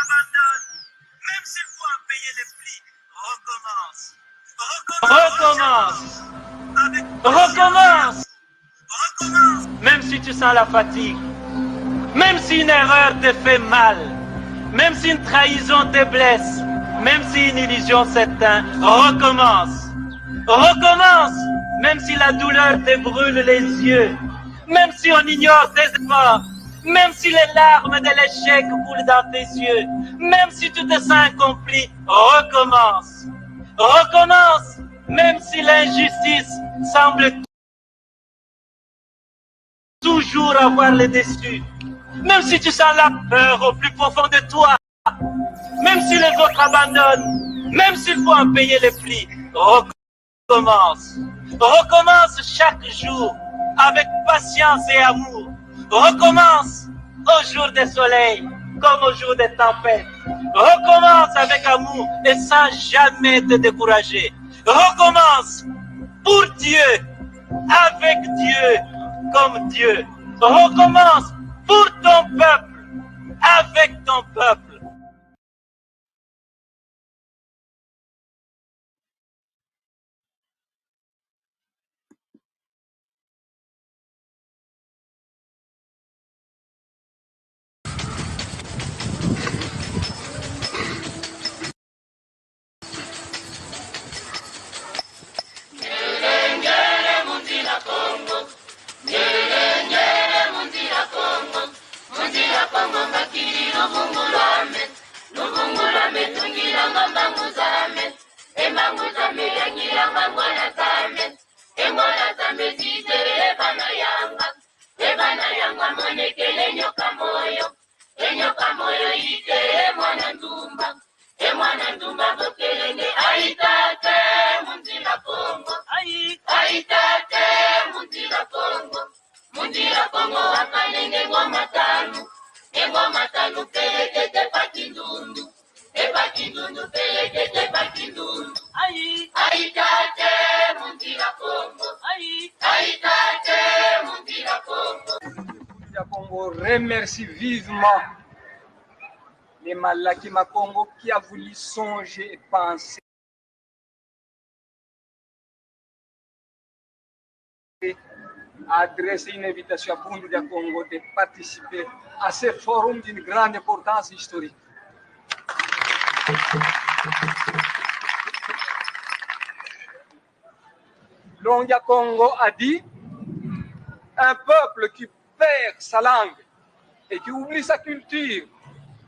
abandonne, même s'il faut en payer les plis, recommence. Recommence. Même si tu sens la fatigue, même si une erreur te fait mal, même si une trahison te blesse, même si une illusion s'éteint, recommence. Recommence, même si la douleur te brûle les yeux, même si on ignore tes efforts, même si les larmes de l'échec coulent dans tes yeux, même si tu te sens incompris, recommence. Recommence, même si l'injustice semble toujours avoir le dessus, même si tu sens la peur au plus profond de toi, même si les autres abandonnent, même s'il faut en payer les prix, recommence. Recommence chaque jour avec patience et amour. Recommence au jour des soleils comme au jour des tempêtes. Recommence avec amour et sans jamais te décourager. Recommence pour Dieu, avec Dieu, comme Dieu. Recommence pour ton peuple, avec ton peuple. Congo remercie vivement les Malakima Congo qui a voulu songer et penser à adresser une invitation à Bundu du Congo de participer à ce forum d'une grande importance historique. Longia Congo a dit un peuple qui perd sa langue et qui oublie sa culture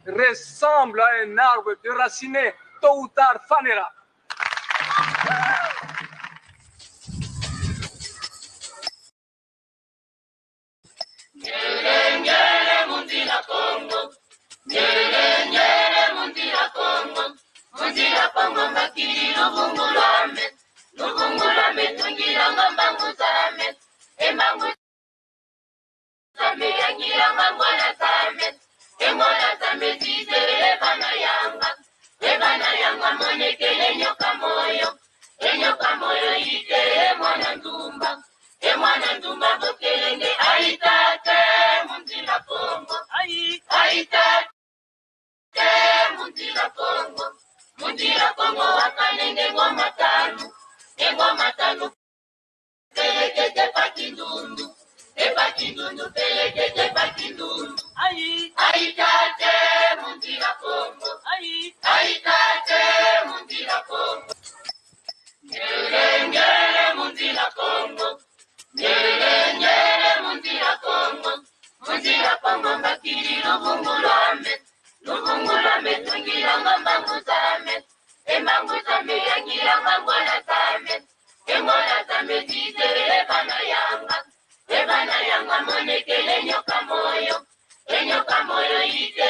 ressemble à un arbre déraciné, tôt ou tard fanera. Ebana yanga monekele nyoka moyo ite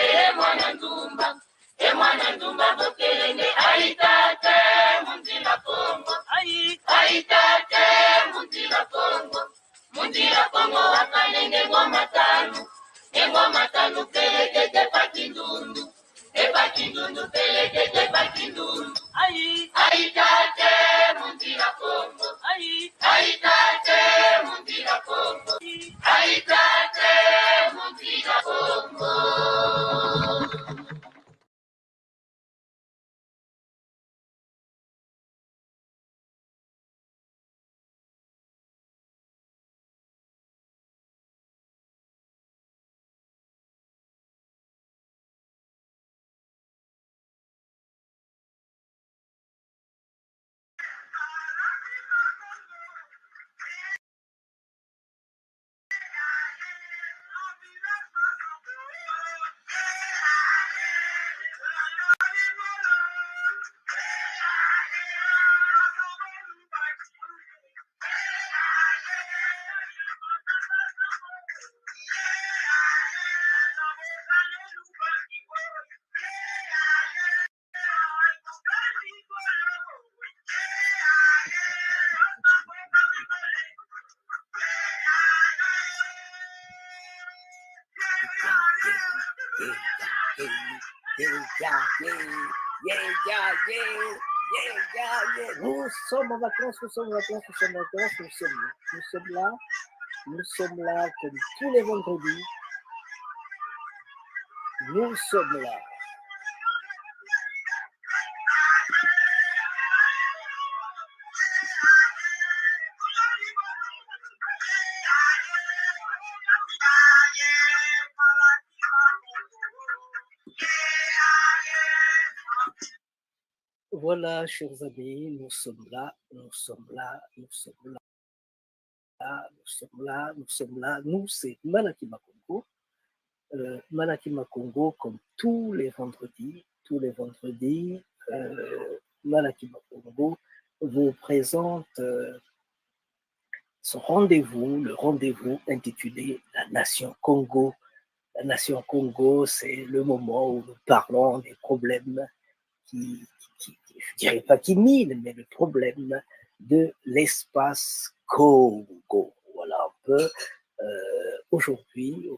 Nous sommes en vacances, nous sommes en vacances, nous sommes en vacances, nous sommes là. Nous sommes là comme tous les vendredis. Nous sommes là. Voilà, chers amis, nous sommes là, nous sommes là, nous sommes là, nous sommes là, nous sommes là. Nous, c'est Malaki Makongo. Malaki Makongo, comme tous les vendredis, Malaki Makongo vous présente son rendez-vous, le rendez-vous intitulé La Nation Congo. La Nation Congo, c'est le moment où nous parlons des problèmes qui je dirais pas qui mine, mais le problème de l'espace Congo. Voilà un peu. Aujourd'hui,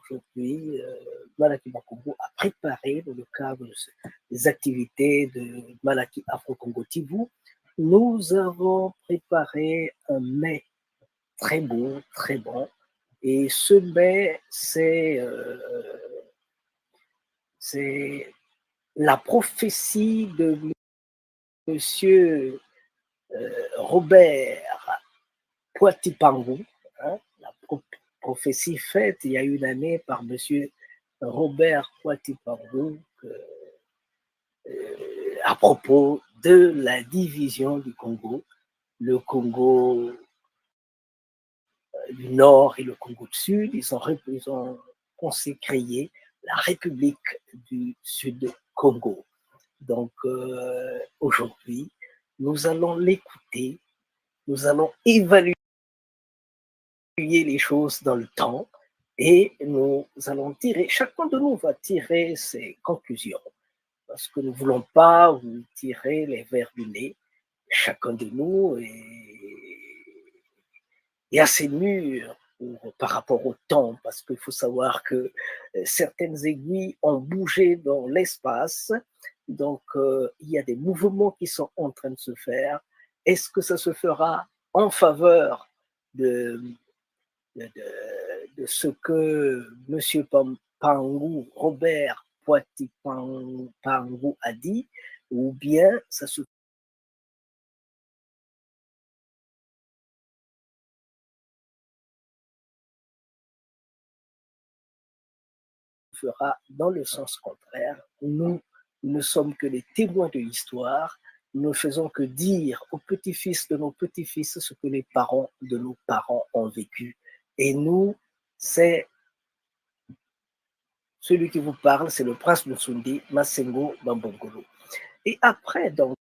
Malaki Makongo a préparé, dans le cadre des activités de Malaki Afro-Congo Tivu, nous avons préparé un mets très beau, très bon. Et ce mets, c'est la prophétie de Monsieur Robert Poitipangu, hein, la prophétie faite il y a une année par Monsieur Robert Poitipangu à propos de la division du Congo, le Congo du Nord et le Congo du Sud. Ils ont pensé créer la République du Sud Congo. Donc aujourd'hui, nous allons l'écouter, nous allons évaluer les choses dans le temps et nous allons tirer, chacun de nous va tirer ses conclusions parce que nous ne voulons pas vous tirer les vers du nez. Chacun de nous est assez mûr par rapport au temps, parce qu'il faut savoir que certaines aiguilles ont bougé dans l'espace, donc il y a des mouvements qui sont en train de se faire. Est-ce que ça se fera en faveur de ce que M. Pangu, Robert Poitipangu a dit, ou bien ça se fera dans le sens contraire. Nous ne sommes que les témoins de l'histoire. Nous ne faisons que dire aux petits-fils de nos petits-fils ce que les parents de nos parents ont vécu. Et nous, c'est celui qui vous parle, c'est le prince Musundi, Masengo Bambongolo. Et après, donc,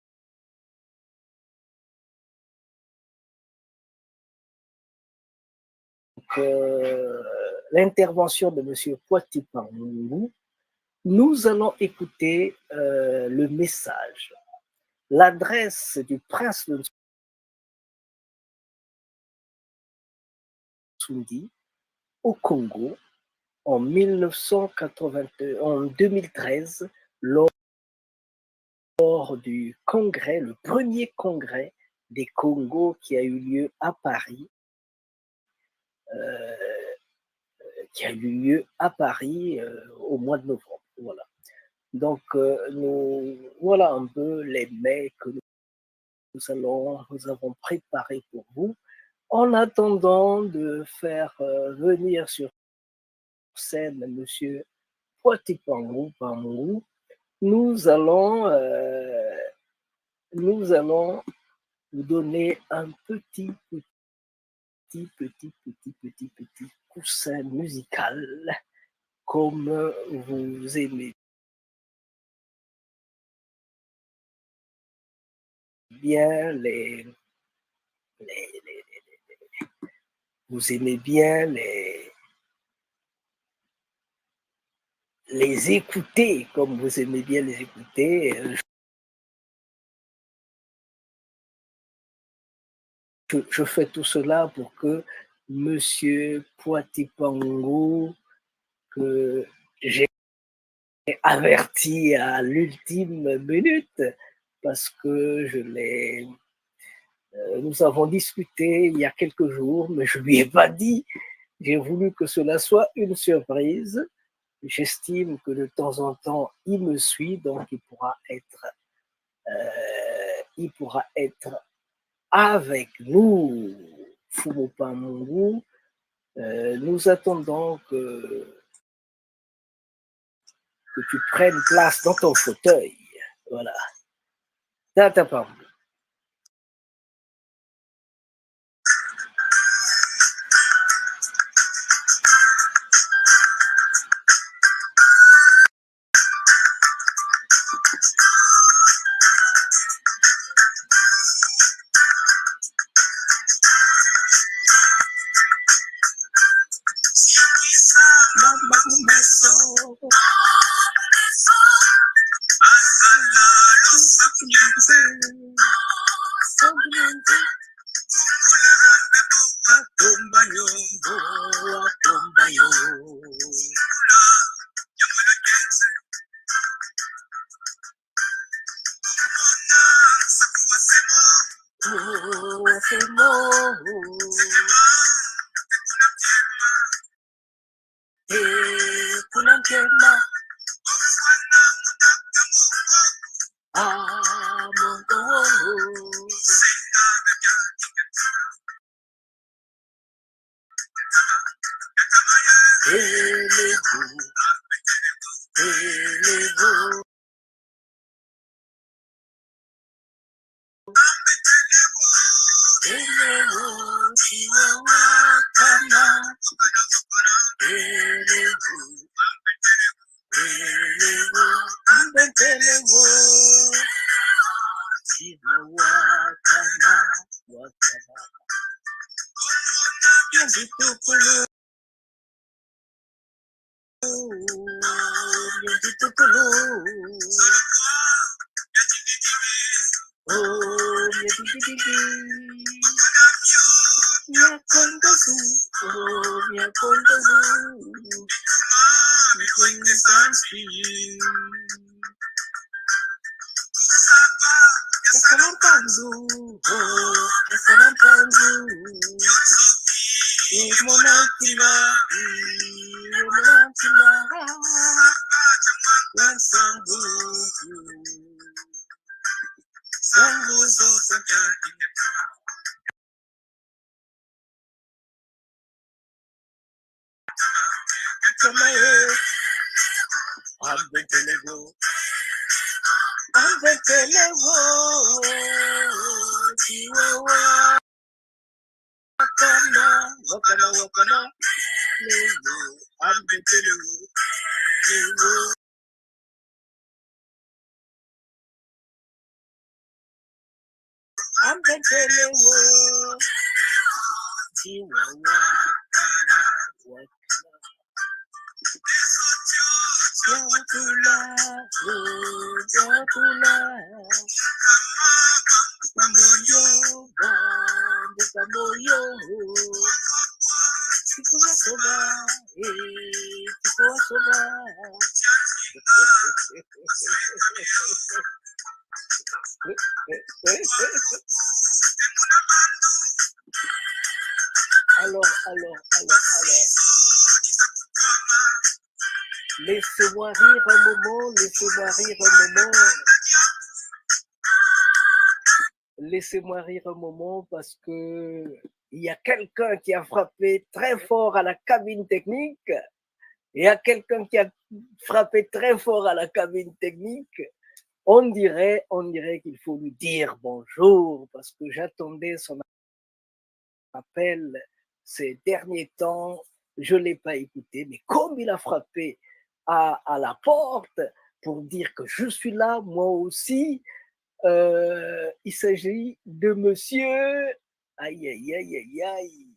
l'intervention de M. Poitipangu, nous allons écouter le message, l'adresse du prince de Musundi au Congo en 2013, lors du congrès, le premier congrès des Congos qui a eu lieu à Paris, au mois de novembre. Voilà. Donc, voilà un peu les mets que nous avons préparés pour vous. En attendant de faire venir sur scène M. Poitipangu, nous allons vous donner un petit coussin musical comme vous aimez bien vous aimez bien les écouter comme vous aimez bien les écouter. Je fais tout cela pour que Monsieur Poitipangu, que j'ai averti à l'ultime minute parce que nous avons discuté il y a quelques jours, mais je lui ai pas dit. J'ai voulu que cela soit une surprise. J'estime que de temps en temps, il me suit, donc il pourra être avec nous. Fumopa Mungu, nous attendons que tu prennes place dans ton fauteuil. Voilà. Tata Pambu. Alors. Laissez-moi rire un moment, laissez-moi rire un moment. Laissez-moi rire un moment parce que il y a quelqu'un qui a frappé très fort à la cabine technique. Il y a quelqu'un qui a frappé très fort à la cabine technique. On dirait qu'il faut lui dire bonjour parce que j'attendais son appel ces derniers temps. Je ne l'ai pas écouté, mais comme il a frappé à la porte pour dire que je suis là, moi aussi, il s'agit de monsieur. Aïe, aïe, aïe, aïe, aïe.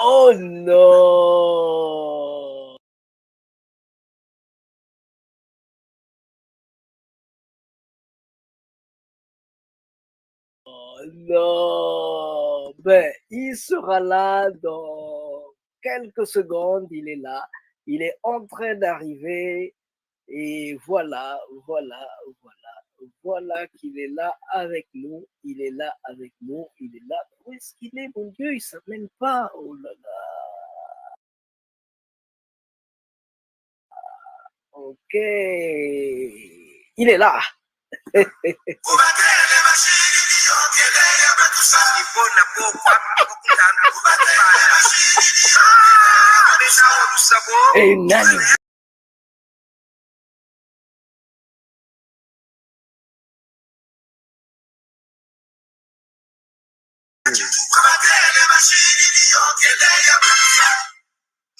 Oh non! Oh non! Ben, il sera là dans quelques secondes, il est là. Il est en train d'arriver et voilà, voilà, voilà qu'il est là avec nous. Il est là avec nous, il est là. Où est-ce qu'il est, mon Dieu? Il ne s'amène pas. Oh là là. Ok. Il est là. Et nani.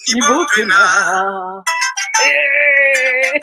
Nibokena. Eh.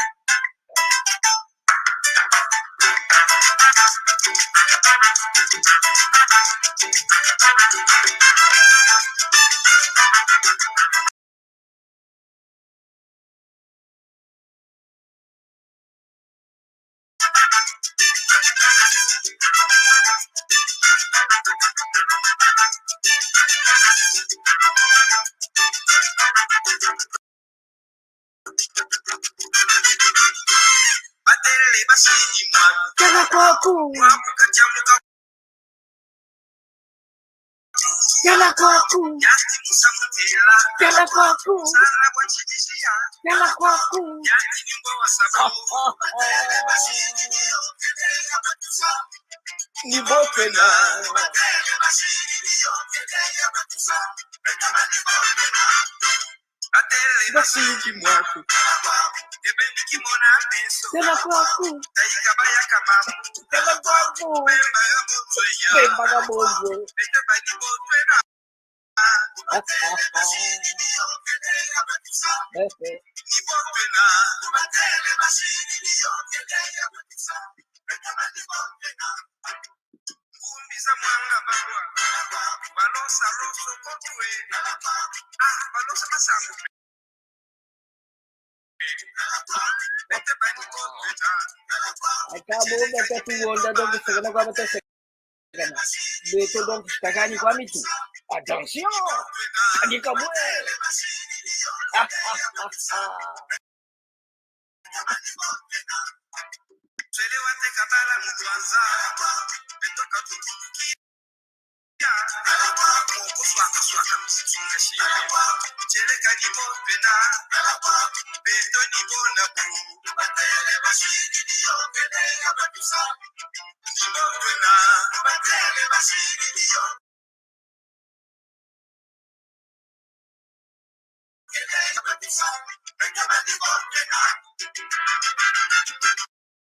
Attention,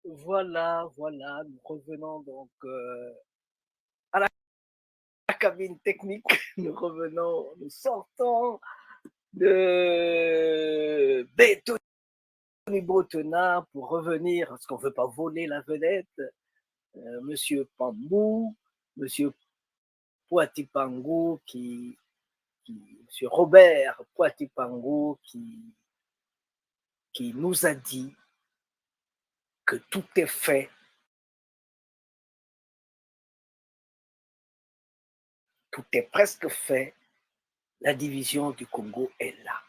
voilà, voilà, nous revenons donc à la cabine technique, nous revenons, nous sortons de Tony Botena pour revenir, parce qu'on ne veut pas voler la vedette, Monsieur Pambou, Monsieur Poitipango Monsieur Robert Poitipango qui nous a dit que tout est fait, tout est presque fait, la division du Congo est là.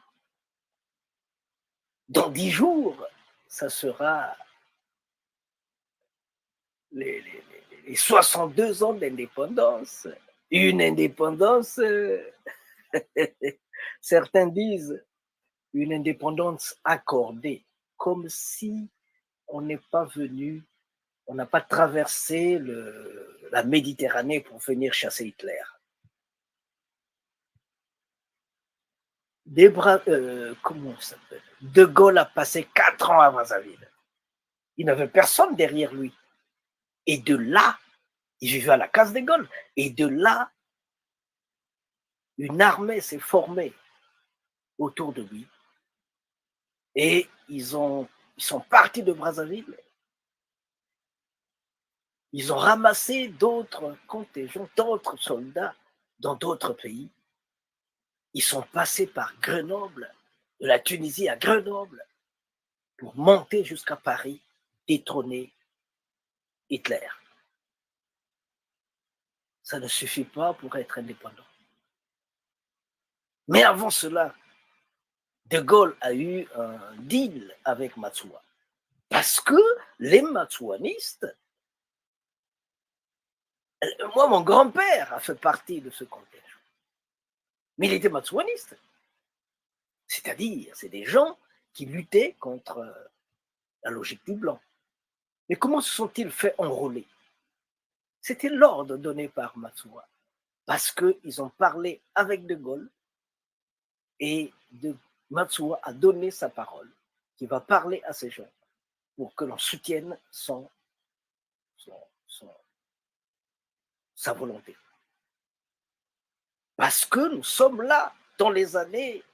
Dans 10 jours, ça sera les 62 ans d'indépendance. Une indépendance, certains disent, une indépendance accordée, comme si on n'est pas venu, on n'a pas traversé la Méditerranée pour venir chasser Hitler. Comment ça s'appelle? De Gaulle a passé 4 ans à Brazzaville. Il n'avait personne derrière lui. Et de là, il vivait à la case de Gaulle. Et de là, une armée s'est formée autour de lui. Et ils sont partis de Brazzaville. Ils ont ramassé d'autres contingents, d'autres soldats dans d'autres pays. Ils sont passés par Grenoble, de la Tunisie à Grenoble, pour monter jusqu'à Paris, détrôner Hitler. ça ne suffit pas pour être indépendant. Mais avant cela, De Gaulle a eu un deal avec Matsuwa. Parce que les matsouanistes, moi, mon grand-père a fait partie de ce contexte. Mais il était matsouaniste. C'est-à-dire, c'est des gens qui luttaient contre la logique du blanc. Mais comment se sont-ils fait enrôler? C'était l'ordre donné par Matsuwa. Parce qu'ils ont parlé avec De Gaulle et Matsuwa a donné sa parole, qui va parler à ces gens pour que l'on soutienne sa volonté. Parce que nous sommes là dans les années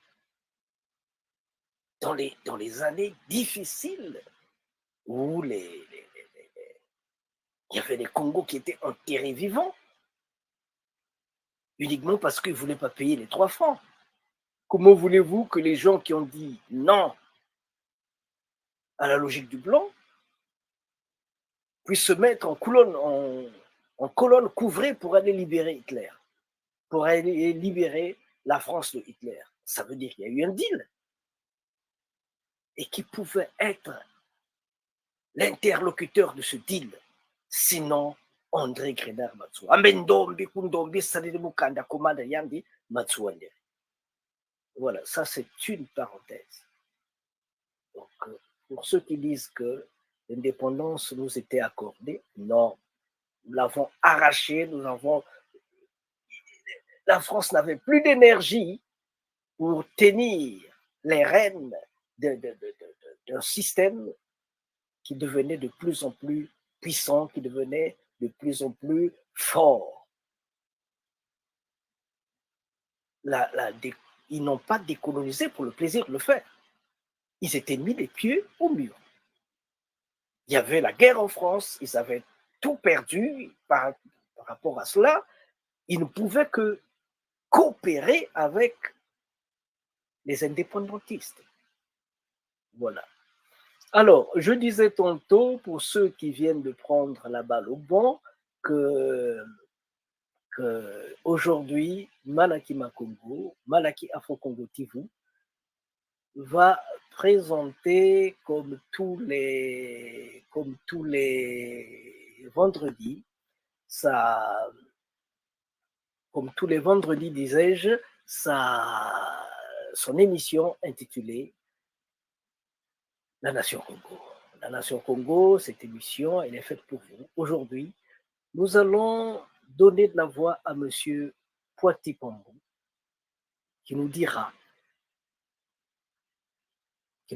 difficiles où il y avait des Congos qui étaient enterrés vivants uniquement parce qu'ils ne voulaient pas payer les 3 francs. Comment voulez-vous que les gens qui ont dit non à la logique du blanc puissent se mettre en colonne couvrée pour aller libérer Hitler, pour aller libérer la France de Hitler? Ça veut dire qu'il y a eu un deal. Et qui pouvait être l'interlocuteur de ce deal, sinon André Grenard Matsuwa. Amendombi kundombi salide mukanda komanda yandi Matsuwa. Voilà, ça c'est une parenthèse. Donc, pour ceux qui disent que l'indépendance nous était accordée, non, nous l'avons arrachée, la France n'avait plus d'énergie pour tenir les rênes d'un système qui devenait de plus en plus puissant, qui devenait de plus en plus fort. Ils n'ont pas décolonisé pour le plaisir de le faire. Ils étaient mis les pieds au mur. Il y avait la guerre en France, ils avaient tout perdu par rapport à cela. Ils ne pouvaient que coopérer avec les indépendantistes. Voilà. Alors, je disais tantôt, pour ceux qui viennent de prendre la balle au bon, que aujourd'hui, Malaki Makongo, Malaki Afro-Congo TV, va présenter comme tous les vendredis, comme tous les vendredis, disais-je, son émission intitulée La Nation Congo. La Nation Congo, cette émission, elle est faite pour vous. Aujourd'hui, nous allons donner de la voix à M. Poiti Pambou, qui nous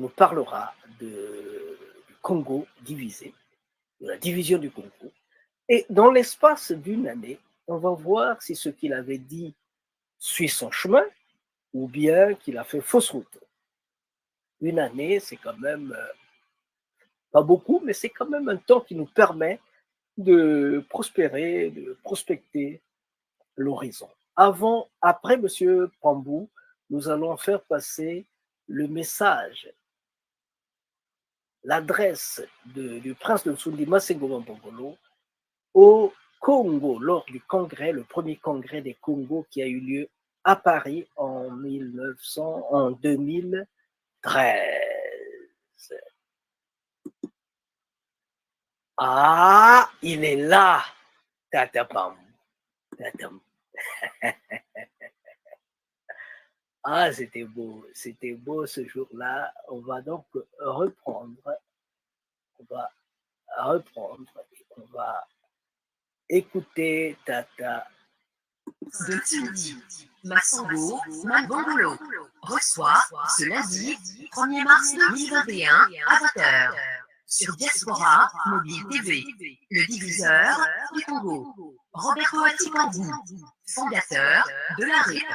parlera du Congo divisé, de la division du Congo. Et dans l'espace d'une année, on va voir si ce qu'il avait dit suit son chemin ou bien qu'il a fait fausse route. Une année, c'est quand même pas beaucoup, mais c'est quand même un temps qui nous permet de prospérer, de prospecter l'horizon. Après M. Pambou, nous allons faire passer le message, l'adresse du prince de Nsoundi Massengo Mbongolo au Congo lors du congrès, le premier congrès des Congos qui a eu lieu à Paris en 2013. Ah, il est là, Tata Pam. Ah, c'était beau ce jour-là. On va donc reprendre. On va écouter Tata. De Tindi, Massango Mabongolo reçoit ce lundi 1er mars 2021 à 20h sur Diaspora Mobile TV, le diffuseur du Congo. Roberto Atipambou, fondateur de la RIP,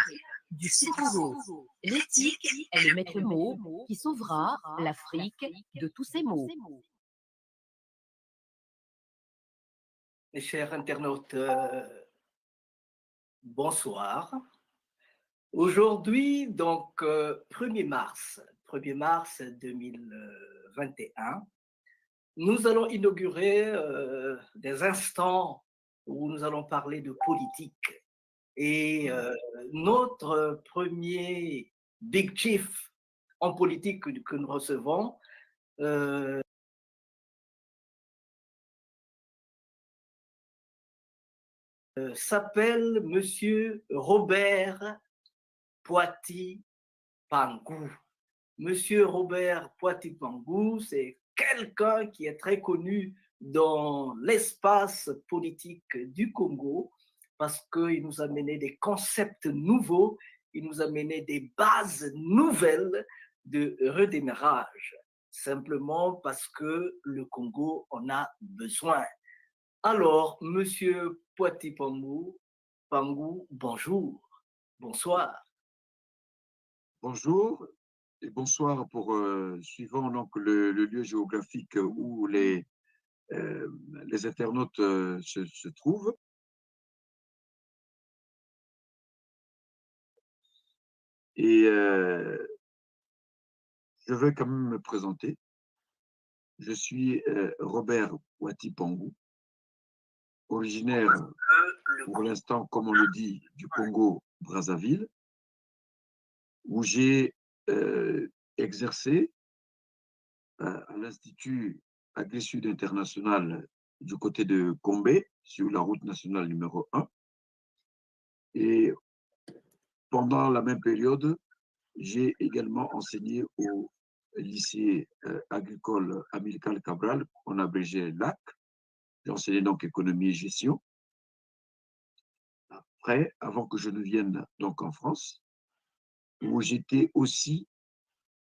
du site Congo. L'éthique est le maître mot qui sauvera l'Afrique de tous ces maux. Mes chers internautes, bonsoir. Aujourd'hui, donc, 1er mars 2021, nous allons inaugurer des instants où nous allons parler de politique. Et notre premier big chief en politique que nous recevons, s'appelle Monsieur Robert Poiti Pangou. Monsieur Robert Poiti Pangou, c'est quelqu'un qui est très connu dans l'espace politique du Congo parce qu'il nous a mené des concepts nouveaux, il nous a mené des bases nouvelles de redémarrage, simplement parce que le Congo en a besoin. Alors, Monsieur Poiti Pangou, bonjour, bonsoir. Bonjour et bonsoir pour suivant donc le lieu géographique où les internautes se trouvent. Et je vais quand même me présenter. Je suis Robert Poiti Pangou, originaire pour l'instant, comme on le dit, du Congo-Brazzaville, où j'ai exercé à l'Institut Agri-Sud International du côté de Gombe, sur la route nationale numéro 1. Et pendant la même période, j'ai également enseigné au lycée agricole Amilcar Cabral, qu'on abrégé LAC. J'ai enseigné donc économie et gestion. Après, avant que je ne vienne donc en France, où j'étais aussi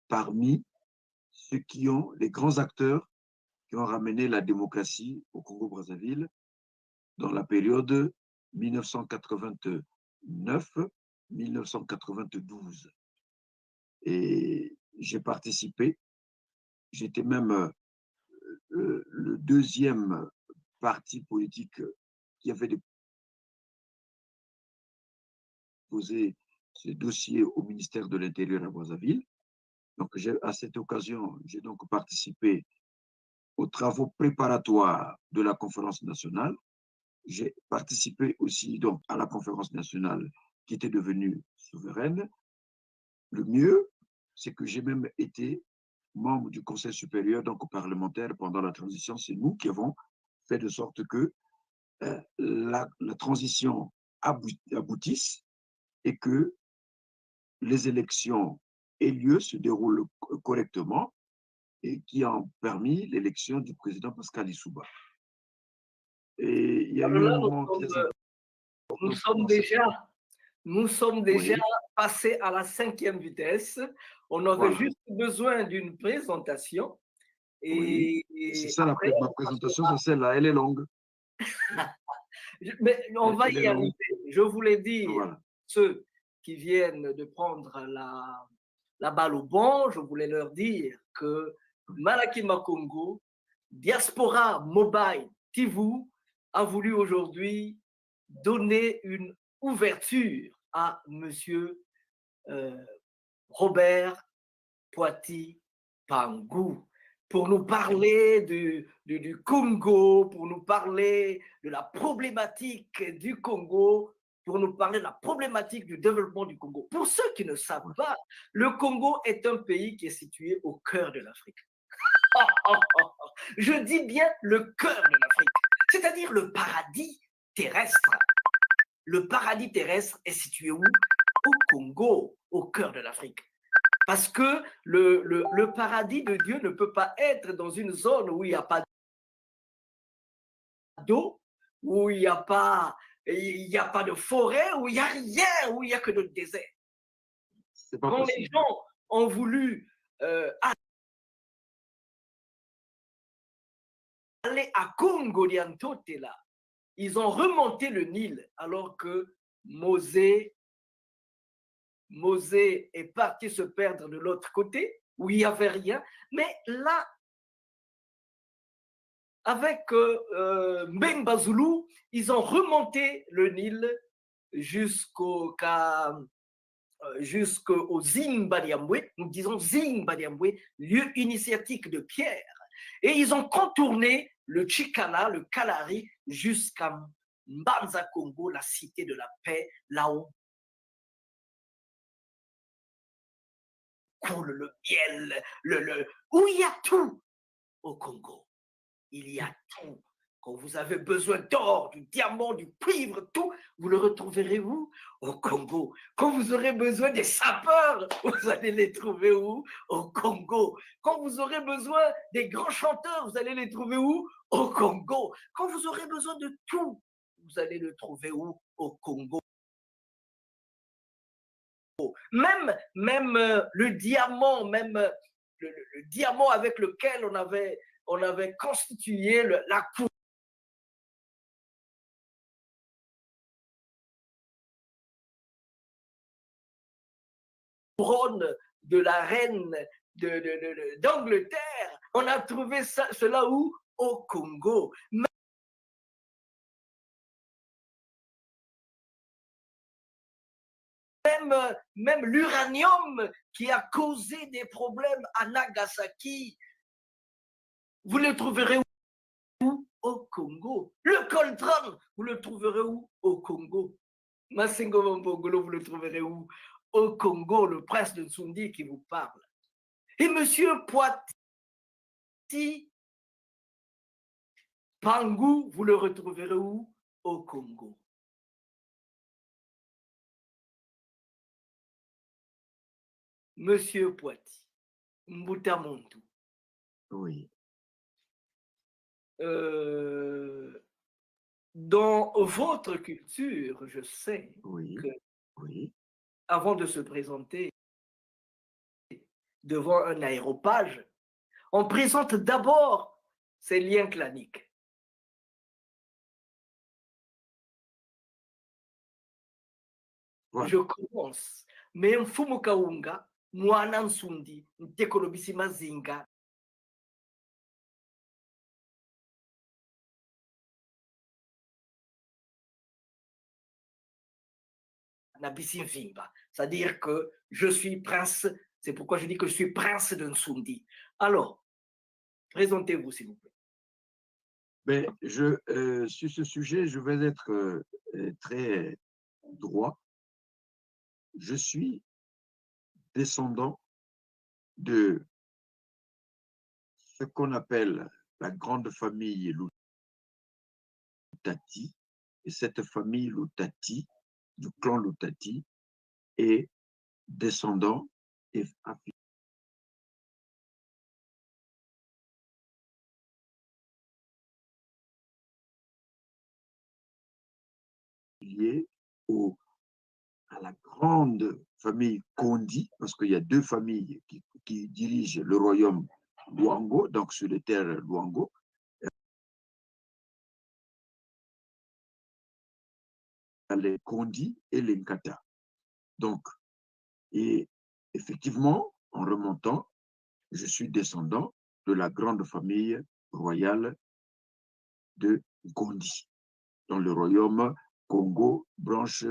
parmi ceux qui ont, les grands acteurs qui ont ramené la démocratie au Congo-Brazzaville dans la période 1989-1992. Et j'ai participé, j'étais même le deuxième parti politique qui avait déposé ce dossier au ministère de l'Intérieur à Brazzaville. Donc, à cette occasion, j'ai donc participé aux travaux préparatoires de la conférence nationale. J'ai participé aussi donc à la conférence nationale qui était devenue souveraine. Le mieux, c'est que j'ai même été membre du Conseil supérieur donc parlementaire pendant la transition. C'est nous qui avons fait de sorte que la transition aboutisse et que les élections aient lieu, se déroulent correctement et qui ont permis l'élection du président Pascal Lissouba. Et il y a eu un moment nous sommes déjà passés à la 5e vitesse. On aurait juste besoin d'une présentation. Et c'est ça, après, ma présentation, c'est celle-là, elle est longue. Mais on va y arriver. Je voulais dire, ceux qui viennent de prendre la balle au bon, je voulais leur dire que Malakima Congo, Diaspora Mobile Tivu, a voulu aujourd'hui donner une ouverture à Monsieur Robert Poiti Pangou pour nous parler du Congo, pour nous parler de la problématique du Congo, pour nous parler de la problématique du développement du Congo. Pour ceux qui ne savent pas, le Congo est un pays qui est situé au cœur de l'Afrique. Je dis bien le cœur de l'Afrique, c'est-à-dire le paradis terrestre. Le paradis terrestre est situé où? Au Congo, au cœur de l'Afrique. Parce que le paradis de Dieu ne peut pas être dans une zone où il n'y a pas d'eau, où il n'y a pas de forêt, où il n'y a rien, où il n'y a que le désert. Quand les gens ont voulu aller à Congo Diantotela, ils ont remonté le Nil alors que Mosée est parti se perdre de l'autre côté où il n'y avait rien. Mais là, avec Mbemba Zulu, ils ont remonté le Nil jusqu'au Zimbadiambwe, nous disons Zimbadiambwe, lieu initiatique de Pierre. Et ils ont contourné le Chikala, le Kalari, jusqu'à Mbanza Congo, la cité de la paix, là où coule le miel, où il y a tout au Congo. Il y a tout. Quand vous avez besoin d'or, du diamant, du cuivre, tout, vous le retrouverez où? Au Congo. Quand vous aurez besoin des sapeurs, vous allez les trouver où? Au Congo. Quand vous aurez besoin des grands chanteurs, vous allez les trouver où? Au Congo. Quand vous aurez besoin de tout, vous allez le trouver où? Au Congo. Même le diamant, même le diamant avec lequel on avait constitué la couronne de la reine d'Angleterre. On a trouvé cela où? Au Congo. Même l'uranium qui a causé des problèmes à Nagasaki, vous le trouverez où? Au Congo. Le coltan, vous le trouverez où? Au Congo. Massengo Mbongolo, vous le trouverez où? Au Congo, le prince de Nsundi qui vous parle. Et monsieur Poiti Pangou, vous le retrouverez où? Au Congo. Monsieur Poiti, Mbutamuntu. Oui. Dans votre culture, je sais que avant de se présenter devant un aéropage, on présente d'abord ses liens claniques. Voilà. Je commence. Mais mfumu kaunga, mwana nsundi, ntekolobisi mazinga. C'est-à-dire que je suis prince, c'est pourquoi je dis que je suis prince de Nsundi. Alors, présentez-vous s'il vous plaît. Ben, sur ce sujet, je vais être très droit. Je suis descendant de ce qu'on appelle la grande famille Lutati, et cette famille Lutati, du clan Lutati, est descendant et lié à la grande famille Kondi, parce qu'il y a deux familles qui dirigent le royaume Luango, donc sur les terres Luango. Les Kondi et les Nkata. Donc, et effectivement, en remontant, je suis descendant de la grande famille royale de Gondi, dans le royaume Congo, branche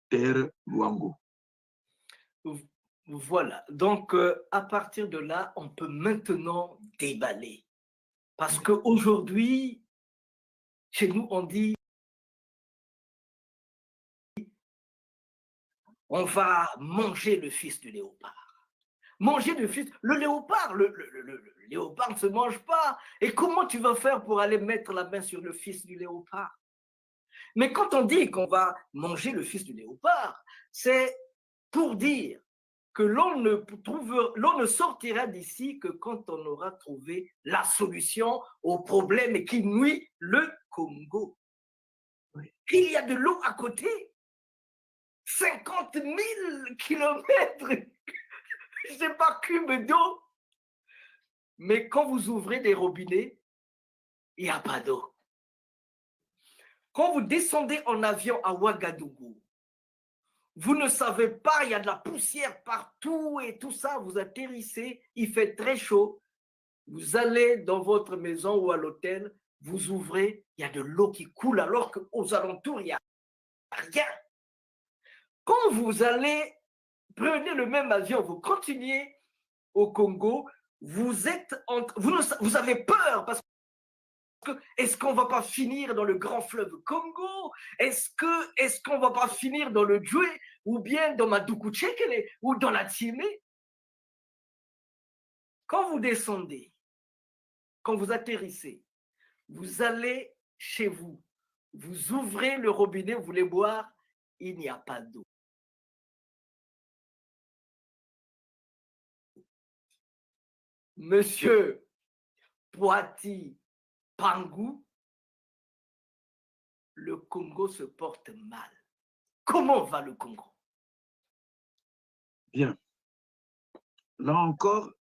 terre Luango. Voilà, donc à partir de là, on peut maintenant déballer. Parce qu'aujourd'hui, chez nous, on dit on va manger le fils du léopard. Manger le fils, le léopard, le léopard ne se mange pas. Et comment tu vas faire pour aller mettre la main sur le fils du léopard? Mais quand on dit qu'on va manger le fils du léopard, c'est pour dire que l'on ne sortira d'ici que quand on aura trouvé la solution au problème qui nuit le Congo. Il y a de l'eau à côté. 50 000 kilomètres, je ne sais pas, cubes d'eau. Mais quand vous ouvrez des robinets, il n'y a pas d'eau. Quand vous descendez en avion à Ouagadougou, vous ne savez pas, il y a de la poussière partout et tout ça, vous atterrissez, il fait très chaud, vous allez dans votre maison ou à l'hôtel, vous ouvrez, il y a de l'eau qui coule alors qu'aux alentours, il n'y a rien. Quand vous allez, prenez le même avion, vous continuez au Congo, vous avez peur parce est-ce qu'on va pas finir dans le grand fleuve Congo? Est-ce qu'on va pas finir dans le Djoué ou bien dans Madoukouchekele ou dans la Tsimé? Quand vous descendez, quand vous atterrissez, vous allez chez vous, vous ouvrez le robinet, vous voulez boire, il n'y a pas d'eau. Monsieur Poati Pangou, le Congo se porte mal. Comment va le Congo? Bien. Là encore,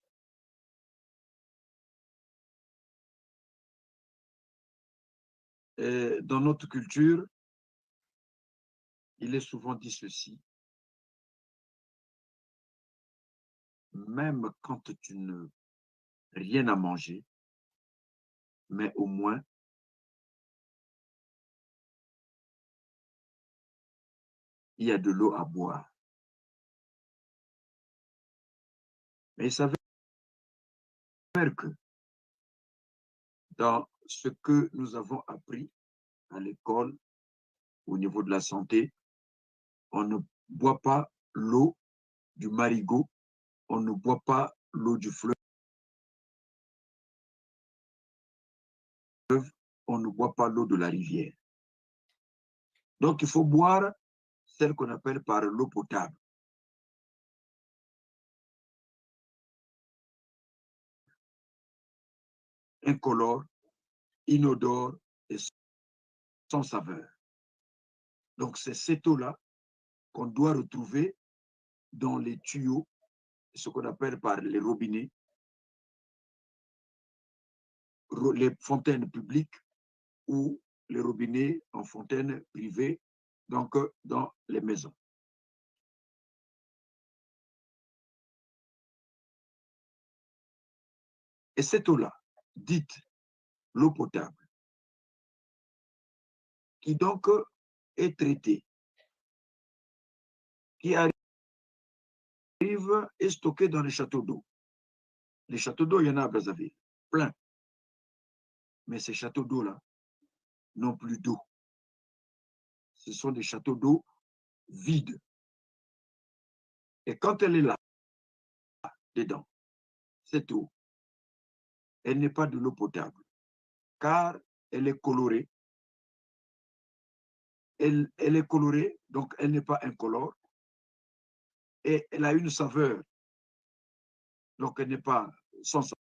dans notre culture, il est souvent dit ceci. Même quand tu n'as rien à manger, mais au moins, il y a de l'eau à boire. Mais il s'avère que dans ce que nous avons appris à l'école, au niveau de la santé, on ne boit pas l'eau du marigot, on ne boit pas l'eau du fleuve, on ne boit pas l'eau de la rivière. Donc, il faut boire celle qu'on appelle par l'eau potable. Incolore, inodore et sans saveur. Donc, c'est cette eau-là qu'on doit retrouver dans les tuyaux, ce qu'on appelle par les robinets, les fontaines publiques ou les robinets en fontaine privée, donc dans les maisons. Et cette eau-là, dite l'eau potable, qui donc est traitée, qui arrive et stockée dans les châteaux d'eau. Les châteaux d'eau, il y en a à Brazzaville, plein. Mais ces châteaux d'eau-là n'ont plus d'eau. Ce sont des châteaux d'eau vides. Et quand elle est là, dedans, cette eau, elle n'est pas de l'eau potable, car elle est colorée. Elle est colorée, donc elle n'est pas incolore. Et elle a une saveur, donc elle n'est pas sans saveur.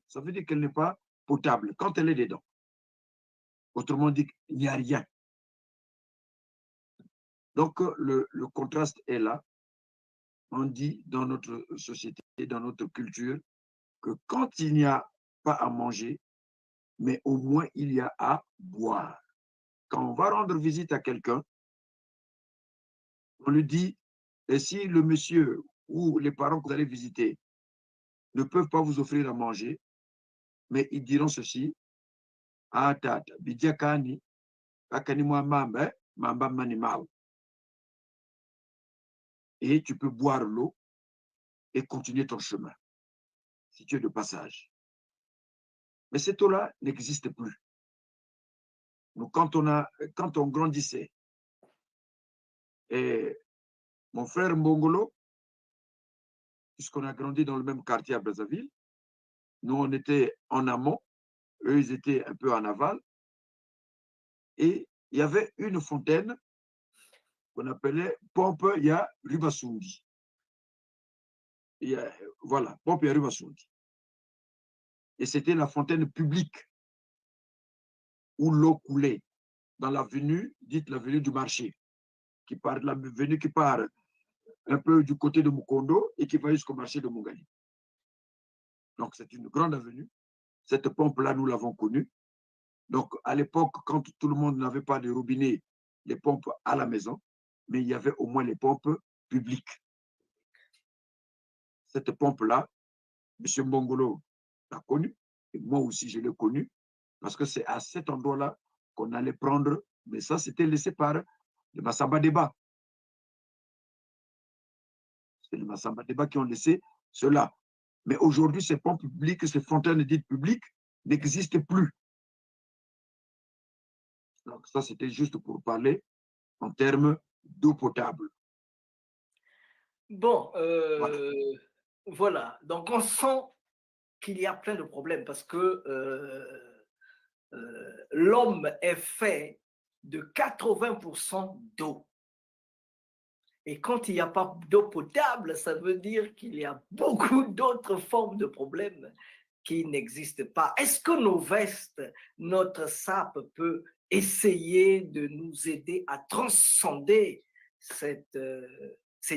Ça veut dire qu'elle n'est pas potable quand elle est dedans. Autrement dit, il n'y a rien. Donc, le contraste est là. On dit dans notre société, dans notre culture, que quand il n'y a pas à manger, mais au moins il y a à boire. Quand on va rendre visite à quelqu'un, on lui dit, et si le monsieur ou les parents que vous allez visiter ne peuvent pas vous offrir à manger, mais ils diront ceci, ah tata, bidiakani, akani moi mamba, mamba manimao. Et tu peux boire l'eau et continuer ton chemin, si tu es de passage. Mais cette eau-là n'existe plus. Donc, quand on grandissait, et mon frère Mbongolo, puisqu'on a grandi dans le même quartier à Brazzaville, nous, on était en amont, eux, ils étaient un peu en aval, et il y avait une fontaine qu'on appelait Pompe Ya Rubasundi. Voilà, Pompe Ya Rubasundi. Et c'était la fontaine publique où l'eau coulait dans l'avenue, dite l'avenue du marché, qui part de l'avenue qui part un peu du côté de Mukondo et qui va jusqu'au marché de Mugali. Donc, c'est une grande avenue. Cette pompe-là, nous l'avons connue. Donc, à l'époque, quand tout le monde n'avait pas de robinet, les pompes à la maison, mais il y avait au moins les pompes publiques. Cette pompe-là, M. Mbongolo l'a connue, et moi aussi, je l'ai connue, parce que c'est à cet endroit-là qu'on allait prendre, mais ça, c'était laissé par le Massamba Débat. C'est le Massamba Débat qui ont laissé cela. Mais aujourd'hui, ces ponts publics, ces fontaines dites publiques n'existent plus. Donc ça, c'était juste pour parler en termes d'eau potable. Bon, voilà. Donc on sent qu'il y a plein de problèmes parce que l'homme est fait de 80% d'eau. Et quand il n'y a pas d'eau potable, ça veut dire qu'il y a beaucoup d'autres formes de problèmes qui n'existent pas. Est-ce que nos vestes, notre sape peut essayer de nous aider à transcender ces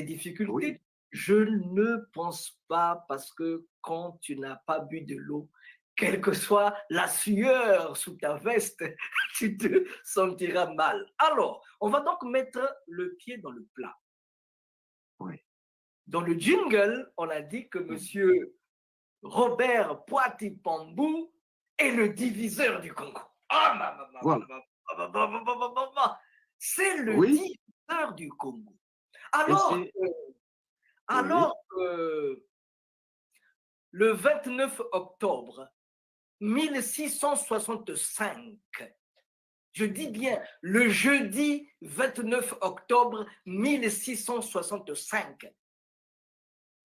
difficultés? Oui. Je ne pense pas, parce que quand tu n'as pas bu de l'eau, quelle que soit la sueur sous ta veste, tu te sentiras mal. Alors, on va donc mettre le pied dans le plat. Oui. Dans le jingle, on a dit que monsieur Robert Poiti-Pambou est le diviseur du Congo. Voilà. C'est le Oui. diviseur du Congo. Alors, le 29 octobre 1665, je dis bien le jeudi 29 octobre 1665,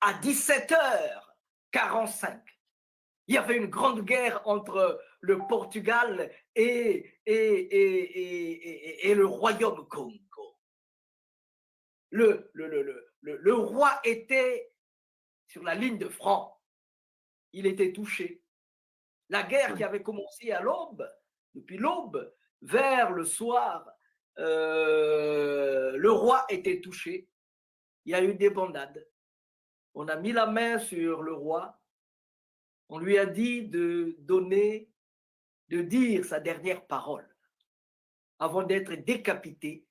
à 17h45, il y avait une grande guerre entre le Portugal et le royaume Congo. Le roi était sur la ligne de front. Il était touché. La guerre qui avait commencé à l'aube, depuis l'aube, vers le soir, le roi était touché. Il y a eu des bandades. On a mis la main sur le roi. On lui a dit de dire sa dernière parole avant d'être décapité.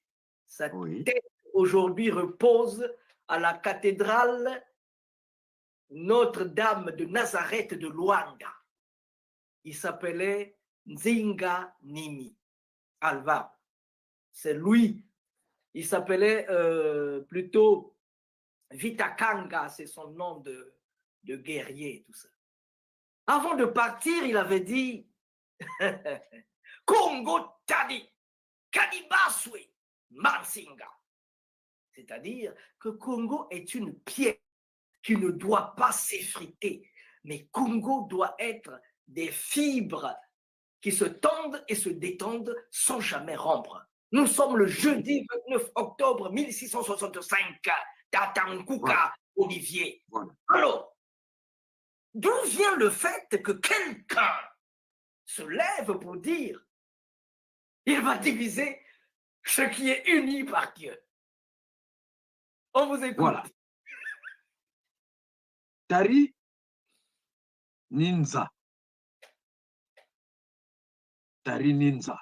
Sa tête aujourd'hui repose à la cathédrale Notre-Dame de Nazareth de Luanda. Il s'appelait Nzinga Nimi Alva. C'est lui. Il s'appelait plutôt Vitakanga, c'est son nom de guerrier, tout ça. Avant de partir, il avait dit Congo Tadi, Kadibaswe, Mansinga. C'est-à-dire que Congo est une pierre qui ne doit pas s'effriter, mais Congo doit être des fibres qui se tendent et se détendent sans jamais rompre. Nous sommes le jeudi 29 octobre 1665, Tatankuka, Olivier. Voilà. Alors, d'où vient le fait que quelqu'un se lève pour dire il va diviser ce qui est uni par Dieu? On vous écoute. Voilà. Tari Ninza. Tari Ninza.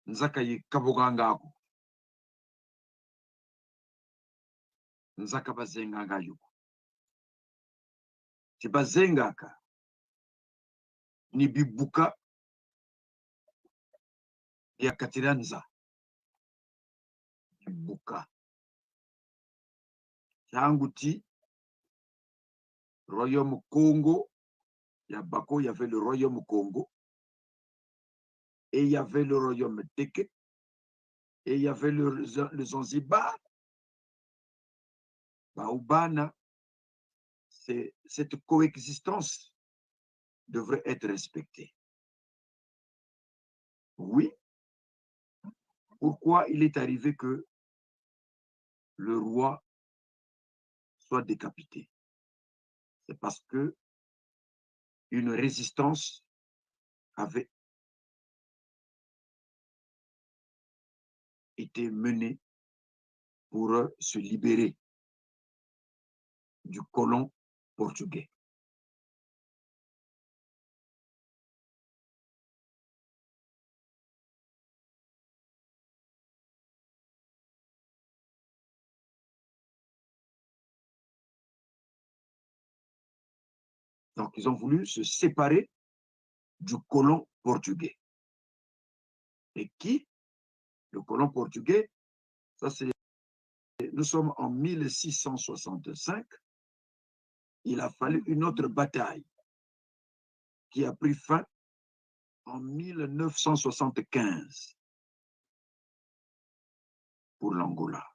Nzaka yi kabogangako. Nzaka bazenganga yuko. Tibazengaka. Ni bibuka ya katiranza. Bibuka. Yanguti. Royaume Congo. Yabako, il y avait le royaume Congo. Et il y avait le royaume Teke. Et il y avait le Zanzibar. Baoubana. Cette coexistence devrait être respectée. Oui. Pourquoi il est arrivé que le roi soit décapité? C'est parce que une résistance avait été menée pour se libérer du colon portugais. Donc, ils ont voulu se séparer du colon portugais. Et qui le colon portugais, ça c'est, nous sommes en 1665, il a fallu une autre bataille qui a pris fin en 1975 pour l'Angola.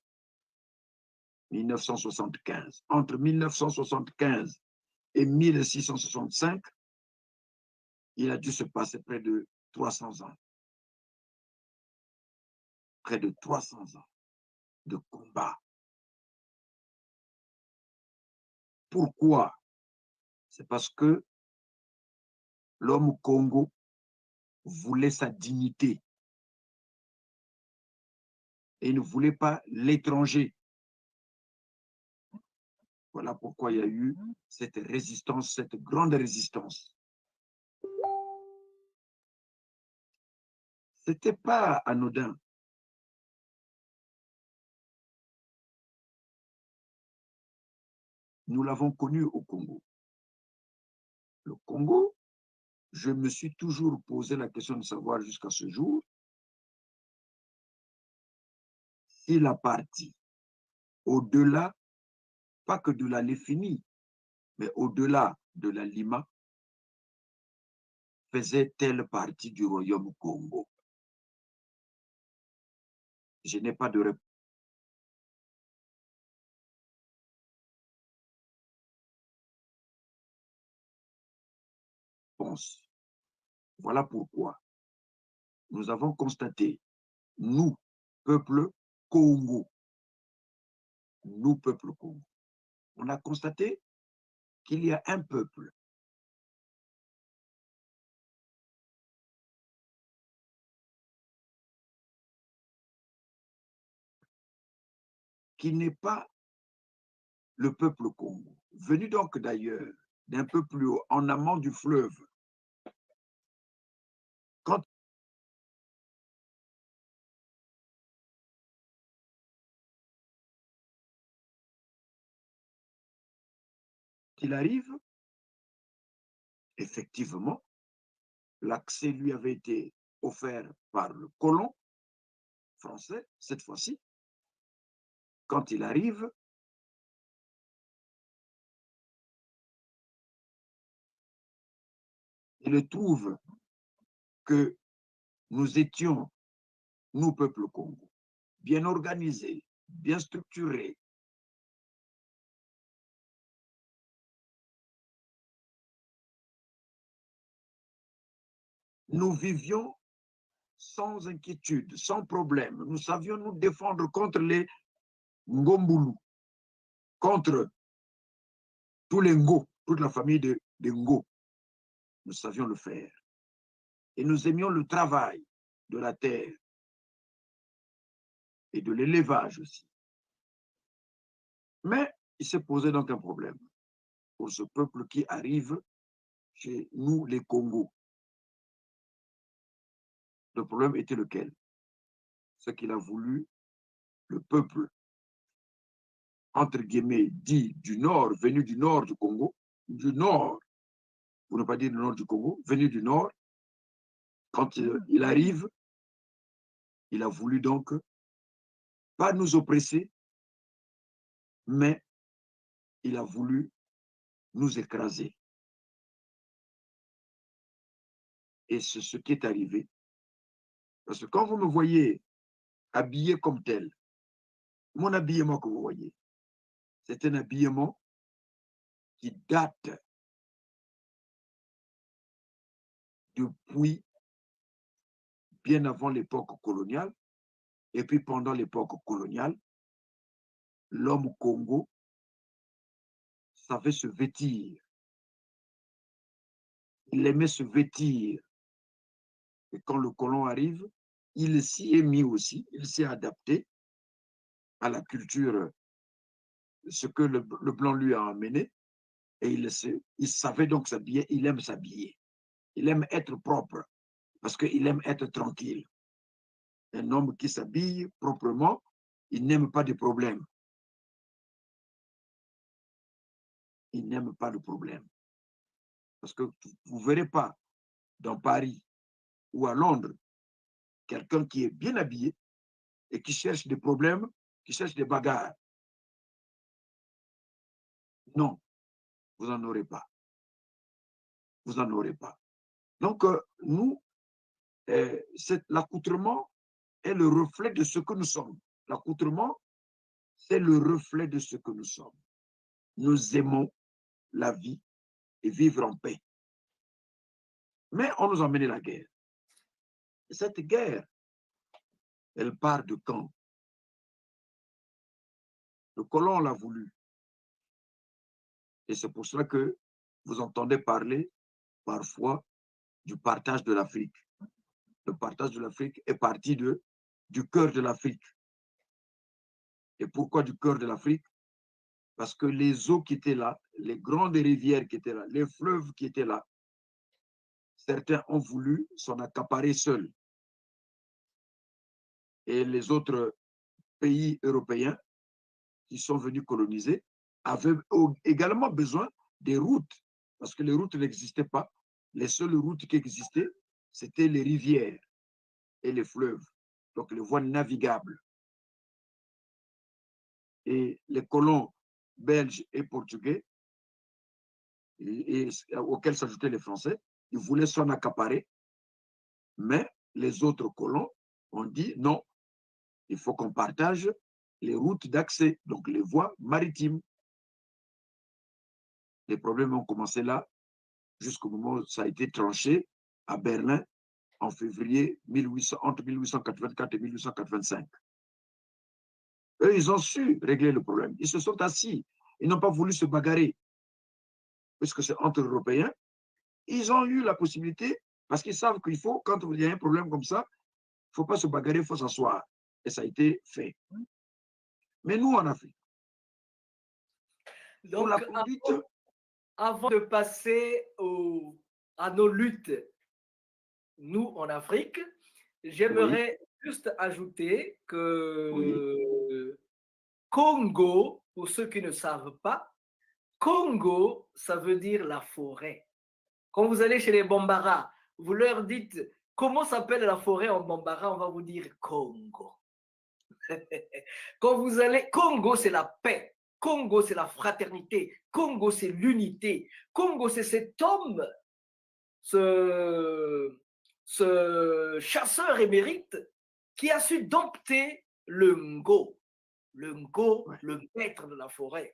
1975. Entre 1975 et 1665, il a dû se passer près de 300 ans. Près de 300 ans de combat. Pourquoi? C'est parce que l'homme Congo voulait sa dignité et ne voulait pas l'étranger. Voilà pourquoi il y a eu cette résistance, cette grande résistance. Ce n'était pas anodin. Nous l'avons connu au Congo. Le Congo, je me suis toujours posé la question de savoir jusqu'à ce jour si la partie au-delà, pas que de la Léfini, mais au-delà de la Lima, faisait-elle partie du royaume Congo? Je n'ai pas de réponse. Voilà pourquoi nous avons constaté, nous, peuple Congo, nous, peuple Congo, on a constaté qu'il y a un peuple qui n'est pas le peuple Congo, venu donc d'ailleurs, d'un peu plus haut, en amont du fleuve. Quand il arrive, effectivement, l'accès lui avait été offert par le colon français, cette fois-ci. Quand il arrive, il trouve que nous étions, nous, peuple Congo, bien organisés, bien structurés. Nous vivions sans inquiétude, sans problème. Nous savions nous défendre contre les Ngombulu, contre tous les Ngo, toute la famille de Ngo. Nous savions le faire. Et nous aimions le travail de la terre et de l'élevage aussi. Mais il s'est posé donc un problème pour ce peuple qui arrive chez nous, les Congos. Le problème était lequel? Ce qu'il a voulu, le peuple, entre guillemets, dit du nord, venu du nord du Congo, du nord, pour ne pas dire du nord du Congo, venu du nord, quand il arrive, il a voulu donc pas nous oppresser, mais il a voulu nous écraser. Et c'est ce qui est arrivé. Parce que quand vous me voyez habillé comme tel, mon habillement que vous voyez, c'est un habillement qui date depuis bien avant l'époque coloniale. Et puis pendant l'époque coloniale, l'homme Congo savait se vêtir. Il aimait se vêtir. Et quand le colon arrive, il s'y est mis aussi, il s'est adapté à la culture, ce que le blanc lui a amené, et il savait donc s'habiller, il aime s'habiller. Il aime être propre, parce qu'il aime être tranquille. Un homme qui s'habille proprement, il n'aime pas de problème. Il n'aime pas le problème. Parce que vous ne verrez pas dans Paris ou à Londres quelqu'un qui est bien habillé et qui cherchent des problèmes, qui cherchent des bagarres. Non, vous n'en aurez pas. Vous n'en aurez pas. Donc, nous, l'accoutrement est le reflet de ce que nous sommes. L'accoutrement, c'est le reflet de ce que nous sommes. Nous aimons la vie et vivre en paix. Mais on nous a mené la guerre. Et cette guerre, elle part de quand? Le colon l'a voulu. Et c'est pour cela que vous entendez parler parfois du partage de l'Afrique. Le partage de l'Afrique est parti du cœur de l'Afrique. Et pourquoi du cœur de l'Afrique? Parce que les eaux qui étaient là, les grandes rivières qui étaient là, les fleuves qui étaient là, certains ont voulu s'en accaparer seuls. Et les autres pays européens qui sont venus coloniser avaient également besoin des routes, parce que les routes n'existaient pas. Les seules routes qui existaient, c'était les rivières et les fleuves, donc les voies navigables. Et les colons belges et portugais, et auxquels s'ajoutaient les Français, ils voulaient s'en accaparer, mais les autres colons ont dit non, il faut qu'on partage les routes d'accès, donc les voies maritimes. Les problèmes ont commencé là, jusqu'au moment où ça a été tranché à Berlin en février entre 1884 et 1885. Eux, ils ont su régler le problème. Ils se sont assis. Ils n'ont pas voulu se bagarrer. Puisque c'est entre Européens, ils ont eu la possibilité, parce qu'ils savent qu'il faut, quand il y a un problème comme ça, il ne faut pas se bagarrer, il faut s'asseoir. Et ça a été fait. Mais nous, en Afrique, Donc, la conduite... avant de passer à nos luttes, nous, en Afrique, j'aimerais juste ajouter que Congo, pour ceux qui ne savent pas, Congo, ça veut dire la forêt. Quand vous allez chez les Bambara, vous leur dites comment s'appelle la forêt en Bambara, on va vous dire Congo. Quand vous allez, Congo, c'est la paix. Congo, c'est la fraternité. Congo, c'est l'unité. Congo, c'est cet homme, ce chasseur émérite qui a su dompter le Ngo. Le Ngo, le maître de la forêt.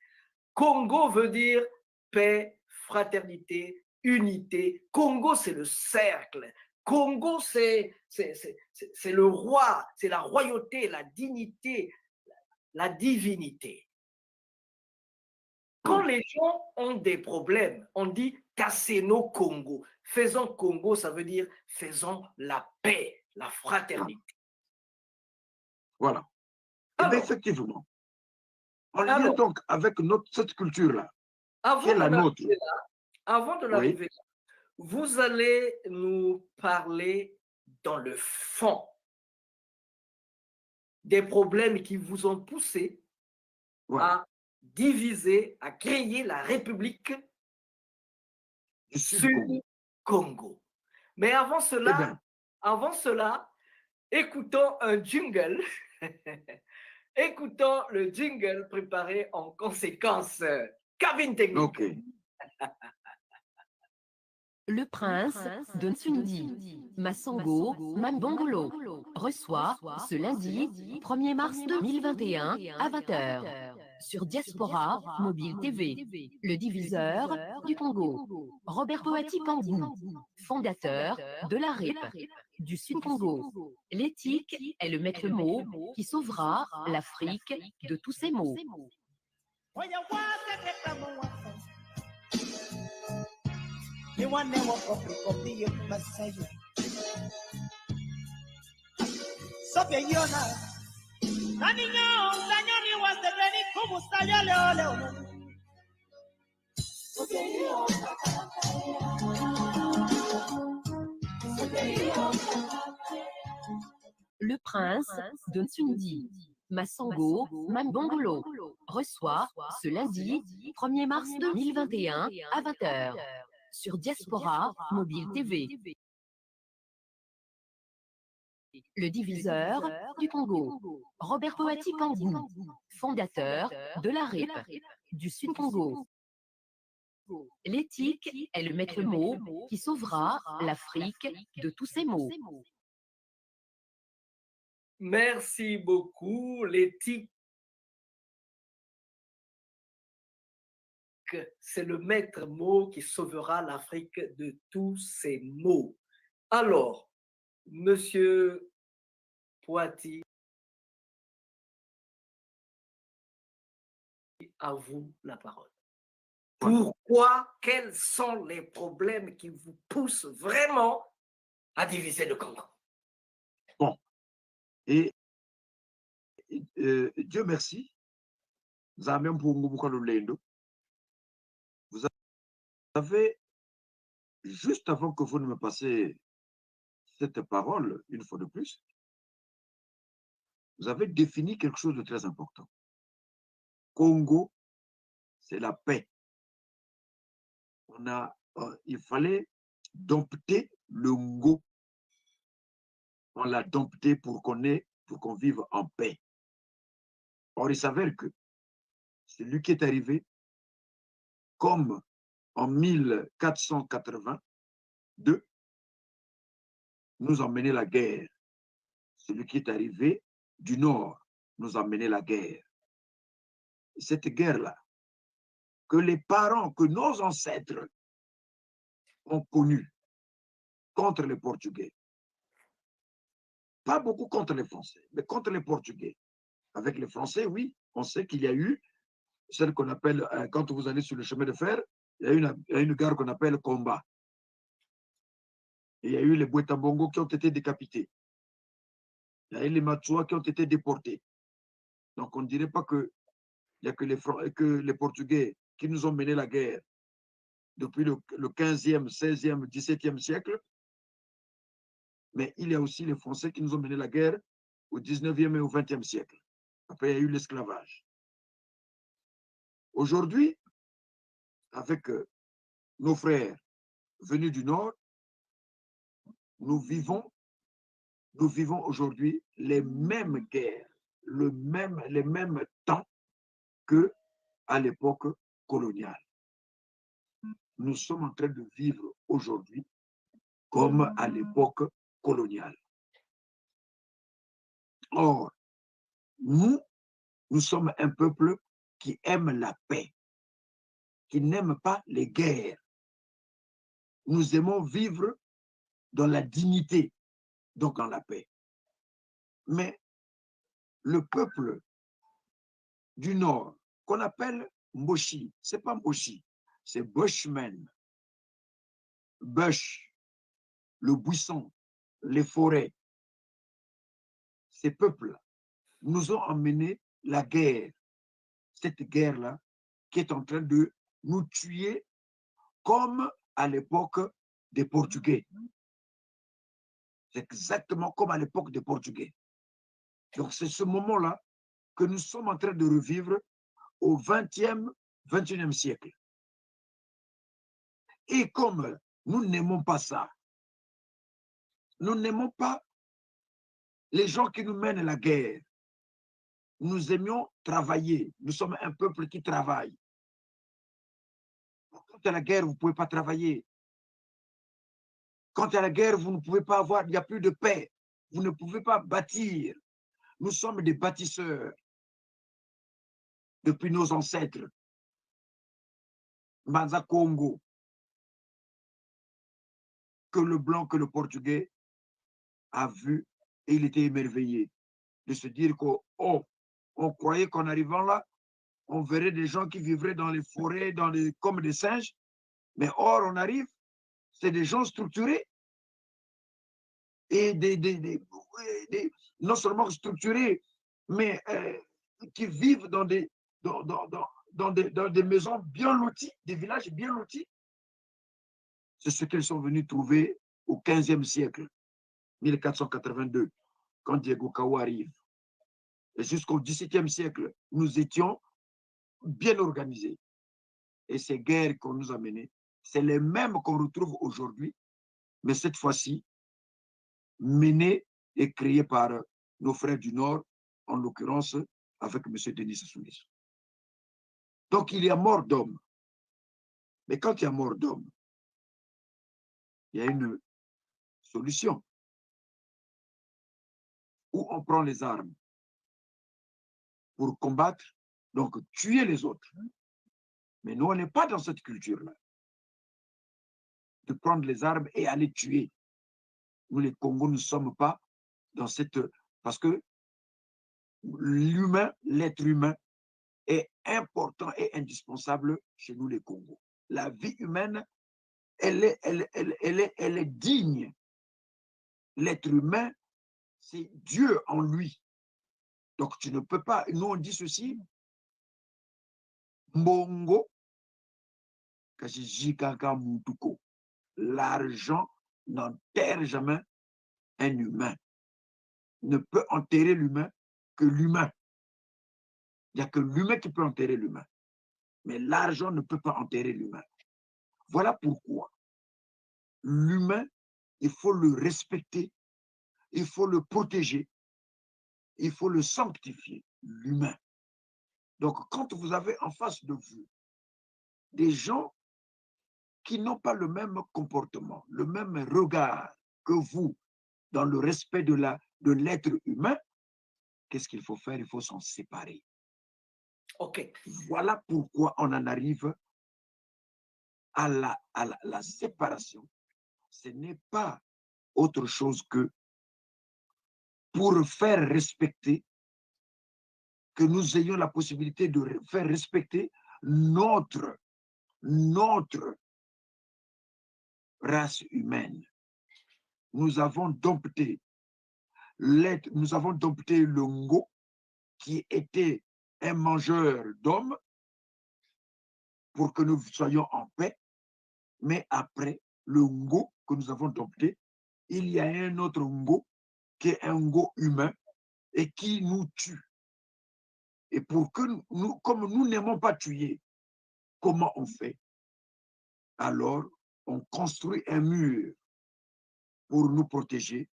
Congo veut dire paix, fraternité, unité. Congo, c'est le cercle. Congo, c'est le roi, c'est la royauté, la dignité, la divinité. Quand les gens ont des problèmes, on dit Cassez-nous Congo. Faisons Congo, ça veut dire faisons la paix, la fraternité. Voilà. Alors, effectivement. On vient donc avec cette culture-là, qui est la nôtre. Avant de l'arriver là, vous allez nous parler dans le fond des problèmes qui vous ont poussé à diviser, à créer la République du Sud-Congo. Mais avant cela, écoutons un jingle. Écoutons le jingle préparé en conséquence. Cabine technique. Le prince de Nsundi, Massango Mambongolo, reçoit ce lundi 1er mars 2021 à 20h sur Diaspora Mobile TV, le diviseur du Congo. Roberto Atipangou, fondateur de la RIP du Sud-Congo. L'éthique est le maître mot qui sauvera l'Afrique de tous ces maux. Le prince de Nsundi, Massango Mambongolo, reçoit ce lundi 1er mars 2021 à 20h sur Diaspora Mobile TV. le diviseur du Congo. Robert Poati Pangou, fondateur de la RIP du Sud-Congo. L'éthique est le maître mot qui sauvera l'Afrique de tous ces maux. Merci beaucoup. L'éthique, c'est le maître mot qui sauvera l'Afrique de tous ces maux. Alors, Monsieur Poati, à vous la parole. Pourquoi, quels sont les problèmes qui vous poussent vraiment à diviser le Congo? Bon, et Dieu merci, vous avez, juste avant que vous ne me passiez cette parole, une fois de plus, vous avez défini quelque chose de très important. Congo, c'est la paix. Il fallait dompter le Ngo. On l'a dompté pour qu'on vive en paix. Or, il s'avère que celui qui est arrivé, comme en 1482, nous a mené la guerre. Celui qui est arrivé du nord nous a mené la guerre. Cette guerre-là, que les parents, que nos ancêtres ont connue contre les Portugais, pas beaucoup contre les Français, mais contre les Portugais. Avec les Français, oui, on sait qu'il y a eu celle qu'on appelle, quand vous allez sur le chemin de fer, il y a une gare qu'on appelle Combat. Et il y a eu les Bouetambongo qui ont été décapités. Il y a eu les Matsua qui ont été déportés. Donc on ne dirait pas qu'il n'y a que les Portugais qui nous ont mené la guerre depuis le 15e, 16e, 17e siècle, mais il y a aussi les Français qui nous ont mené la guerre au 19e et au 20e siècle. Après, il y a eu l'esclavage. Aujourd'hui, avec nos frères venus du Nord, nous vivons aujourd'hui les mêmes guerres, les mêmes temps qu'à l'époque coloniale. Nous sommes en train de vivre aujourd'hui comme à l'époque coloniale. Or, nous sommes un peuple qui aime la paix, qui n'aime pas les guerres. Nous aimons vivre dans la dignité, donc dans la paix. Mais le peuple du Nord, qu'on appelle Mboshi, c'est pas Mboshi, c'est Bushmen. Bush, le buisson, les forêts. Ces peuples nous ont emmené la guerre. Cette guerre-là qui est en train de nous tuer comme à l'époque des Portugais. C'est exactement comme à l'époque des Portugais. Donc c'est ce moment-là que nous sommes en train de revivre au 20e, 21e siècle. Et comme nous n'aimons pas ça, nous n'aimons pas les gens qui nous mènent la guerre. Nous aimions travailler. Nous sommes un peuple qui travaille. Quand il y a la guerre, vous ne pouvez pas travailler. Quand il y a la guerre, vous ne pouvez pas avoir, il n'y a plus de paix. Vous ne pouvez pas bâtir. Nous sommes des bâtisseurs depuis nos ancêtres. Manza Congo, que le blanc, que le portugais a vu et il était émerveillé de se dire qu'on croyait qu'en arrivant là, on verrait des gens qui vivraient dans les forêts, comme des singes, mais or on arrive, c'est des gens structurés et non seulement structurés, mais qui vivent dans des maisons bien loties, des villages bien lotis. C'est ce qu'ils sont venus trouver au 15e siècle, 1482, quand Diego Cao arrive. Et jusqu'au 17e siècle, nous étions bien organisés. Et ces guerres qu'on nous a menées, c'est les mêmes qu'on retrouve aujourd'hui, mais cette fois-ci, menées et créé par nos frères du Nord, en l'occurrence avec M. Denis Sassou Nguesso. Donc, il y a mort d'homme. Mais quand il y a mort d'homme, il y a une solution où on prend les armes pour combattre, donc tuer les autres. Mais nous, on n'est pas dans cette culture-là, de prendre les armes et aller tuer. Nous, les Congos, ne sommes pas dans cette... Parce que l'humain, l'être humain, est important et indispensable chez nous, les Congos. La vie humaine, elle est digne. L'être humain, c'est Dieu en lui. Donc, tu ne peux pas... Nous, on dit ceci, Mbongo, Kajijikaka Mutuko. L'argent n'enterre jamais un humain. Ne peut enterrer l'humain que l'humain. Il n'y a que l'humain qui peut enterrer l'humain. Mais l'argent ne peut pas enterrer l'humain. Voilà pourquoi l'humain, il faut le respecter, il faut le protéger, il faut le sanctifier, l'humain. Donc, quand vous avez en face de vous des gens qui n'ont pas le même comportement, le même regard que vous dans le respect de l'être humain, qu'est-ce qu'il faut faire? Il faut s'en séparer. Ok. Voilà pourquoi on en arrive à la séparation. Ce n'est pas autre chose que pour faire respecter, que nous ayons la possibilité de faire respecter notre race humaine. Nous avons dompté le Ngo, qui était un mangeur d'hommes, pour que nous soyons en paix. Mais après le Ngo que nous avons dompté, il y a un autre Ngo qui est un Ngo humain et qui nous tue. Et pour que nous, comme nous n'aimons pas tuer, comment on fait? Alors, on construit un mur pour nous protéger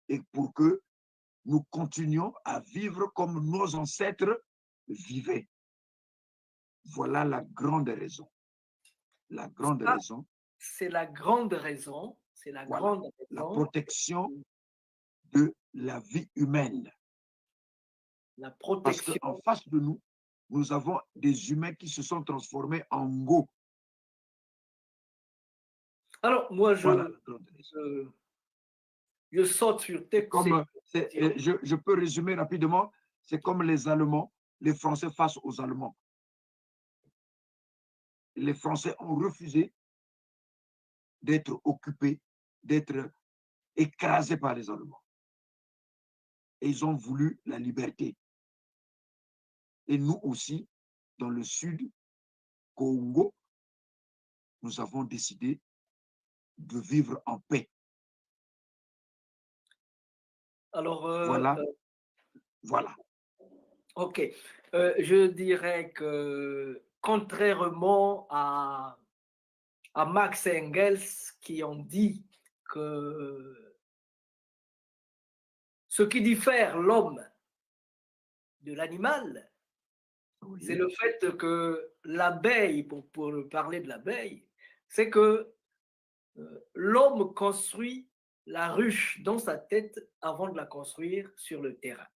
et pour que nous continuions à vivre comme nos ancêtres vivaient. Voilà la grande raison. La grande raison. C'est la grande raison. C'est la Voilà, grande raison. la protection de la vie humaine. La Parce protection. qu'en face de nous, nous avons des humains qui se sont transformés en Ngo. Alors, moi, Voilà, je saute sur tes comme je peux résumer rapidement, c'est comme les Allemands, les Français face aux Allemands. Les Français ont refusé d'être occupés, d'être écrasés par les Allemands. Et ils ont voulu la liberté. Et nous aussi, dans le sud, Congo, nous avons décidé de vivre en paix. Alors, Voilà. ok. Je dirais que contrairement à Marx et Engels qui ont dit que ce qui diffère l'homme de l'animal, Oui. c'est le fait que l'abeille, pour parler de l'abeille, c'est que l'homme construit la ruche dans sa tête avant de la construire sur le terrain.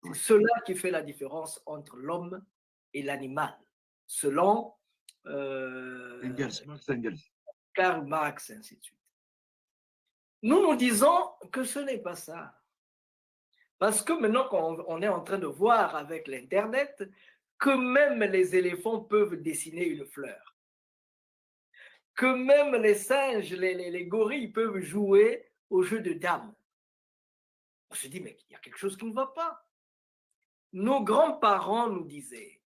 C'est cela qui fait la différence entre l'homme et l'animal, selon Marx Engels. Karl Marx, ainsi de suite. Nous disons que ce n'est pas ça. Parce que maintenant qu'on est en train de voir avec l'Internet que même les éléphants peuvent dessiner une fleur. Que même les singes, les gorilles peuvent jouer au jeu de dames. On se dit, mais il y a quelque chose qui ne va pas. Nos grands-parents nous disaient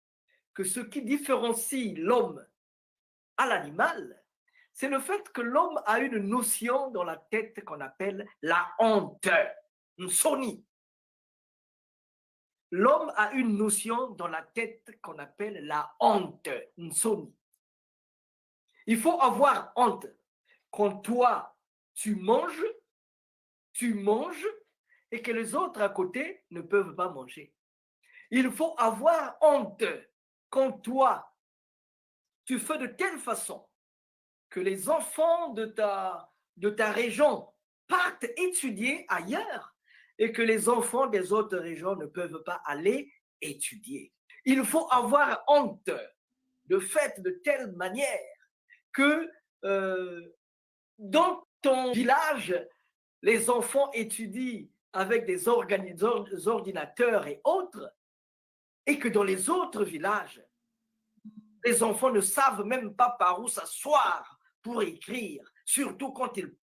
que ce qui différencie l'homme à l'animal, c'est le fait que l'homme a une notion dans la tête qu'on appelle la honte, nsoni. L'homme a une notion dans la tête qu'on appelle la honte, nsoni. Il faut avoir honte quand toi, tu manges et que les autres à côté ne peuvent pas manger. Il faut avoir honte quand toi, tu fais de telle façon que les enfants de ta région partent étudier ailleurs et que les enfants des autres régions ne peuvent pas aller étudier. Il faut avoir honte de fait de telle manière que dans ton village, les enfants étudient avec des ordinateurs et autres, et que dans les autres villages, les enfants ne savent même pas par où s'asseoir pour écrire, surtout quand il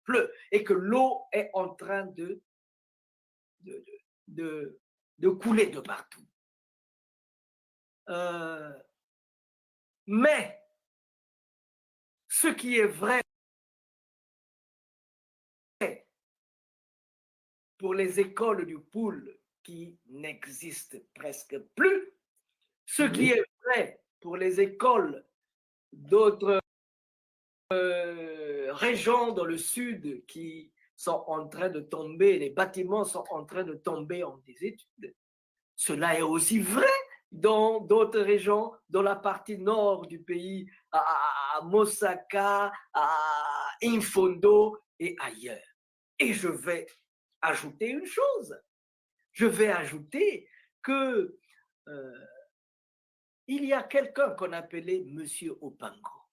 pleut et que l'eau est en train de couler de partout. Mais ce qui est vrai pour les écoles du Poul qui n'existent presque plus, ce qui est vrai pour les écoles d'autres régions dans le sud qui sont en train de tomber, les bâtiments sont en train de tomber en désuétude. Cela est aussi vrai dans d'autres régions, dans la partie nord du pays, à Mosaka, à Infondo et ailleurs. Et je vais ajouter une chose. Je vais ajouter que il y a quelqu'un qu'on appelait Monsieur Opango.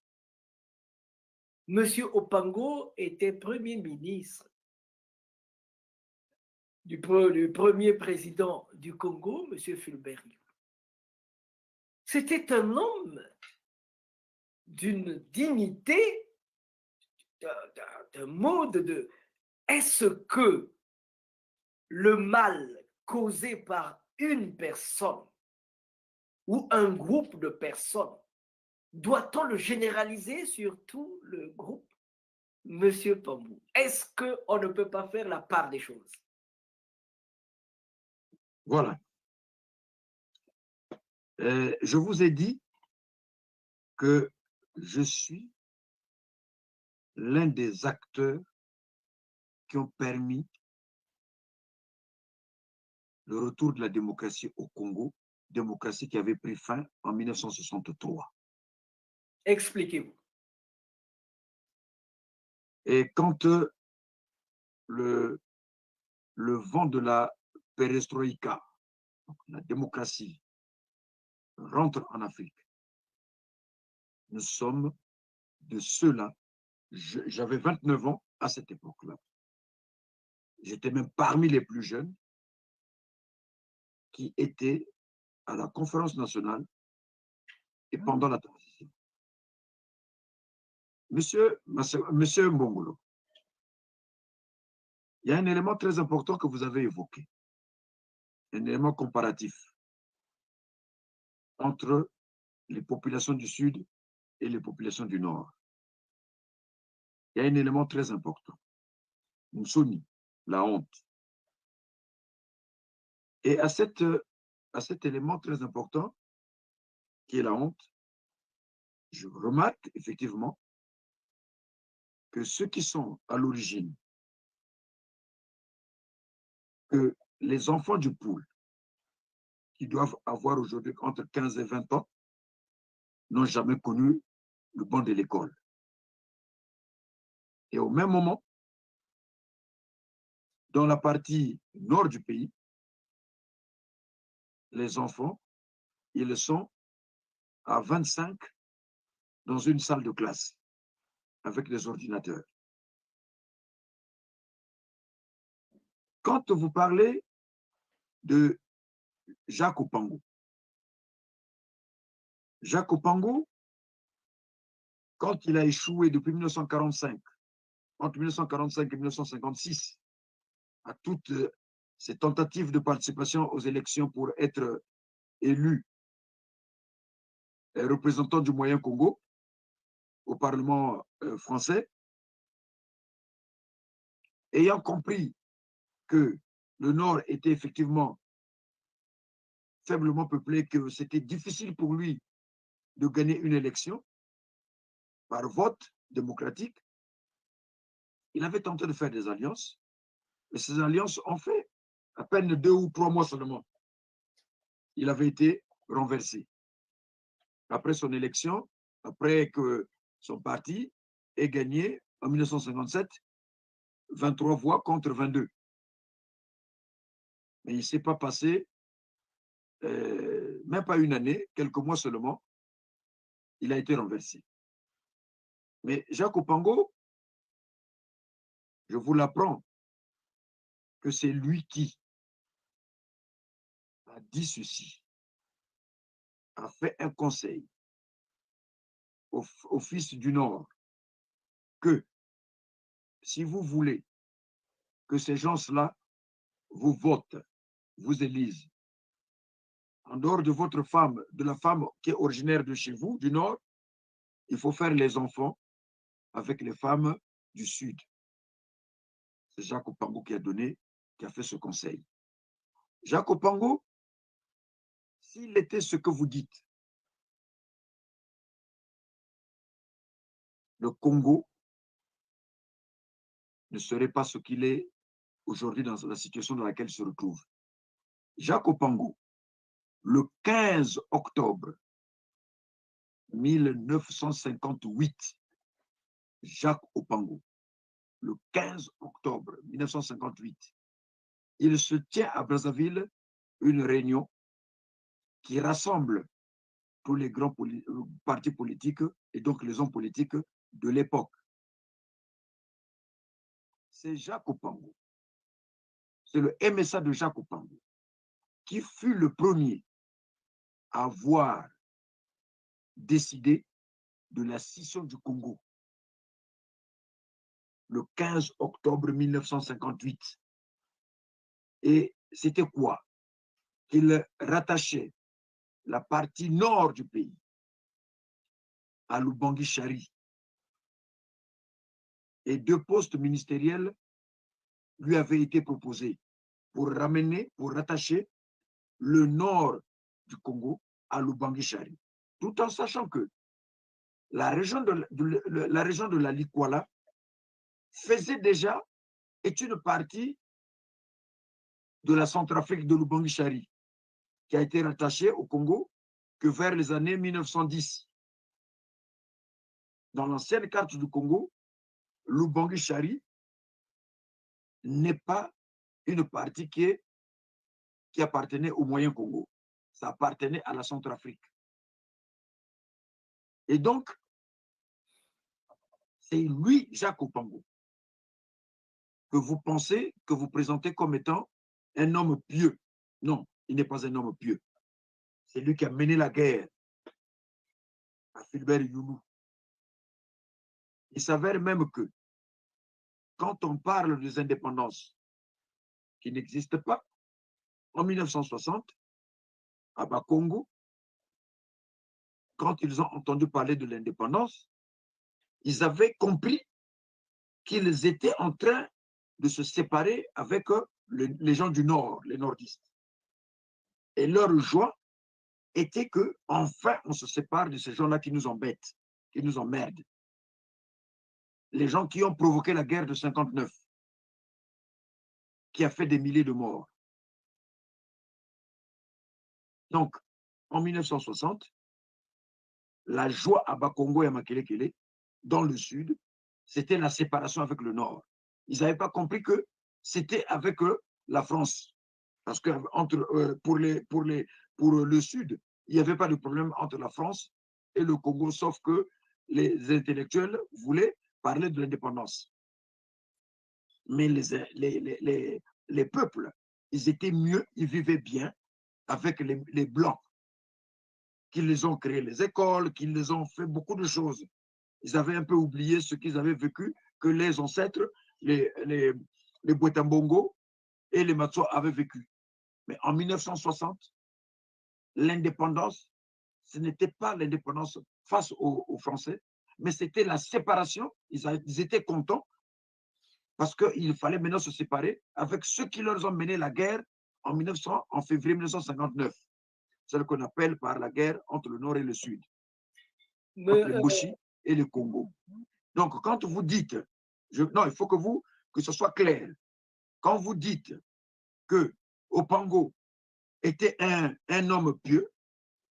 Monsieur Opango était Premier ministre du premier président du Congo, Monsieur Fulbert. C'était un homme d'une dignité, d'un mode de... Est-ce que le mal causé par une personne ou un groupe de personnes, doit-on le généraliser sur tout le groupe? Monsieur Pambou, est-ce qu'on ne peut pas faire la part des choses? Voilà. Je vous ai dit que je suis l'un des acteurs qui ont permis le retour de la démocratie au Congo, démocratie qui avait pris fin en 1963. Expliquez-vous. Et quand le vent de la perestroïka, la démocratie, rentre en Afrique, nous sommes de ceux-là. J'avais 29 ans à cette époque-là. J'étais même parmi les plus jeunes qui étaient à la conférence nationale et pendant la transition. Monsieur Mbongolo, il y a un élément très important que vous avez évoqué, un élément comparatif entre les populations du Sud et les populations du Nord. Il y a un élément très important, Moussoni, la honte. Et à cet élément très important, qui est la honte, je remarque effectivement que ceux qui sont à l'origine, que les enfants du Poul, qui doivent avoir aujourd'hui entre 15 et 20 ans, n'ont jamais connu le banc de l'école. Et au même moment, dans la partie nord du pays, les enfants, ils sont à 25 dans une salle de classe avec des ordinateurs. Quand vous parlez de Jacques Opango, Jacques Opango, quand il a échoué depuis 1945, entre 1945 et 1956, à toutes ces tentatives de participation aux élections pour être élu représentant du Moyen Congo au Parlement français, ayant compris que le Nord était effectivement faiblement peuplé, que c'était difficile pour lui de gagner une élection par vote démocratique, il avait tenté de faire des alliances, mais ces alliances ont fait à peine 2 ou 3 mois seulement. Il avait été renversé. Après son élection, après que son parti ait gagné en 1957, 23 voix contre 22. Mais il ne s'est pas passé même pas une année, quelques mois seulement, il a été renversé. Mais Jacques Opango, je vous l'apprends, que c'est lui qui a dit ceci, a fait un conseil au fils du Nord, que si vous voulez que ces gens-là vous votent, vous élisent, en dehors de votre femme, de la femme qui est originaire de chez vous, du Nord, il faut faire les enfants avec les femmes du Sud. C'est Jacques Opango qui a fait ce conseil. Jacques Opango, s'il était ce que vous dites, le Congo ne serait pas ce qu'il est aujourd'hui dans la situation dans laquelle il se retrouve. Jacques Opango, le 15 octobre 1958, Jacques Opango, le 15 octobre 1958, il se tient à Brazzaville une réunion qui rassemble tous les grands partis politiques et donc les hommes politiques de l'époque. C'est Jacques Opango, c'est le MSA de Jacques Opango qui fut le premier à avoir décidé de la scission du Congo le 15 octobre 1958. Et c'était quoi? Il rattachait la partie nord du pays à Lubangui-Chari. Et 2 postes ministériels lui avaient été proposés pour rattacher le nord du Congo à Lubangui-Chari, tout en sachant que la région de la Likwala faisait déjà, est une partie de la Centrafrique de Lubangui-Chari, qui a été rattachée au Congo que vers les années 1910. Dans l'ancienne carte du Congo, Lubangui-Chari n'est pas une partie qui appartenait au Moyen Congo. Ça appartenait à la Centrafrique. Et donc, c'est lui, Jacques Opango, que vous pensez, que vous présentez comme étant un homme pieux. Non, il n'est pas un homme pieux. C'est lui qui a mené la guerre à Fulbert Youlou. Il s'avère même que quand on parle des indépendances qui n'existent pas, en 1960, à Bakongo, quand ils ont entendu parler de l'indépendance, ils avaient compris qu'ils étaient en train de se séparer avec les gens du Nord, les nordistes. Et leur joie était que enfin on se sépare de ces gens-là qui nous embêtent, qui nous emmerdent. Les gens qui ont provoqué la guerre de 59, qui a fait des milliers de morts. Donc, en 1960, la joie à Bakongo et à Makelekele, dans le sud, c'était la séparation avec le Nord. Ils n'avaient pas compris que c'était avec la France. Parce que pour le sud, il n'y avait pas de problème entre la France et le Congo, sauf que les intellectuels voulaient parler de l'indépendance. Mais les peuples, ils étaient mieux, ils vivaient bien avec les Blancs, qui les ont créé les écoles, qui les ont fait beaucoup de choses. Ils avaient un peu oublié ce qu'ils avaient vécu, que les ancêtres, les Bwetambongo et les Matso avaient vécu. Mais en 1960, l'indépendance, ce n'était pas l'indépendance face aux Français, mais c'était la séparation. Ils étaient contents parce qu'il fallait maintenant se séparer avec ceux qui leur ont mené la guerre en février 1959. C'est ce qu'on appelle par la guerre entre le Nord et le Sud, entre les Mbushi et le Congo. Donc, quand vous dites Non, il faut que ce soit clair. Quand vous dites que Opango était un homme pieux,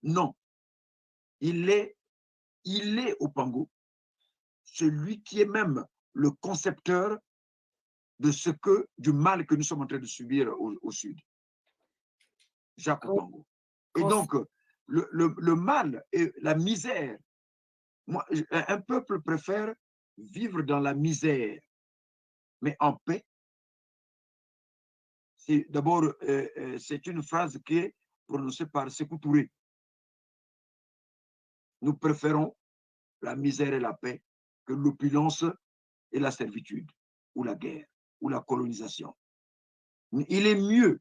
non. Il est Opango, celui qui est même le concepteur de du mal que nous sommes en train de subir au sud. Jacques Opango. Et donc, le mal et la misère, un peuple préfère vivre dans la misère, mais en paix. D'abord, c'est une phrase qui est prononcée par Sékou Touré. Nous préférons la misère et la paix que l'opulence et la servitude, ou la guerre, ou la colonisation. Il est mieux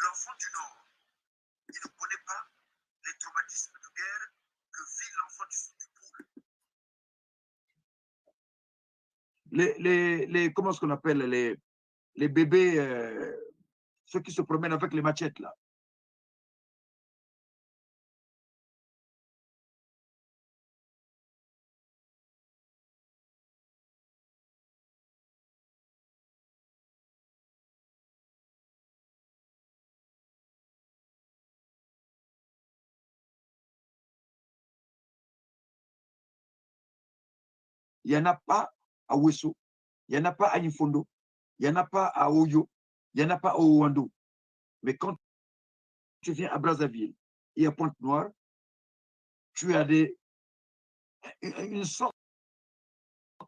l'enfant du Nord, il ne connaît pas les traumatismes de guerre que vit l'enfant du Pôle. Comment est-ce qu'on appelle les bébés, ceux qui se promènent avec les machettes là. Il n'y en a pas à Ouesso, il n'y en a pas à Infondo, il n'y en a pas à Oyo, il n'y en a pas à Ouando. Mais quand tu viens à Brazzaville et à Pointe-Noire, tu as une sorte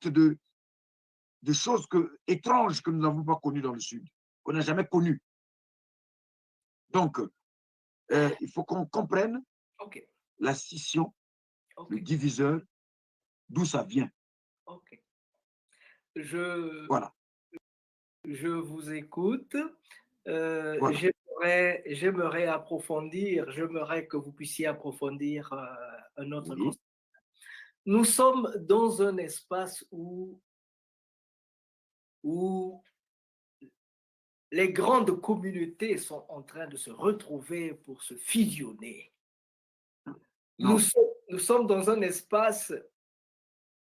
de choses étranges que nous n'avons pas connues dans le Sud, qu'on n'a jamais connues. Donc, il faut qu'on comprenne la scission, le diviseur, d'où ça vient. Voilà. Je vous écoute. Voilà. J'aimerais approfondir, j'aimerais que vous puissiez approfondir un autre concept. Nous sommes dans un espace où les grandes communautés sont en train de se retrouver pour se fusionner. Nous sommes dans un espace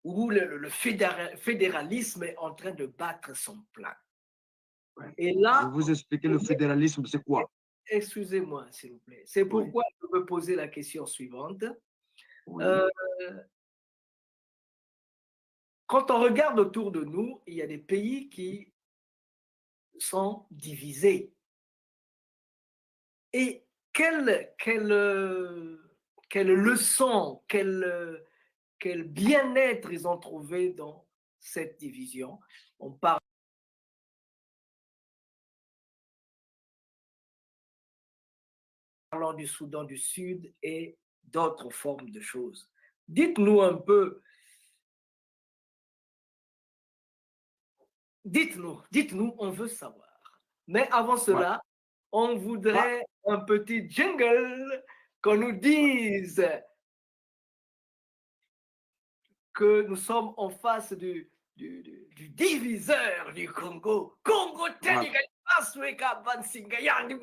où le fédéralisme est en train de battre son plein. Ouais. Et là, je vais vous expliquer le fédéralisme, c'est quoi? Excusez-moi, s'il vous plaît. C'est pourquoi je veux poser la question suivante. Oui. Quand on regarde autour de nous, il y a des pays qui sont divisés. Et quelle leçon, quel bien-être ils ont trouvé dans cette division. On parle du Soudan du Sud et d'autres formes de choses. Dites-nous un peu, dites-nous, on veut savoir. Mais avant cela, on voudrait un petit jingle qu'on nous dise que nous sommes en face du diviseur du Congo. Congo Téniga Afrika Bansinga Yandi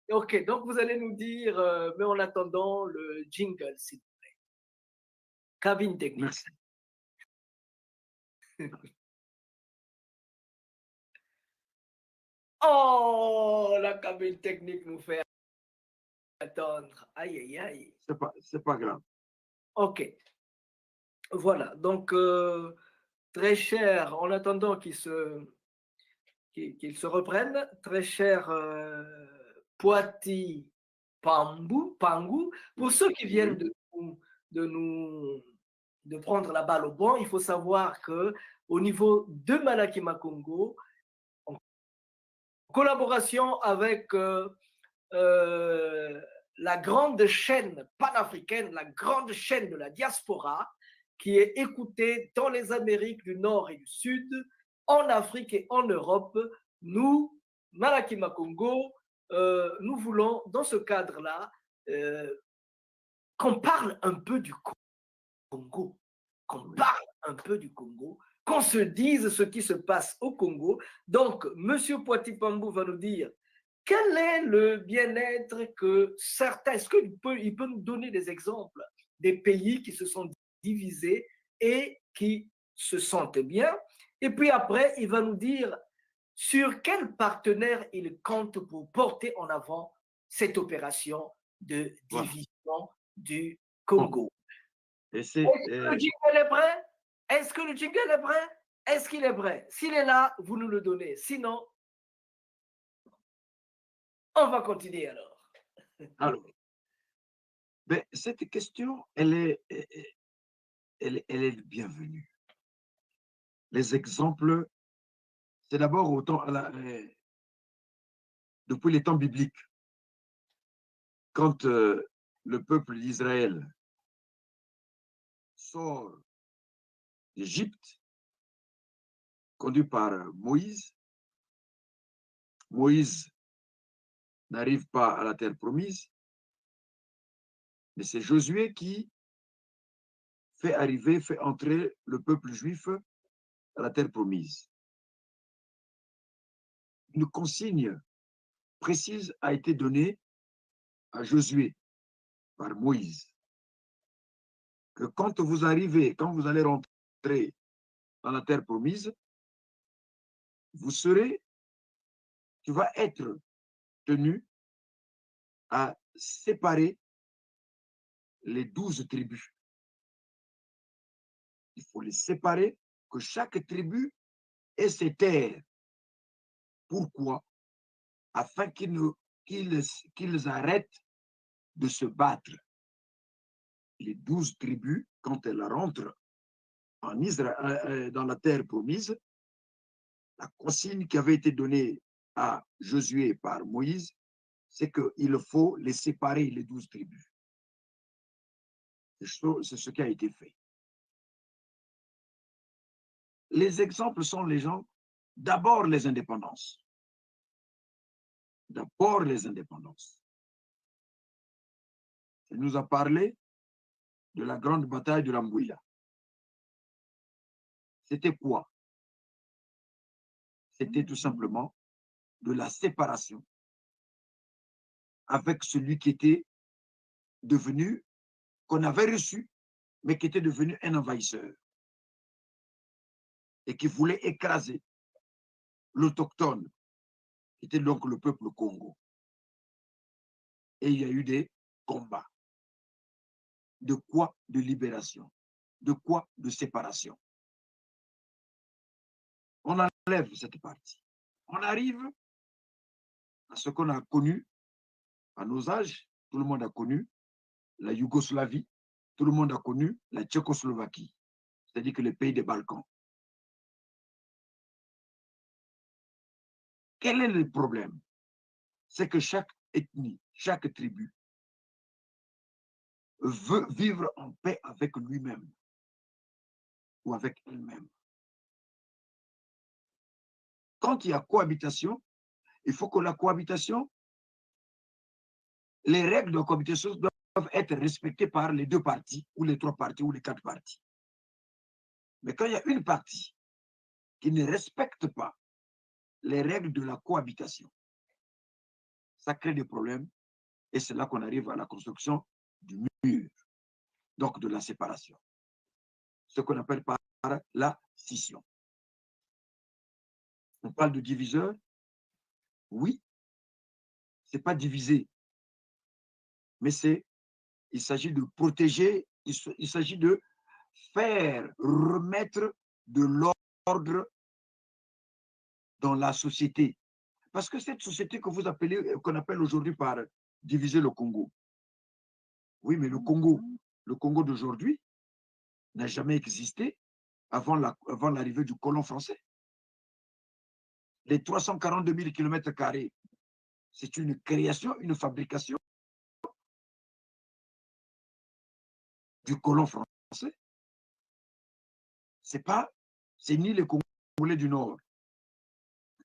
Ok, donc vous allez nous dire, mais en attendant le jingle, s'il vous plaît. Cabine technique. Merci. Oh, la cabine technique nous fait attendre. Aïe, aïe, aïe. C'est pas grave. Ok. Voilà, donc très cher, en attendant qu'ils se reprennent, très cher Poiti Pangou, pour ceux qui viennent de prendre la balle au bon, il faut savoir que au niveau de Malakima Congo, en collaboration avec la grande chaîne panafricaine, la grande chaîne de la diaspora, qui est écoutée dans les Amériques du Nord et du Sud, en Afrique et en Europe, nous, Malakima Congo, nous voulons, dans ce cadre-là, qu'on parle un peu du Congo, qu'on se dise ce qui se passe au Congo. Donc, M. Poiti Pambou va nous dire quel est le bien-être que certains, est-ce qu'il peut nous donner des exemples des pays qui se sont divisés et qui se sentent bien? Et puis après, il va nous dire sur quel partenaire il compte pour porter en avant cette opération de division du Congo. Est-ce que le jingle est prêt? Est-ce que le jingle est prêt? Est-ce qu'il est prêt? S'il est là, vous nous le donnez. Sinon, on va continuer alors. Alors, ben, cette question, elle est bienvenue. Les exemples, c'est d'abord depuis les temps bibliques, quand le peuple d'Israël sort d'Égypte, conduit par Moïse, Moïse n'arrive pas à la terre promise, mais c'est Josué qui fait entrer le peuple juif à la terre promise. Une consigne précise a été donnée à Josué par Moïse, que quand vous allez rentrer dans la terre promise, tu vas être tenu à séparer les 12 tribus. Il faut les séparer, que chaque tribu ait ses terres. Pourquoi? Afin qu'ils arrêtent de se battre. Les 12 tribus, quand elles rentrent en Israël, dans la terre promise, la consigne qui avait été donnée à Josué par Moïse, c'est qu'il faut les séparer, les 12 tribus. C'est ce qui a été fait. Les exemples sont d'abord les indépendances. D'abord les indépendances. Il nous a parlé de la grande bataille de l'Ambouila. C'était quoi? C'était tout simplement de la séparation avec celui qui était devenu, qu'on avait reçu, mais qui était devenu un envahisseur et qui voulait écraser l'autochtone, qui était donc le peuple Congo. Et il y a eu des combats. De quoi? De libération. De quoi? De séparation. On enlève cette partie. On arrive à ce qu'on a connu à nos âges. Tout le monde a connu la Yougoslavie, tout le monde a connu la Tchécoslovaquie, c'est-à-dire que les pays des Balkans. Quel est le problème? C'est que chaque ethnie, chaque tribu veut vivre en paix avec lui-même ou avec elle-même. Quand il y a cohabitation, il faut que la cohabitation, les règles de cohabitation doivent être respectées par les deux parties, ou les trois parties, ou les quatre parties. Mais quand il y a une partie qui ne respecte pas les règles de la cohabitation, ça crée des problèmes et c'est là qu'on arrive à la construction du mur, donc de la séparation. Ce qu'on appelle par la scission. On parle de diviseur. Oui, c'est pas diviser, mais il s'agit de protéger, il s'agit de faire remettre de l'ordre dans la société. Parce que cette société que vous appelez, qu'on appelle aujourd'hui par diviser le Congo. Oui, mais le Congo d'aujourd'hui n'a jamais existé avant l'arrivée du colon français. Les 342 000 km², c'est une création, une fabrication du colon français. C'est ni les Congolais du Nord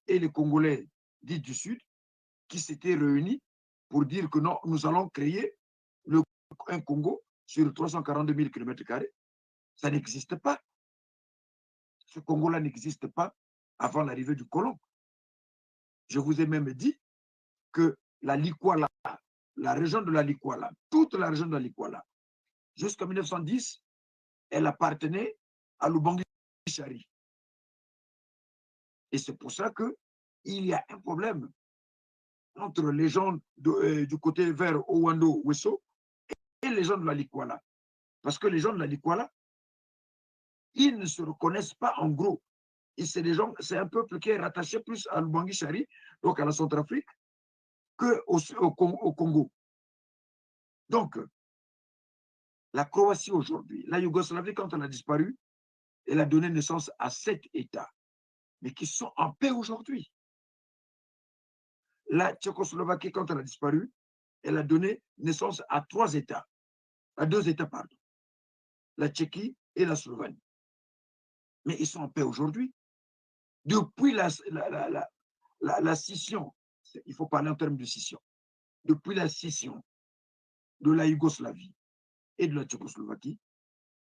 et les Congolais dits du Sud qui s'étaient réunis pour dire que non, nous allons créer un Congo sur 342 000 km². Ça n'existe pas. Ce Congo-là n'existe pas avant l'arrivée du colon. Je vous ai même dit que la Likwala, la région de la Likwala, toute la région de la Likwala, jusqu'en 1910, elle appartenait à l'Ubangi-Chari. Et c'est pour ça qu'il y a un problème entre les gens du côté vers Owando, Wesso, et les gens de la Likwala. Parce que les gens de la Likwala, ils ne se reconnaissent pas en gros. C'est un peuple qui est rattaché plus à l'Ubangi-Chari, donc à la Centrafrique, qu'au Congo. Donc, la Croatie aujourd'hui, la Yougoslavie, quand elle a disparu, elle a donné naissance à 7 États, mais qui sont en paix aujourd'hui. La Tchécoslovaquie, quand elle a disparu, elle a donné naissance à 3 États, à 2 États, pardon, la Tchéquie et la Slovénie. Mais ils sont en paix aujourd'hui. Depuis la scission, il faut parler en termes de scission, depuis la scission de la Yougoslavie et de la Tchécoslovaquie,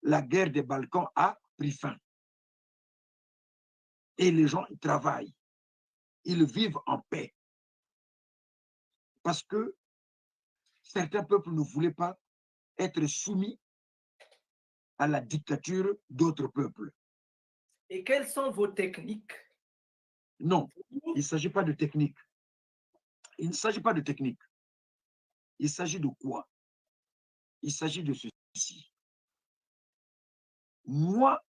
la guerre des Balkans a pris fin. Et les gens ils travaillent, ils vivent en paix. Parce que certains peuples ne voulaient pas être soumis à la dictature d'autres peuples. Et quelles sont vos techniques? Non, il ne s'agit pas de technique. Il ne s'agit pas de technique. Il s'agit de quoi? Il s'agit de ceci. Moi,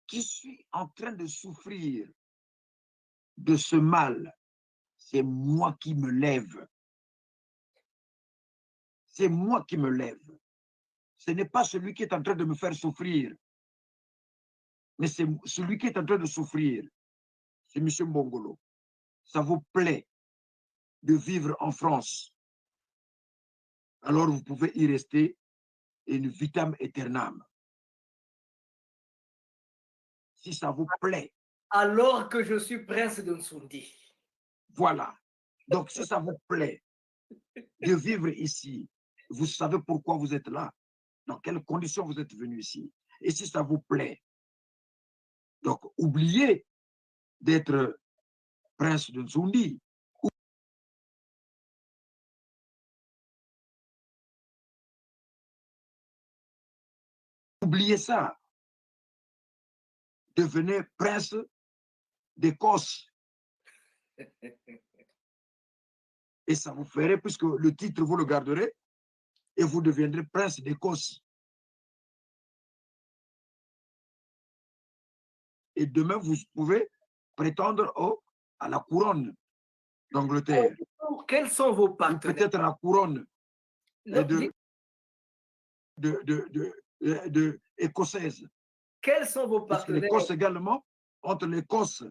qui suis en train de souffrir de ce mal, c'est moi qui me lève. C'est moi qui me lève. Ce n'est pas celui qui est en train de me faire souffrir, mais c'est celui qui est en train de souffrir. C'est M. Mbongolo. Ça vous plaît de vivre en France? Alors vous pouvez y rester in vitam aeternam. Si ça vous plaît. Alors que je suis prince de Nsoundi. Voilà. Donc si ça vous plaît de vivre ici, vous savez pourquoi vous êtes là, dans quelles conditions vous êtes venu ici. Et si ça vous plaît, donc oubliez d'être prince de Nsoundi. Oubliez ça. Devenez prince d'Écosse. Et ça vous ferait, puisque le titre, vous le garderez, et vous deviendrez prince d'Écosse. et demain, vous pouvez prétendre à la couronne d'Angleterre. Quels sont vos Ou partenaires? peut-être à la couronne écossaise. Quels sont vos Parce que partenaires? l'Écosse également, entre l'Écosse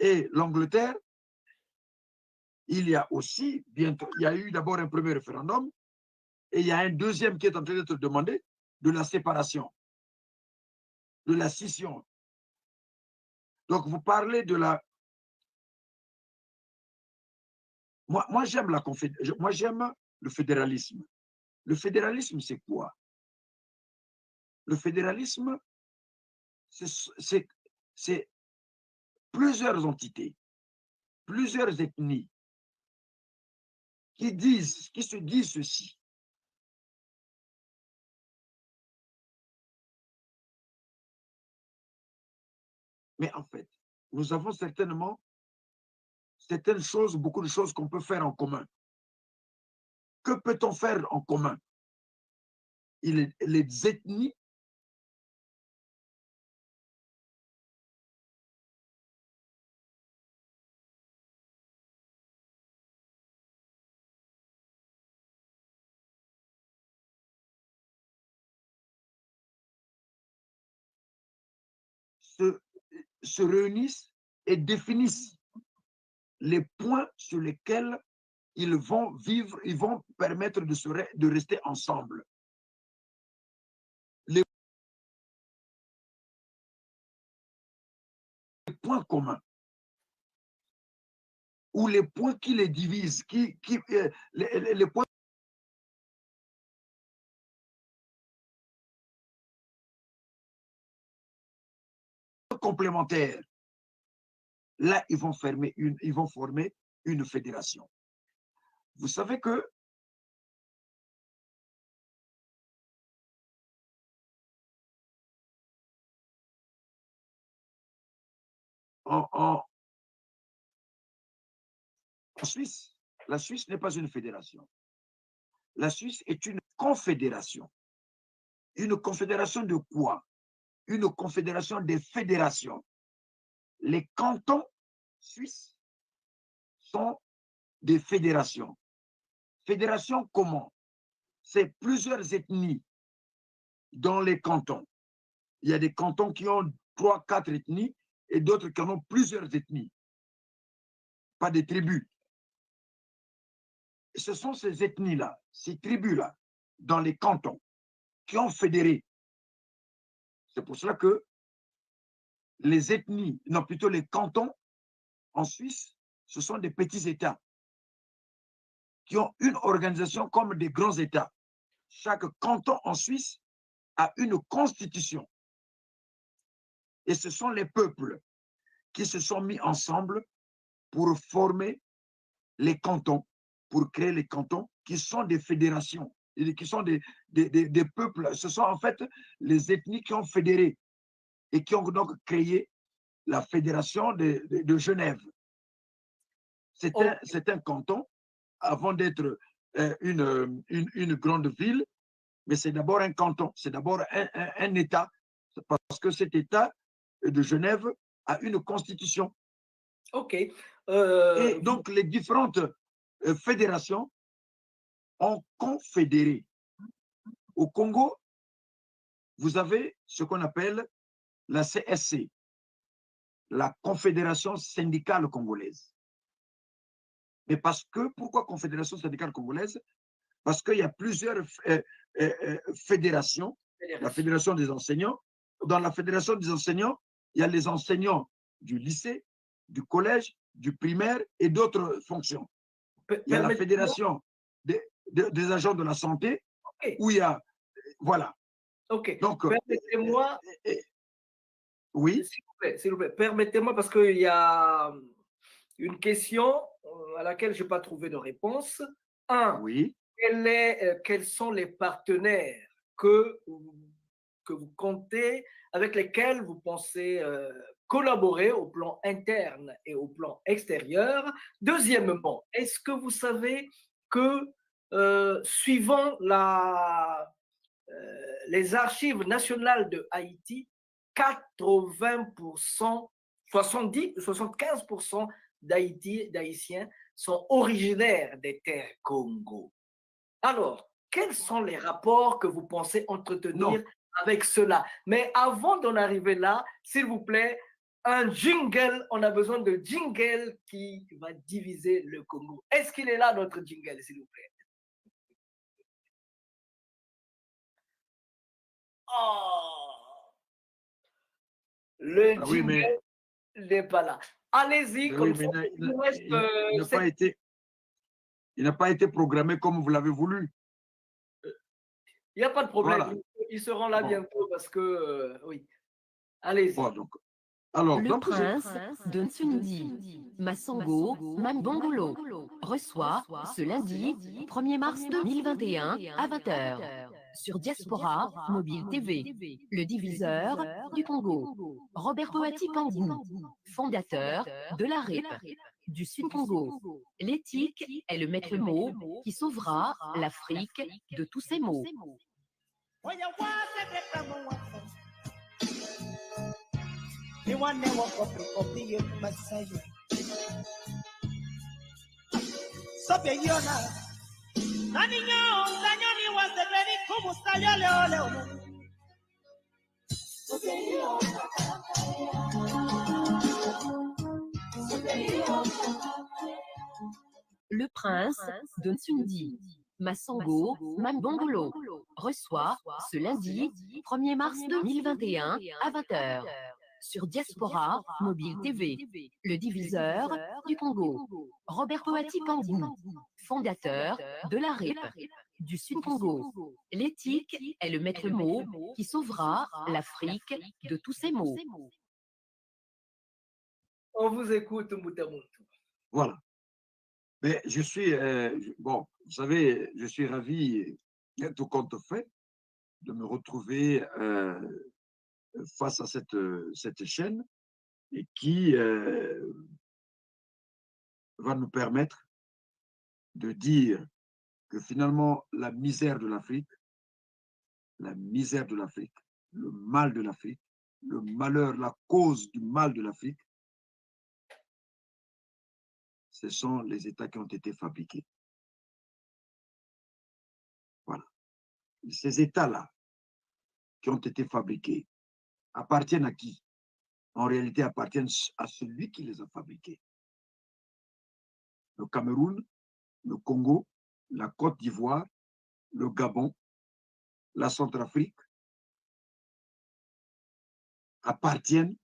et l'Angleterre, il y a aussi, bientôt, il y a eu d'abord un premier référendum et il y a un deuxième qui est en train d'être demandé, de la séparation, de la scission. Donc, vous parlez de la... Moi j'aime moi, j'aime le fédéralisme. Le fédéralisme, c'est quoi? Le fédéralisme, c'est plusieurs entités, plusieurs ethnies qui se disent ceci. Mais en fait, nous avons certainement certaines choses, beaucoup de choses qu'on peut faire en commun. Que peut-on faire en commun? Les ethnies se réunissent et définissent les points sur lesquels ils vont vivre, ils vont permettre de rester ensemble. Les points communs ou les points qui les divisent, les points complémentaires. Là, ils vont former une fédération. Vous savez que en Suisse, la Suisse n'est pas une fédération. La Suisse est une confédération. Une confédération de quoi? Une confédération des fédérations. Les cantons suisses sont des fédérations. Fédération comment? C'est plusieurs ethnies dans les cantons. Il y a des cantons qui ont 3, 4 ethnies et d'autres qui en ont plusieurs ethnies. Pas des tribus. Et ce sont ces ethnies-là, ces tribus-là, dans les cantons, qui ont fédéré. C'est pour cela que les ethnies, non plutôt les cantons en Suisse, ce sont des petits États qui ont une organisation comme des grands États. Chaque canton en Suisse a une constitution. Et ce sont les peuples qui se sont mis ensemble pour former les cantons, pour créer les cantons qui sont des fédérations, qui sont des peuples. Ce sont en fait les ethnies qui ont fédéré et qui ont donc créé la fédération de Genève. C'est un canton avant d'être une grande ville, mais c'est d'abord un canton, c'est d'abord un État, parce que cet État de Genève a une constitution. OK. Et donc, les différentes fédérations ont confédéré. Au Congo, vous avez ce qu'on appelle la CSC, la Confédération syndicale congolaise. Mais pourquoi Confédération syndicale congolaise? Parce qu'il y a plusieurs fédérations. La Fédération des enseignants. Dans la Fédération des enseignants, il y a les enseignants du lycée, du collège, du primaire et d'autres fonctions. Il y a la Fédération des agents de la santé, okay, où il y a... Voilà. OK. Donc, permettez-moi... oui. S'il vous plaît, permettez-moi, parce qu'il y a une question à laquelle je n'ai pas trouvé de réponse. Oui. Quels sont les partenaires que vous comptez, avec lesquels vous pensez collaborer au plan interne et au plan extérieur? Deuxièmement, est-ce que vous savez que suivant les archives nationales de Haïti, 80%, 75% d'Haïtiens sont originaires des terres Congo. Alors, quels sont les rapports que vous pensez entretenir avec cela? Mais avant d'en arriver là, s'il vous plaît, un jingle, on a besoin de jingle qui va diviser le Congo. Est-ce qu'il est là, notre jingle, s'il vous plaît? Oh, le jingle n'est pas là. Allez-y, comme ça. Il n'a pas été programmé comme vous l'avez voulu. Il n'y a pas de problème. Voilà. Ils seront là bientôt parce que, oui. Allez-y. Bon, alors, le prince de Ntsundi, Massango Mambongolo, reçoit ce lundi 1er mars 2021 à 20h sur Diaspora Mobile TV, le diviseur du Congo, Roberto Atipangu, fondateur de la RIP du Sud-Congo. L'éthique est le maître mot qui sauvera l'Afrique de tous ces maux. Le prince de Ntsundi, Massango Mambongolo, reçoit ce lundi 1er mars 2021 à 20h sur Diaspora Mobile TV, le diviseur du Congo, Roberto Atipangu, fondateur de la RIP du Sud-Congo. L'éthique est le maître mot qui sauvera l'Afrique de tous ces maux. On vous écoute, Moutamontou. Voilà. Mais je suis, bon, vous savez, je suis ravi, tout compte fait, de me retrouver face à cette chaîne et qui va nous permettre de dire que finalement la misère de l'Afrique, le mal de l'Afrique, le malheur, la cause du mal de l'Afrique, ce sont les États qui ont été fabriqués. Voilà. Ces États-là qui ont été fabriqués appartiennent à qui? En réalité, appartiennent à celui qui les a fabriqués. Le Cameroun, le Congo, la Côte d'Ivoire, le Gabon, la Centrafrique appartiennent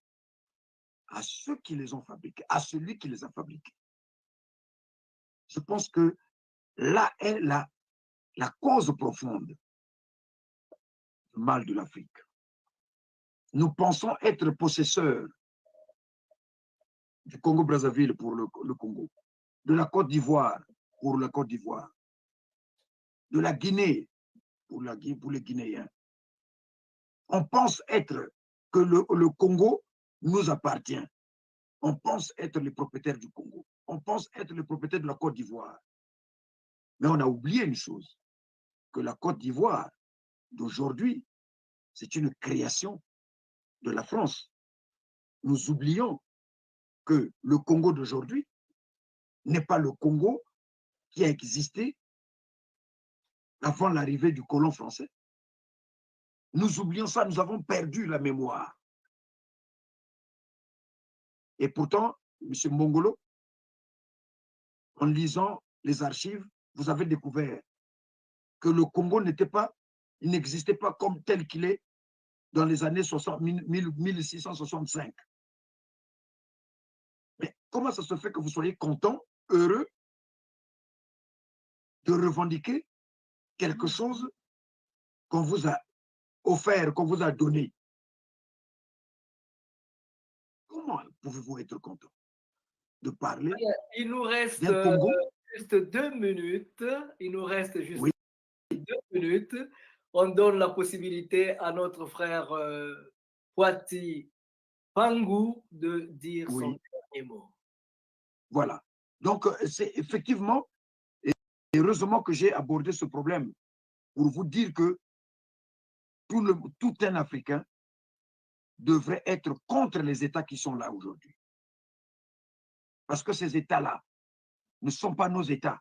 à ceux qui les ont fabriqués, à celui qui les a fabriqués. Je pense que là est la cause profonde du mal de l'Afrique. Nous pensons être possesseurs du Congo-Brazzaville pour le Congo, de la Côte d'Ivoire pour la Côte d'Ivoire, de la Guinée pour les Guinéens. On pense être que le Congo nous appartient. On pense être les propriétaires du Congo. On pense être les propriétaires de la Côte d'Ivoire. Mais on a oublié une chose, que la Côte d'Ivoire d'aujourd'hui, c'est une création de la France. Nous oublions que le Congo d'aujourd'hui n'est pas le Congo qui a existé avant l'arrivée du colon français. Nous oublions ça, nous avons perdu la mémoire. Et pourtant, M. Mbongolo, en lisant les archives, vous avez découvert que le Congo il n'existait pas comme tel qu'il est dans les années 1665. Mais comment ça se fait que vous soyez content, heureux de revendiquer quelque chose qu'on vous a offert, qu'on vous a donné? Comment pouvez-vous être content de parler? Il nous reste juste 2 minutes. Il nous reste juste 2 minutes. On donne la possibilité à notre frère Poati Pangou de dire son dernier mot. Voilà. Donc, c'est effectivement, et heureusement que j'ai abordé ce problème pour vous dire que tout un Africain devrait être contre les États qui sont là aujourd'hui. Parce que ces États-là ne sont pas nos États.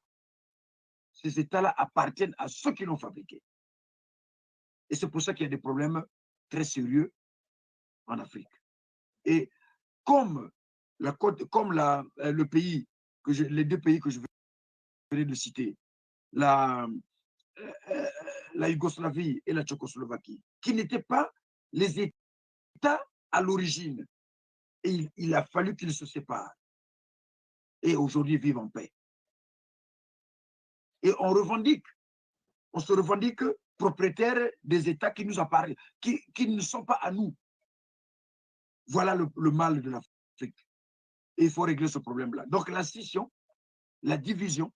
Ces États-là appartiennent à ceux qui l'ont fabriqué. Et c'est pour ça qu'il y a des problèmes très sérieux en Afrique. Et comme le pays les deux pays que je venais de citer, la Yougoslavie et la Tchécoslovaquie, qui n'étaient pas les États à l'origine. Et il a fallu qu'ils se séparent. Et aujourd'hui vivent en paix. Et on se revendique propriétaires des États qui nous appartiennent, qui ne sont pas à nous. Voilà le mal de l'Afrique. Et il faut régler ce problème-là. Donc la scission, la division,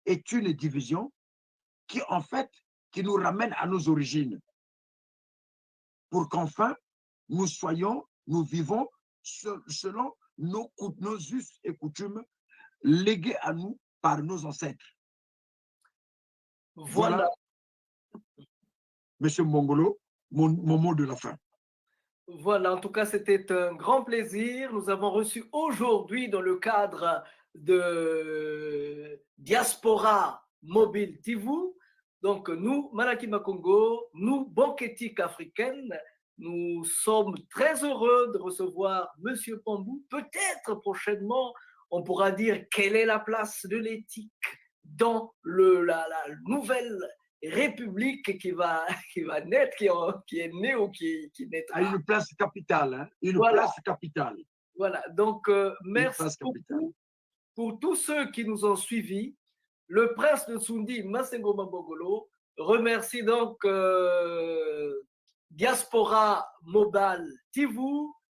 est une division qui, en fait, qui nous ramène à nos origines. Pour qu'enfin, nous vivons selon nos us et coutumes légués à nous par nos ancêtres. Voilà, Monsieur Mongolo, mon mot de la fin. Voilà, en tout cas, c'était un grand plaisir. Nous avons reçu aujourd'hui, dans le cadre de Diaspora Mobile TV, donc nous, Malakima Congo, nous, Banque Éthique Africaine, nous sommes très heureux de recevoir Monsieur Pambou. Peut-être prochainement, on pourra dire quelle est la place de l'éthique dans la nouvelle république qui va naître, qui est née ou qui naîtra. À une place capitale, hein? Place capitale. Voilà, donc merci beaucoup pour tous ceux qui nous ont suivis. Le prince de Sundi, Masengo Mabogolo, remercie donc Diaspora Mobile TV,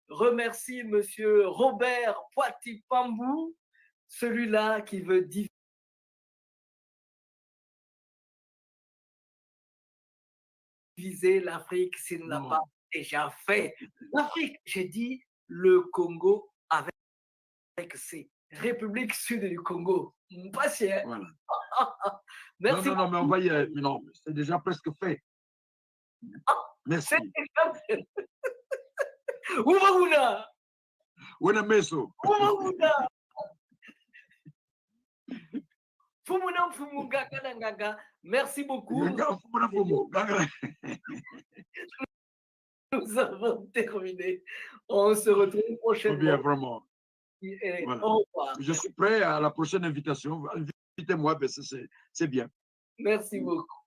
remercie Monsieur Robert Poiti Pambou, celui-là qui veut diviser l'Afrique s'il ne l'a pas déjà fait. L'Afrique, j'ai dit le Congo avec ses républiques sud du Congo. Patient. Voilà. Merci. Non, mais on va y aller. Non, c'est déjà presque fait. Merci. Oumaouna. Ouena Meso. Oumaouna. Fumuna Fumunga Kananga. Merci beaucoup. Nous avons terminé. On se retrouve prochainement. Bien, vraiment. Voilà. Au revoir. Je suis prêt à la prochaine invitation. Invitez-moi, c'est bien. Merci beaucoup.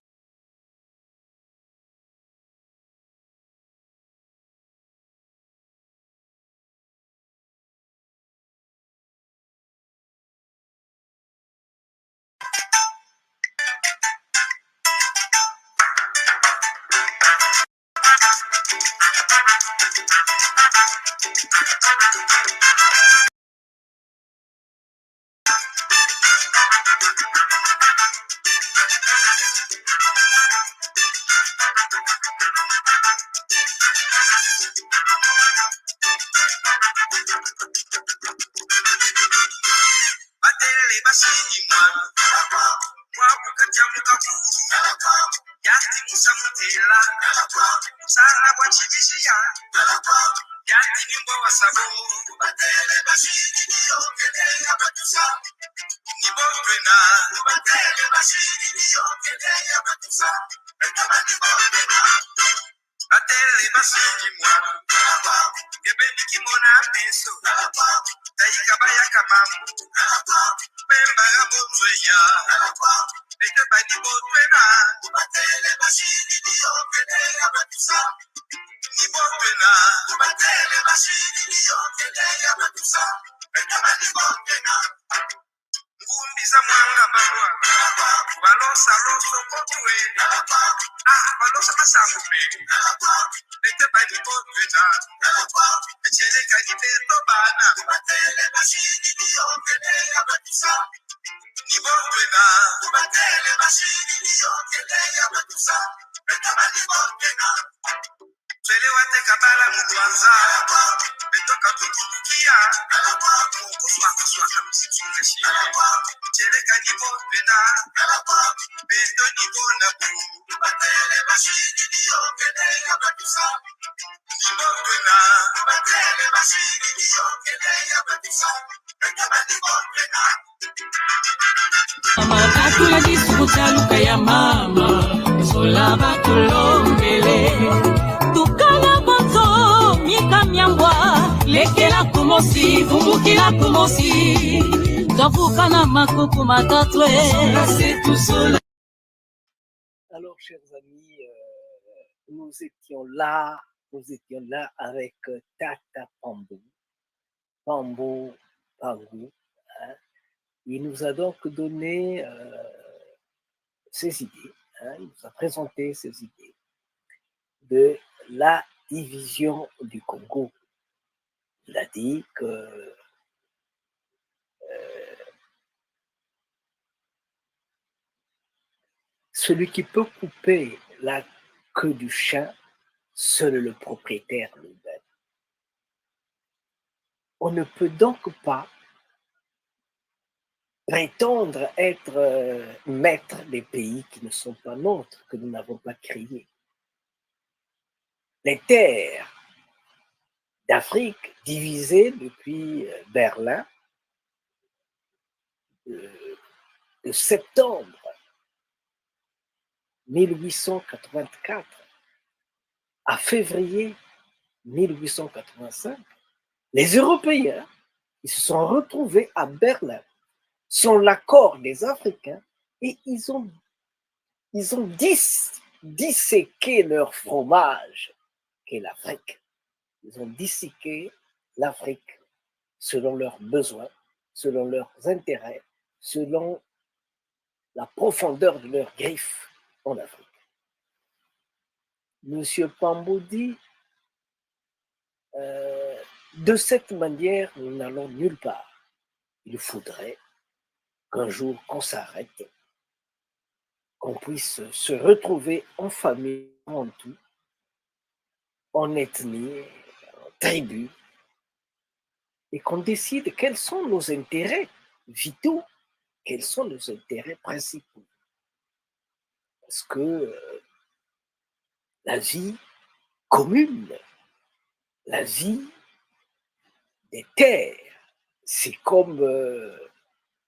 Amakatula disukutaluka ya mama sola batulombele tukala bonzo mika myambwa lekela kumosi vumbukila kumosi tovuka na makuku matatwe setusola. Alors, chers amis, nous étions là avec Tata Pambou, Pangou. Hein. Il nous a donc donné ses idées, hein, il nous a présenté ses idées de la division du Congo. Il a dit que celui qui peut couper la queue du chien, seul le propriétaire lui-même. On ne peut donc pas prétendre être maître des pays qui ne sont pas nôtres, que nous n'avons pas créés. Les terres d'Afrique divisées depuis Berlin, de septembre 1884 à février 1885, les Européens, ils se sont retrouvés à Berlin sans l'accord des Africains et ils ont disséqué leur fromage qu'est l'Afrique. Ils ont disséqué l'Afrique selon leurs besoins, selon leurs intérêts, selon la profondeur de leurs griffes en Afrique. Monsieur Pambou dit, de cette manière, nous n'allons nulle part. Il faudrait qu'un jour qu'on s'arrête, qu'on puisse se retrouver en famille, en tout, en ethnie, en tribu, et qu'on décide quels sont nos intérêts vitaux, quels sont nos intérêts principaux. Parce que la vie commune, la vie des terres, c'est comme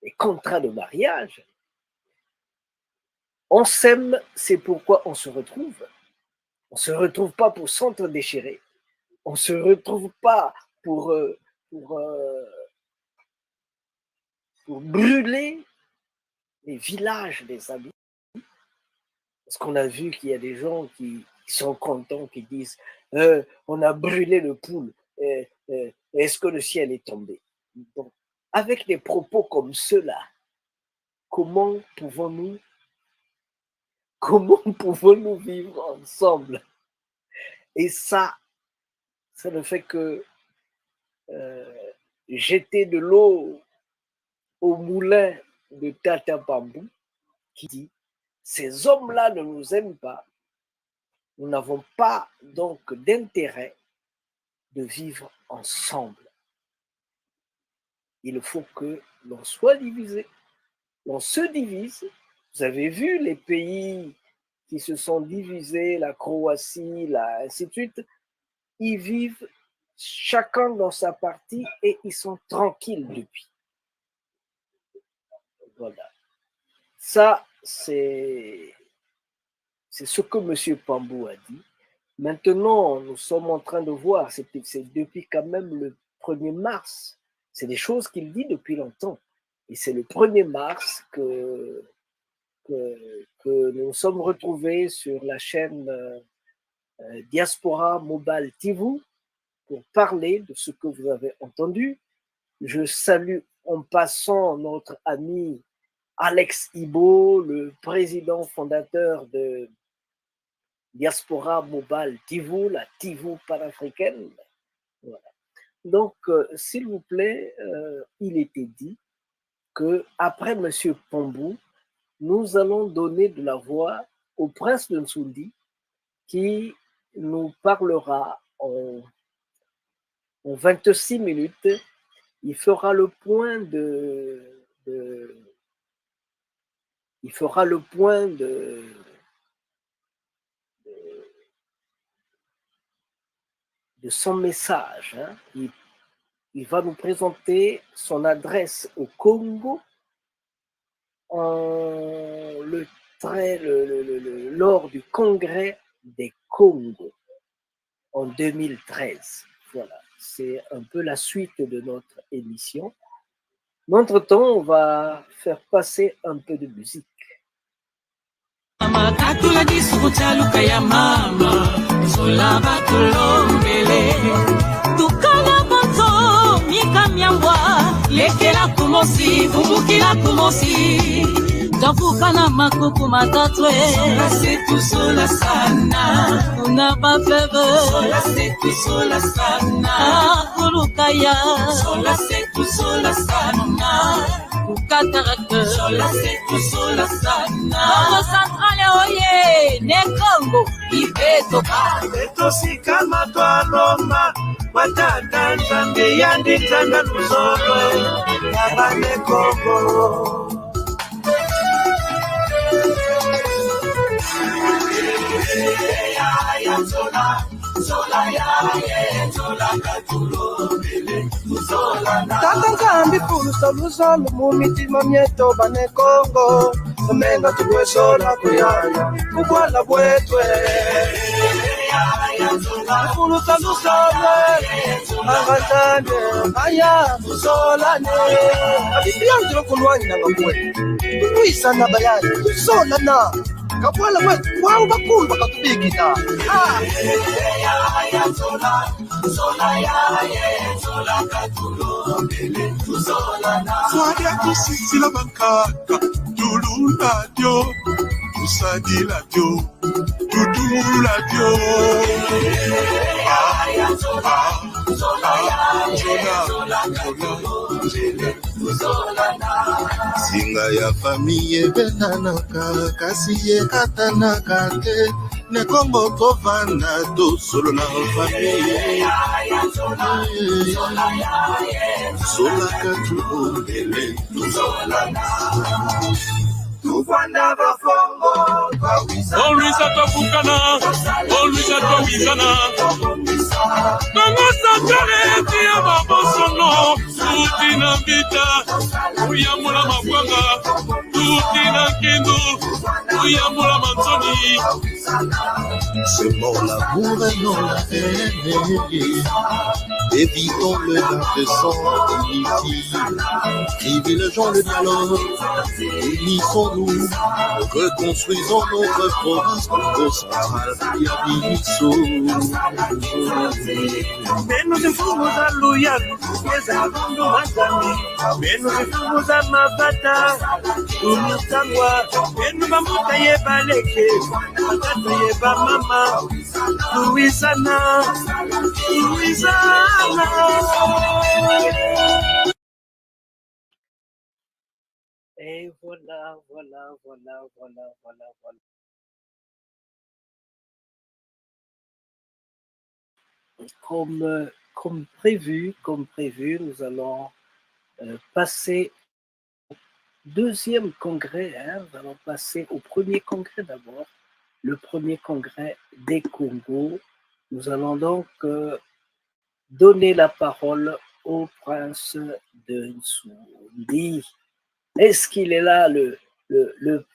les contrats de mariage. On s'aime, c'est pourquoi on se retrouve. On ne se retrouve pas pour s'entre-déchirer. On ne se retrouve pas pour brûler les villages des amis. Parce qu'on a vu qu'il y a des gens qui sont contents, qui disent on a brûlé le poule, est-ce que le ciel est tombé? Donc, avec des propos comme ceux-là, comment pouvons-nous vivre ensemble? Et ça ne fait que jeter de l'eau au moulin de Tata Pambou, qui dit ces hommes-là ne nous aiment pas, nous n'avons pas donc d'intérêt de vivre ensemble. Il faut que l'on soit divisé, l'on se divise. Vous avez vu les pays qui se sont divisés, la Croatie, ainsi de suite, ils vivent chacun dans sa partie et ils sont tranquilles depuis. Voilà. Ça, c'est ce que M. Pambou a dit. Maintenant, nous sommes en train de voir, c'est depuis quand même le 1er mars, c'est des choses qu'il dit depuis longtemps. Et c'est le 1er mars que nous sommes retrouvés sur la chaîne Diaspora Mobile TV pour parler de ce que vous avez entendu. Je salue en passant notre ami Alex Ibo, le président fondateur de Diaspora Mobile TV, la TV panafricaine. Voilà. Donc, s'il vous plaît, il était dit qu'après M. Pambou, nous allons donner de la voix au prince de Nsoundi qui nous parlera en 26 minutes. Il fera le point son message. Hein. Il va nous présenter son adresse au Congo lors du congrès des Congos en 2013. Voilà, c'est un peu la suite de notre émission. Entre-temps, on va faire passer un peu de musique. Lekela kumosi, bubukila kumosi, Kafukana makuku matatwe. Sola setu sola sana, unaba feve. Sola setu sola sana, kurukaya. Sola setu sola sana, ukatarake. Sola setu sola sana. Congo Centrale oye, ne Congo, ibeto ka. Ibeto sikama twaloma. Watata nzambe yanditanga lusolo yabane Kongo. Tata nzambi pulusa lusolo mu mitima myeto bane Kongo. Omenga tugwe sola kuyaya kukwala bwetwe. Pulusa lusolo agatane aya musolane. Abibiyang jiro kunwani na ngabwe. Tuisa na bayani tusola na. Kakwala wetu wao bakulu bakatubikita. Swadia kusisila bankaka tulula dio tusadila dio tudula dio singa ya famille benanaka kasi yekatanaka te ne Kongo tovanda to solo na famille sola katuombele Tuvanda bafongo Olwisa tofukana, olwisa tobizana. Congo Centrale tia babosono, tuti na vita, uyamula mabwanga, tuti na kindu, uyamula manzoni. C'est mort l'amour et non la haine. Évitons le de sang inutile. Privilégions le dialogue. Unissons-nous. Reconstruisons notre province Congo Centrale. Menos imfumo za luyalu, yeza mundu mazami. Menos imfumo za mabata, umutangwa. Menu bamuta ye baleke, matata ye ba mama. Louisana, Louisana. Et voilà. Comme prévu, nous allons passer au deuxième congrès. Hein. Nous allons passer au premier congrès d'abord, le premier congrès des Congos. Nous allons donc donner la parole au prince de Nsoundi. Est-ce qu'il est là, le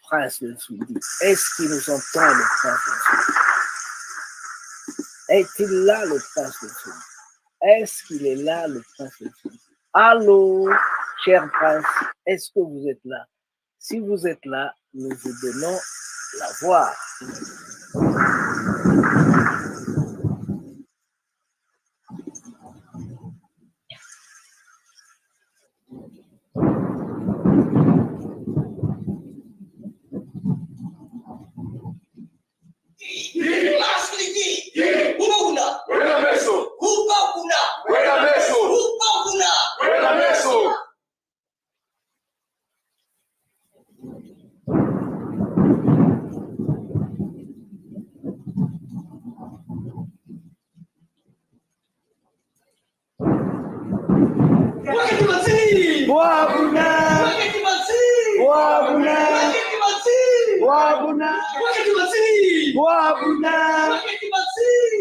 prince de Nsoundi? Est-ce qu'il nous entend, le prince de Nsoundi? Est-il là, le prince de Nsoundi? Est-ce qu'il est là, le prince de Nsoundi? Allô, cher prince, est-ce que vous êtes là? Si vous êtes là, nous vous donnons la voix.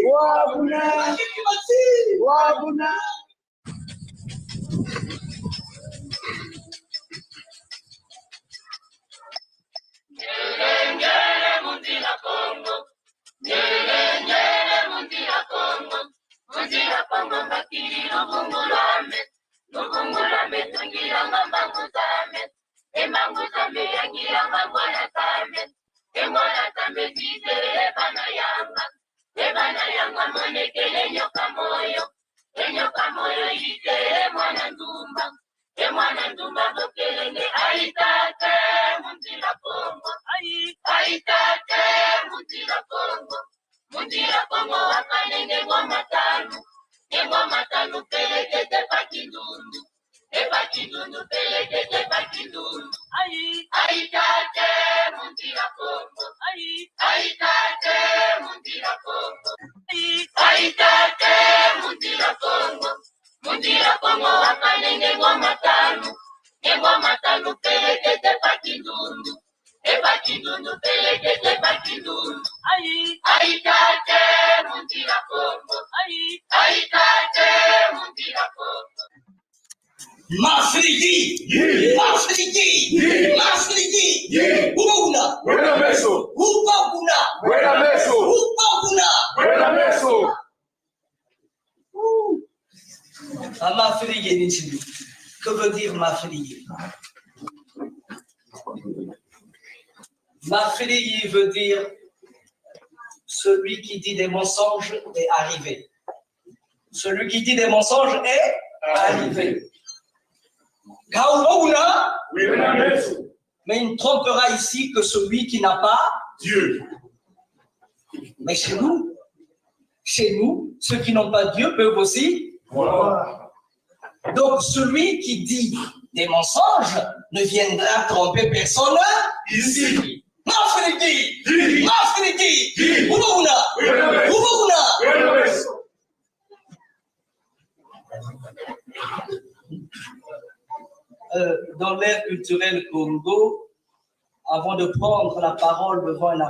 Wabuna. Wabuna. Que veut dire Mafriye? Mafriye veut dire celui qui dit des mensonges est arrivé. Celui qui dit des mensonges est arrivé. Mais il ne trompera ici que celui qui n'a pas Dieu. Mais chez nous, ceux qui n'ont pas Dieu peuvent aussi voir. Donc, celui qui dit des mensonges ne viendra tromper personne ici. Dans l'ère culturelle Congo, avant de prendre la parole devant un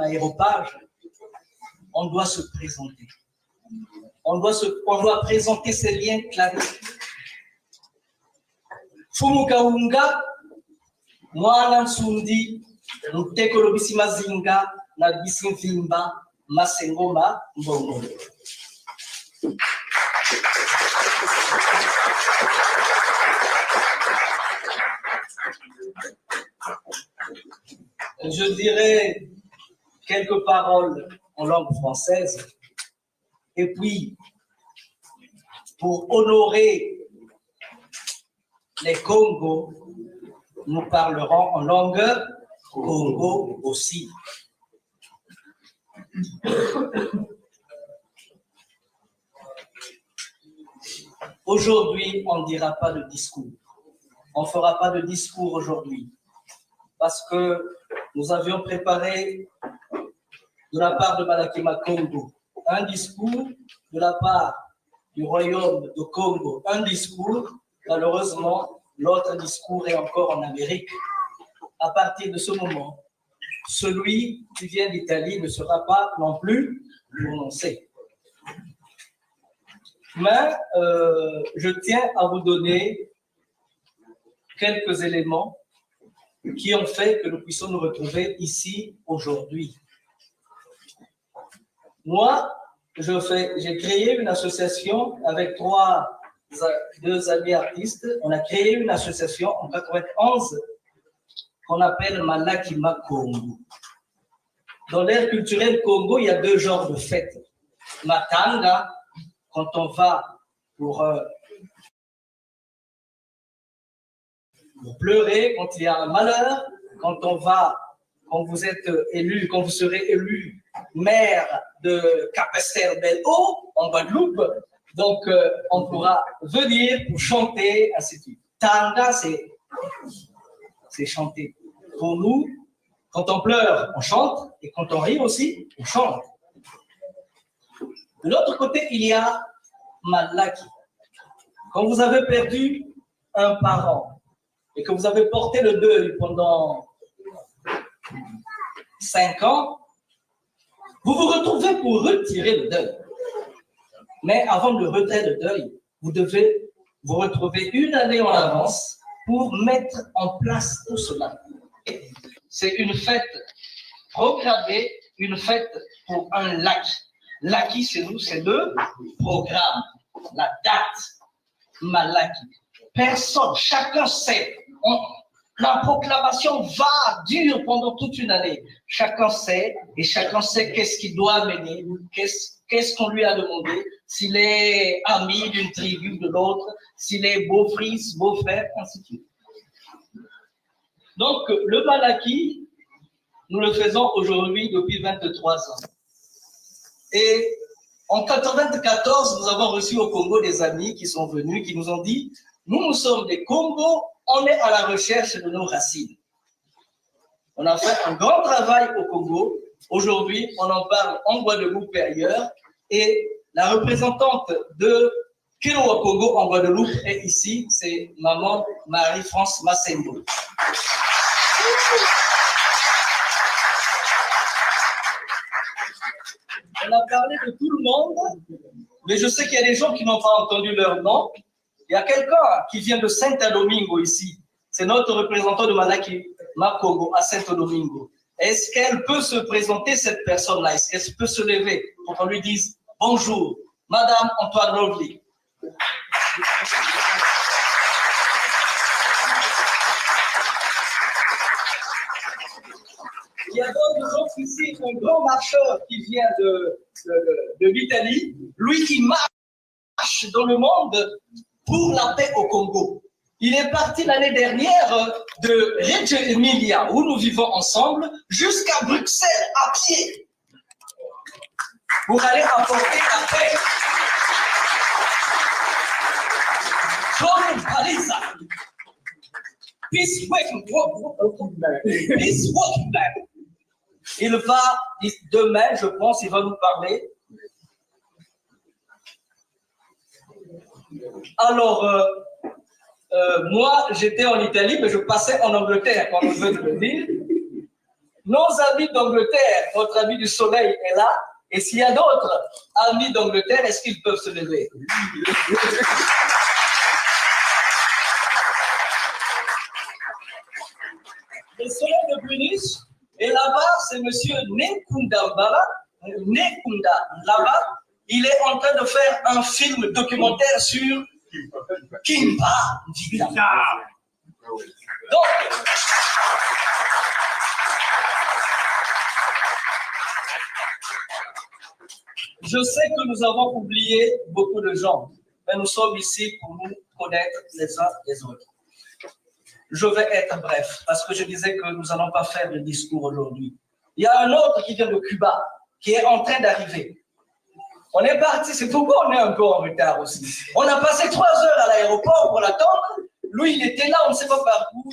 aéropage, on doit se présenter. On doit présenter ses liens classiques. Fumukaunga, mwana nsundi, mtekolo bisi mazinga, na bisi mvimba, masengoma, mbongo. Je dirais quelques paroles en langue française. Et puis, pour honorer les Congos, nous parlerons en langue Congo aussi. Aujourd'hui, on ne dira pas de discours. On ne fera pas de discours aujourd'hui. Parce que nous avions préparé de la part de Balakima Congo un discours, de la part du Royaume de Congo un discours. Malheureusement, l'autre discours est encore en Amérique. À partir de ce moment, celui qui vient d'Italie ne sera pas non plus prononcé. Mais je tiens à vous donner quelques éléments qui ont fait que nous puissions nous retrouver ici aujourd'hui. Moi, j'ai créé une association avec deux amis artistes. On a créé une association en 1991 qu'on appelle Malakima Congo. Dans l'ère culturelle Congo, il y a deux genres de fêtes. Matanga, quand on va pour pleurer, quand il y a un malheur, quand vous êtes élu, quand vous serez élu maire de Capesterre-Belle-Eau, en Guadeloupe, donc on pourra venir pour chanter, ainsi de suite. Tanga, c'est chanter. Pour nous, quand on pleure, on chante, et quand on rit aussi, on chante. De l'autre côté, il y a Malaki. Quand vous avez perdu un parent et que vous avez porté le deuil pendant 5 ans, Vous vous retrouvez pour retirer le deuil. Mais avant de retirer le deuil, vous devez vous retrouver une année en avance pour mettre en place tout cela. C'est une fête programmée, une fête pour un lac. L'acquis chez nous, c'est le programme, la date, Malaki. Personne, chacun sait. La proclamation va, dure pendant toute une année. Chacun sait, et chacun sait qu'est-ce qu'il doit mener, qu'est-ce qu'on lui a demandé, s'il est ami d'une tribu, de l'autre, s'il est beau-fils, beau-frère, ainsi de suite. Donc, le Malaki, nous le faisons aujourd'hui depuis 23 ans. Et en 1994, nous avons reçu au Congo des amis qui sont venus, qui nous ont dit, nous sommes des Congos, on est à la recherche de nos racines. On a fait un grand travail au Congo. Aujourd'hui, on en parle en Guadeloupe et ailleurs. Et la représentante de Kilo au Congo en Guadeloupe est ici, c'est maman Marie-France Massembo. On a parlé de tout le monde, mais je sais qu'il y a des gens qui n'ont pas entendu leur nom. Il y a quelqu'un qui vient de Saint-Domingo ici. C'est notre représentant de Malaki Makongo à Saint-Domingo. Est-ce qu'elle peut se présenter, cette personne-là? Est-ce qu'elle peut se lever pour qu'on lui dise bonjour, Madame Antoine Lovely? Il y a d'autres gens ici, un grand marcheur qui vient de l'Italie, lui qui marche dans le monde pour la paix au Congo. Il est parti l'année dernière de Reggio Emilia, où nous vivons ensemble, jusqu'à Bruxelles à pied, pour aller apporter la paix. John Palisa, peace working man. Il va, demain, je pense, il va nous parler. Alors, moi, j'étais en Italie, mais je passais en Angleterre, comme je veux le dire. Nos amis d'Angleterre, notre ami du soleil est là. Et s'il y a d'autres amis d'Angleterre, est-ce qu'ils peuvent se lever? Le soleil de Brunish, et là-bas, c'est M. Nekunda là-bas. Il est en train de faire un film documentaire sur Kimba Ndika. Donc, je sais que nous avons oublié beaucoup de gens, mais nous sommes ici pour nous connaître les uns les autres. Je vais être bref, parce que je disais que nous n'allons pas faire de discours aujourd'hui. Il y a un autre qui vient de Cuba, qui est en train d'arriver. On est parti, c'est pourquoi on est un peu en retard aussi. On a passé 3 heures à l'aéroport pour l'attendre. Lui, il était là, on ne sait pas par où.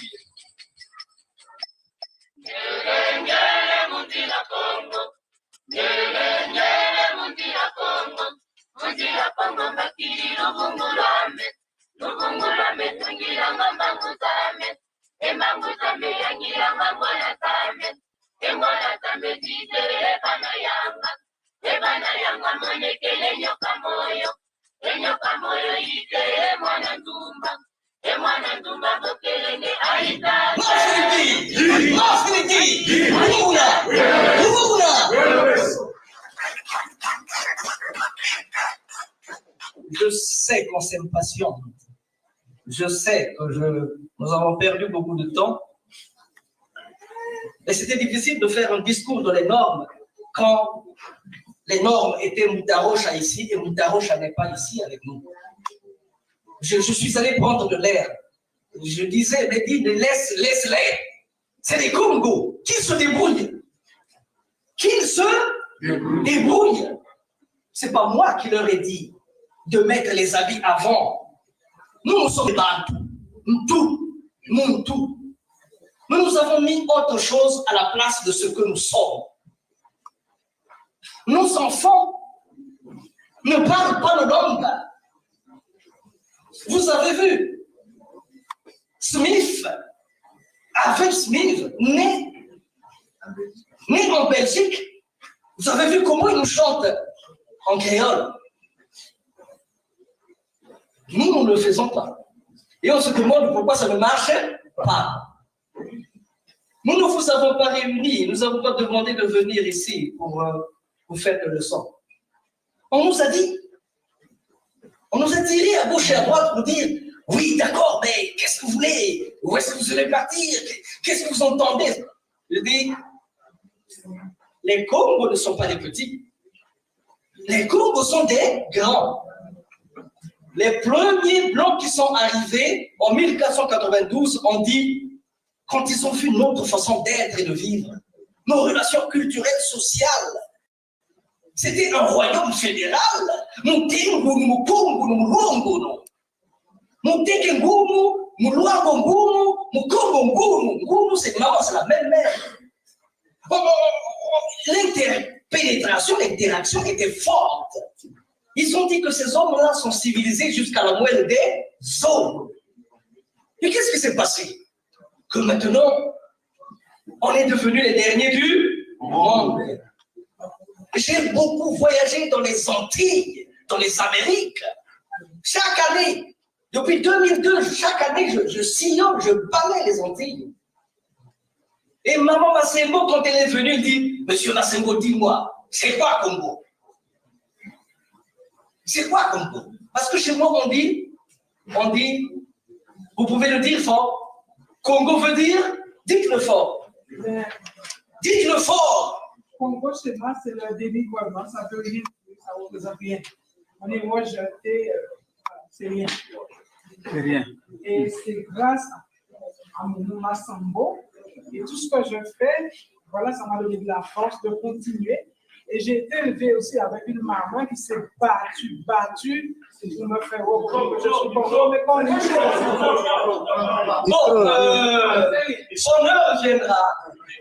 Je sais qu'on s'impatiente. Je sais que nous avons perdu beaucoup de temps. Mais c'était difficile de faire un discours dans les normes quand les normes étaient Moutarocha ici et Moutarocha n'est pas ici avec nous. Je suis allé prendre de l'air. Je disais, mais dis, laisse-les. C'est les Congos. Qu'ils se débrouillent. Qu'ils se débrouillent. C'est pas moi qui leur ai dit de mettre les habits avant. Nous sommes des Bantous. Tout. Mais nous avons mis autre chose à la place de ce que nous sommes. Nos enfants ne parlent pas le langue. Vous avez vu, Smith, avec Smith, né en Belgique, Vous avez vu comment ils nous chantent en créole? Nous, nous ne le faisons pas. Et on se demande pourquoi ça ne marche pas. Nous ne vous avons pas réunis, nous n'avons pas demandé de venir ici pour vous faire une leçon. On nous a dit, on nous a tiré à gauche et à droite pour dire, oui, d'accord, mais qu'est-ce que vous voulez? Où est-ce que vous allez partir? Qu'est-ce que vous entendez? Je dis, les Congos ne sont pas des petits. Les Congos sont des grands. Les premiers blancs qui sont arrivés en 1492 ont dit, quand ils ont vu notre façon d'être et de vivre, nos relations culturelles, sociales, c'était un royaume fédéral. C'est la même mère. L'interpénétration, l'interaction était forte. Ils ont dit que ces hommes-là sont civilisés jusqu'à la moelle des os. Mais qu'est-ce qui s'est passé? Que maintenant, on est devenus les derniers du monde. J'ai beaucoup voyagé dans les Antilles, dans les Amériques. Chaque année, depuis 2002, chaque année, je sillonne, je balaye les Antilles. Et maman Massembo, quand elle est venue, elle dit, Monsieur Massembo, dis-moi, c'est quoi Congo? C'est quoi Congo? Parce que chez moi, on dit, vous pouvez le dire fort. Congo veut dire, dites-le fort. Dites-le fort. Congo, chez moi, c'est le dénigrement, ça veut rien, ça ne représente rien. On est moi, c'est rien. C'est rien. Et c'est grâce à mon Massembo et tout ce que je fais, voilà, ça m'a donné de la force de continuer. Et j'ai été élevé aussi avec une maman qui s'est battue pour me faire reprendre que je suis Congo, mais quand on est son heure viendra.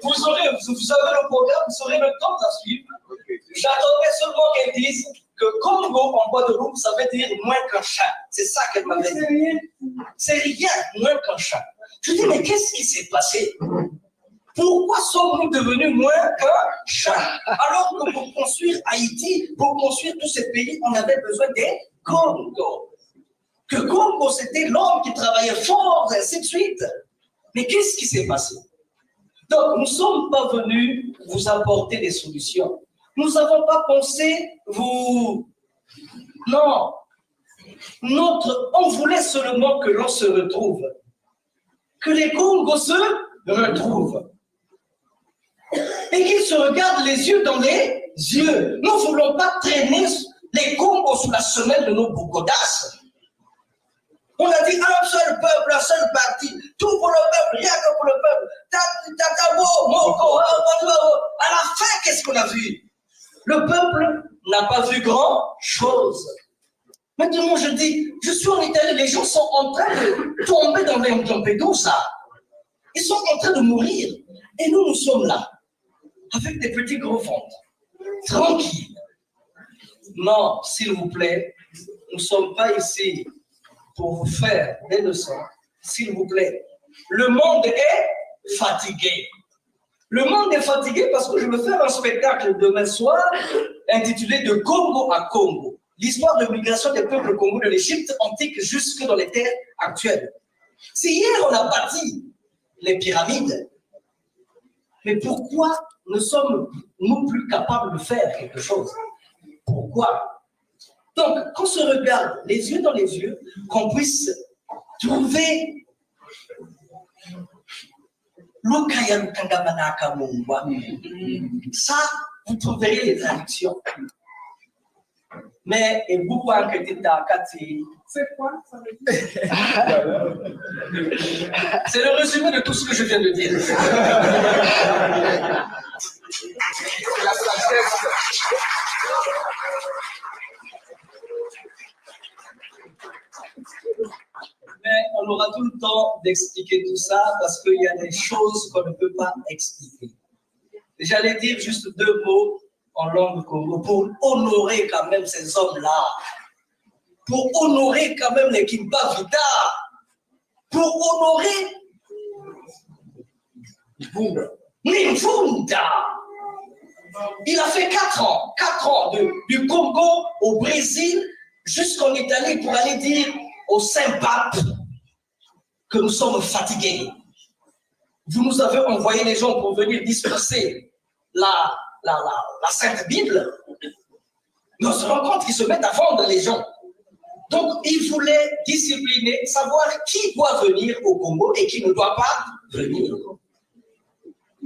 Vous avez le programme, vous aurez le temps à suivre. J'attendais seulement qu'elle dise que Congo en bois de loup, ça veut dire moins qu'un chat. C'est ça qu'elle m'avait dit. C'est rien, moins qu'un chat. Je dis, mais qu'est-ce qui s'est passé? Pourquoi sommes-nous devenus moins qu'un chat? Alors que pour construire Haïti, pour construire tous ces pays, on avait besoin des Congo. Que Congo, c'était l'homme qui travaillait fort, et ainsi de suite. Mais qu'est-ce qui s'est passé? Donc, nous ne sommes pas venus vous apporter des solutions. Nous n'avons pas pensé vous... Non. On voulait seulement que l'on se retrouve. Que les Congos se retrouvent. Et qu'ils se regardent les yeux dans les yeux. Nous ne voulons pas traîner les Congos sous la semelle de nos bougodasses. On a dit un seul peuple, un seul parti, tout pour le peuple, rien que pour le peuple. Tatabo, Moko, à la fin, qu'est-ce qu'on a vu? Le peuple n'a pas vu grand-chose. Maintenant, je dis, je suis en Italie, les gens sont en train de tomber dans les Lampedusa. Ils sont en train de mourir. Et nous, nous sommes là, avec des petits gros ventres, tranquilles. Non, s'il vous plaît, nous ne sommes pas ici pour vous faire des leçons. S'il vous plaît, le monde est fatigué. Le monde est fatigué parce que je veux faire un spectacle demain soir intitulé « De Congo à Congo ». L'histoire de migration des peuples Congo de l'Égypte antique jusque dans les terres actuelles. Si hier on a bâti les pyramides, mais pourquoi ne sommes-nous plus capables de faire quelque chose? Pourquoi? Donc, qu'on se regarde les yeux dans les yeux, qu'on puisse trouver ça, vous trouverez les traductions. Mais c'est quoi ça veut dire? C'est le résumé de tout ce que je viens de dire. La sagesse. Mais on aura tout le temps d'expliquer tout ça parce qu'il y a des choses qu'on ne peut pas expliquer. J'allais dire juste deux mots en langue Congo pour honorer quand même ces hommes-là, pour honorer quand même les Kimba Vida, pour honorer Nimfunda. Il a fait 4 ans du Congo au Brésil jusqu'en Italie pour aller dire au Saint-Pape que nous sommes fatigués. Vous nous avez envoyé des gens pour venir disperser la Sainte Bible. Mais on se rend compte qu'ils se mettent à vendre les gens. Donc, il voulait discipliner, savoir qui doit venir au Congo et qui ne doit pas venir.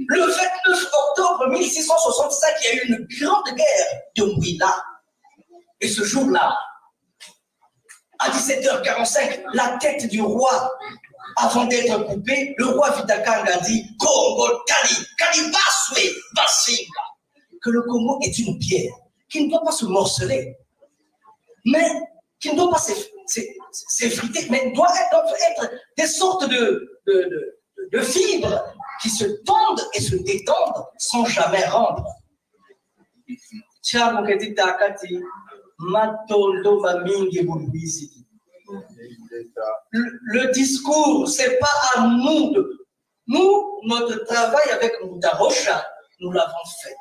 Le 29 octobre 1665, il y a eu une grande guerre de Mouila. Et ce jour-là, à 17h45, la tête du roi, avant d'être coupée, le roi Vitakanga dit « Congo Kali Baswe Basinga » que le Congo est une pierre qui ne doit pas se morceler, mais qui ne doit pas s'effriter, mais doit être des sortes de fibres qui se tendent et se détendent sans jamais rendre. Le discours, c'est pas à nous. Nous, notre travail avec Moudarocha, nous l'avons fait.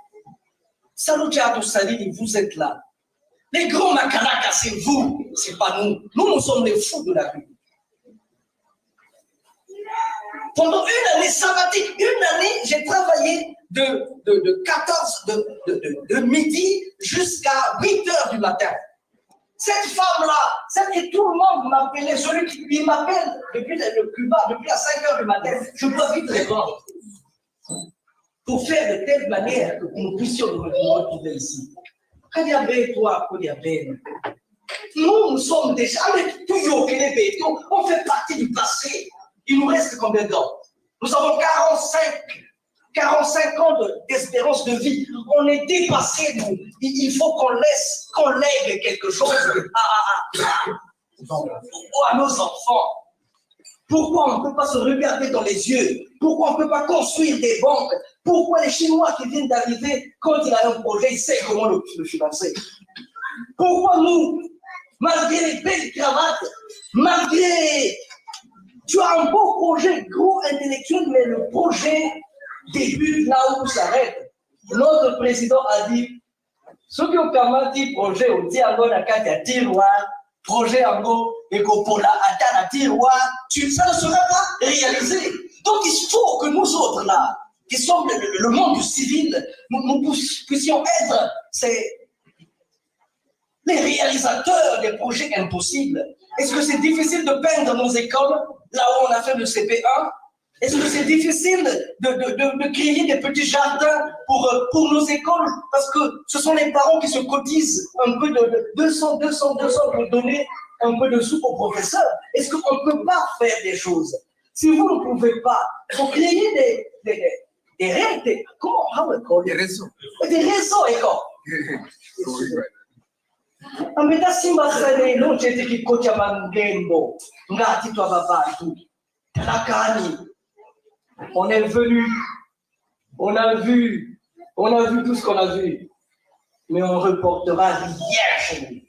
Salut Salini, vous êtes là. Les grands Makalaka, c'est vous, c'est pas nous. Nous sommes les fous de la rue. Pendant une année sabbatique, j'ai travaillé de midi jusqu'à 8h du matin. Cette femme-là, et tout le monde m'appelait, celui qui m'appelle depuis le Cuba, depuis à 5h du matin, je dois vite répondre. Pour faire de telle manière que nous puissions nous retrouver ici. Nous sommes déjà, avec tout on fait partie du passé. Il nous reste combien de temps? Nous avons 45 ans d'espérance de vie. On est dépassé, nous. Il faut qu'on lègue quelque chose à nos enfants. Pourquoi on ne peut pas se regarder dans les yeux? Pourquoi on ne peut pas construire des banques? Pourquoi les Chinois qui viennent d'arriver, quand il a un projet, ils savent comment le financer? Pourquoi nous, malgré les belles cravates, malgré... Tu as un beau projet, gros intellectuel, mais le projet débute là où ça s'arrête. Notre président a dit, ce qui a dit projet au Tiango Nakata tiroir, projet Ango Ekopola Atana tiroir, ça ne sera pas réalisé. Donc il faut que nous autres là, qui sommes le monde du civil, nous puissions être les réalisateurs des projets impossibles. Est-ce que c'est difficile de peindre nos écoles là où on a fait le CP1? Est-ce que c'est difficile de créer des petits jardins pour nos écoles? Parce que ce sont les parents qui se cotisent un peu de 200 pour donner un peu de sous aux professeurs. Est-ce qu'on ne peut pas faire des choses? Si vous ne pouvez pas, il faut créer des règles, comment on dit? Des réseaux. Des réseaux, écoles. Ameda simba sale no chete kikocha mangembo ngati twa babatu lakani. On est venu, on a vu tout ce qu'on a vu, mais on ne reportera rien chez nous.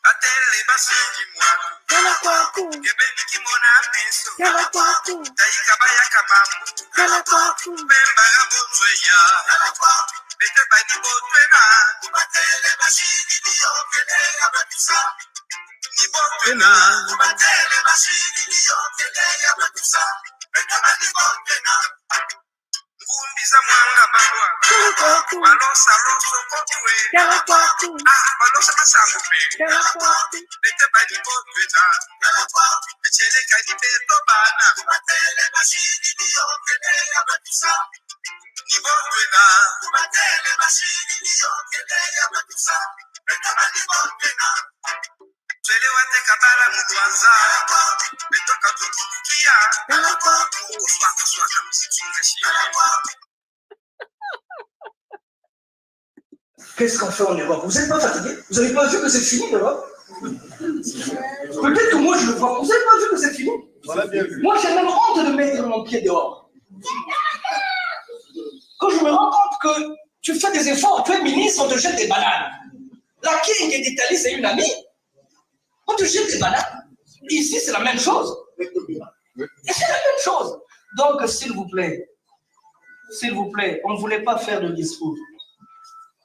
Atele basi kimwa. Kebe kimwa. mona meso taikabaya kabambu bembaga botweya bete bani botwena batele bashini niyokelea batisa ni botwena batele bashini niyokelea batisa bete bani botwena ngumbiza mwanga babwa balosa loso kotwe balosa masango pe bete bani botwena echele kani beto bana batele bashini niyokelea batisa ni botwena batele bashini niyokelea batisa bete bani botwena twele wate kabala mutwanza betoka tutukia kuswaka swaka msitunga shia. Qu'est-ce qu'on fait en Europe? Vous n'êtes pas fatigué? Vous n'avez pas vu que c'est fini l'Europe? Peut-être que moi je le vois. Vous n'avez pas vu que c'est fini? Moi j'ai même honte de mettre mon pied dehors. Quand je me rends compte que tu fais des efforts, tu es ministre, on te jette des bananes. La King d'Italie, c'est une amie. On te jette des bananes. Ici, c'est la même chose. Et c'est la même chose. Donc, s'il vous plaît, on ne voulait pas faire de discours.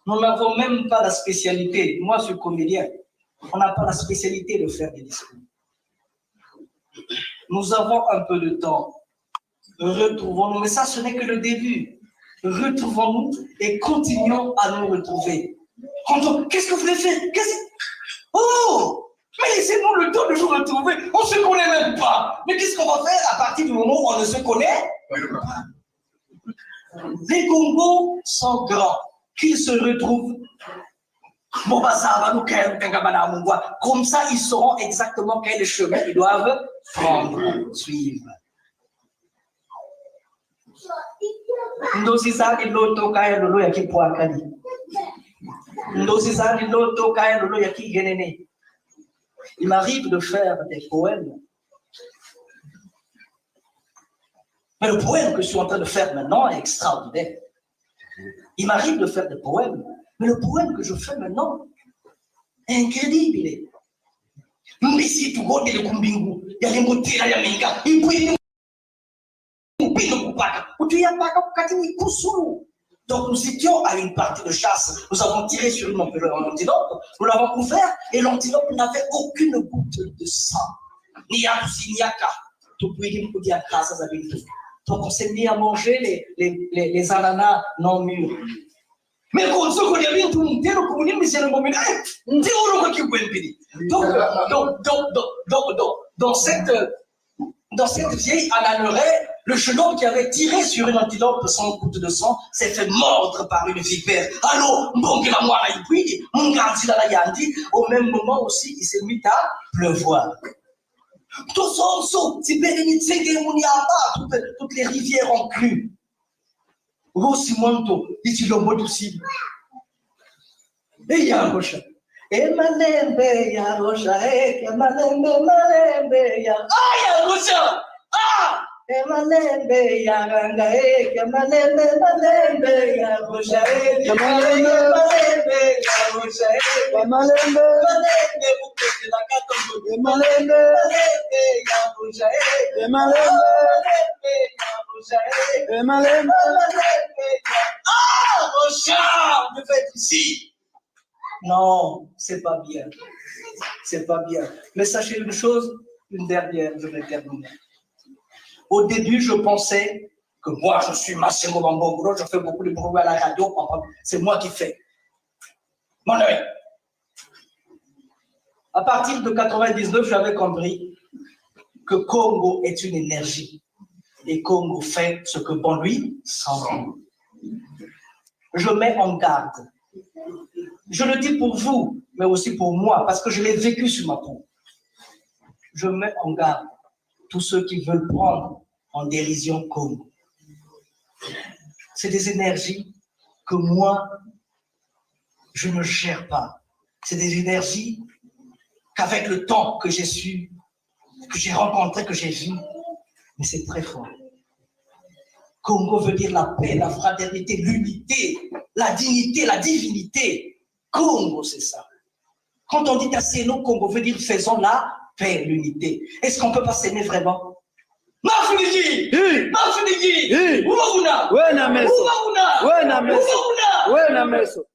Nous n'avons même pas la spécialité. Moi, je suis comédien. On n'a pas la spécialité de faire des discours. Nous avons un peu de temps. Retrouvons-nous. Mais ça, ce n'est que le début. Retrouvons-nous et continuons à nous retrouver. Qu'est-ce que vous voulez faire? Oh! Mais laissez-nous le temps de nous retrouver. On ne se connaît même pas. Mais qu'est-ce qu'on va faire à partir du moment où on ne se connaît? Les Congos sont grands. Qu'ils se retrouvent. Comme ça, ils sauront exactement quel chemin ils doivent prendre, suivre. Il m'arrive de faire des poèmes. Mais le poème que je suis en train de faire maintenant est extraordinaire. Il m'arrive de faire des poèmes, mais le poème que je fais maintenant est incroyable. Donc nous étions à une partie de chasse. Nous avons tiré sur une antilope, nous l'avons couvert et l'antilope n'avait aucune goutte de sang. Donc on s'est mis à manger les ananas non mûrs. Mais quand on a vu tout le monde, dans cette vieille ananeraie, le jeune homme qui avait tiré sur une antilope sans goutte de sang s'est fait mordre par une vipère. Alors, au même moment aussi, il s'est mis à pleuvoir. Toutes les rivières ont cru. Rosimonto, dit le mot aussi. Et Yarosha. Et Malembe, Yarosha, et Malembe, ya. Ah, Yarosha! Ah! Et Malembe, Yaranga, et Malembe, Yarosha, et Malembe, Yarosha, et Malembe, ah, Rocha, je vais être ici. Non, c'est pas bien. C'est pas bien. Mais sachez une chose, une dernière, je vais terminer. Au début, je pensais que moi, je suis Massimo Bambongoro, je fais beaucoup de bruit à la radio, c'est moi qui fais. Mon œil. À partir de 99, j'avais compris que Congo est une énergie. Et Congo fait ce que bon lui semble. Je mets en garde. Je le dis pour vous, mais aussi pour moi, parce que je l'ai vécu sur ma peau. Je mets en garde tous ceux qui veulent prendre en dérision Congo. C'est des énergies que moi, je ne gère pas. C'est des énergies qu'avec le temps que j'ai su, que j'ai rencontré, que j'ai vu, mais c'est très fort. Congo veut dire la paix, la fraternité, l'unité, la dignité, la divinité. Congo, c'est ça. Quand on dit Tasseno, Congo veut dire faisons la paix, l'unité. Est-ce qu'on peut pas s'aimer vraiment? Mafuniji! Mafuniji! Umaguna! Wena meso! Umaguna! Wena meso! Umaguna! Wena meso!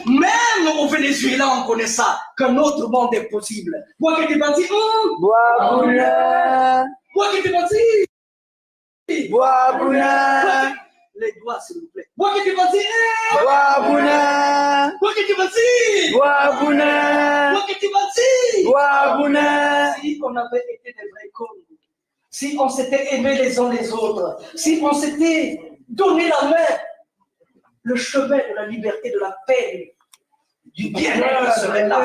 Même au Venezuela, on connaît ça, qu'un autre monde est possible. Les doigts, s'il vous plaît. Si on avait été des vrais cons, si on s'était aimés les uns les autres, si on s'était donné la main, le chemin de la liberté, de la paix, du bien-être serait là.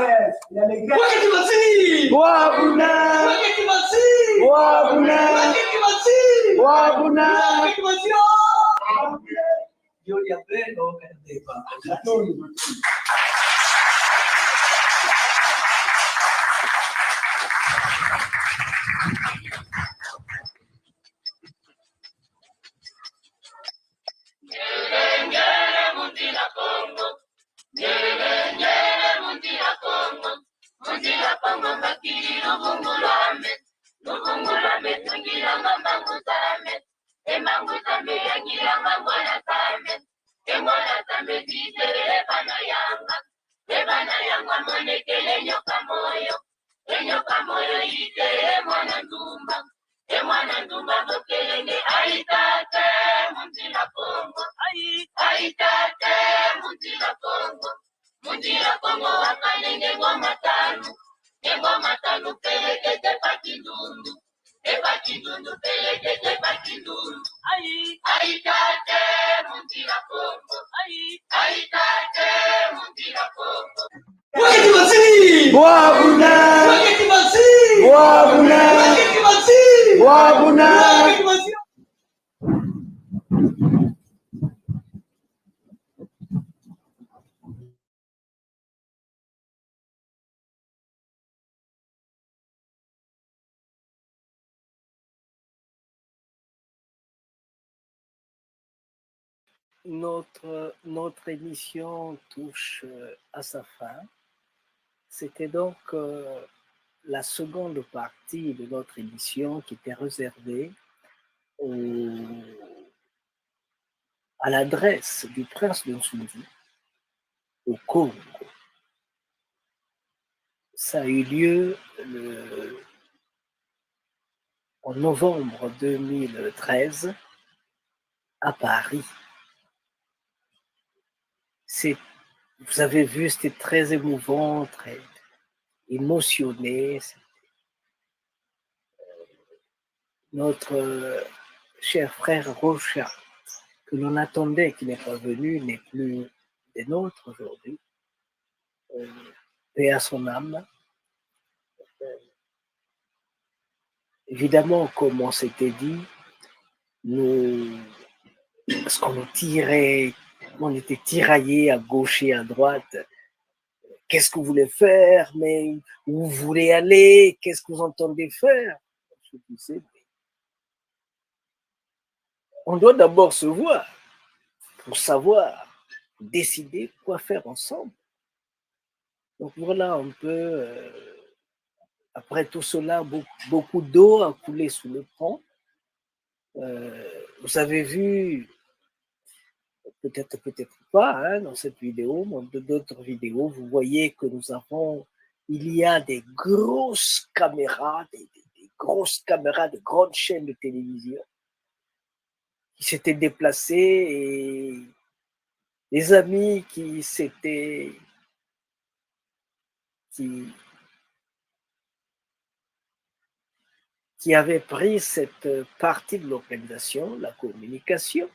Notre émission touche à sa fin. C'était donc la seconde partie de notre émission qui était réservée à l'adresse du prince de Nsoundi au Congo. Ça a eu lieu en novembre 2013 à Paris. Vous avez vu, c'était très émouvant, très émotionné. Notre cher frère Rocha, que l'on attendait, qui n'est pas venu, n'est plus des nôtres aujourd'hui. Paix à son âme. Évidemment, comme on s'était dit, parce qu'on nous tirait, on était tiraillés à gauche et à droite. Qu'est-ce que vous voulez faire? Mais où vous voulez aller? Qu'est-ce que vous entendez faire? Je disais, on doit d'abord se voir pour savoir, décider quoi faire ensemble. Donc voilà un peu, après tout cela, beaucoup d'eau a coulé sous le pont. Vous avez vu, peut-être pas, hein, dans cette vidéo, dans d'autres vidéos, vous voyez que il y a des grosses caméras, des grosses caméras de grandes chaînes de télévision qui s'étaient déplacées et les amis qui avaient pris cette partie de l'organisation, la communication.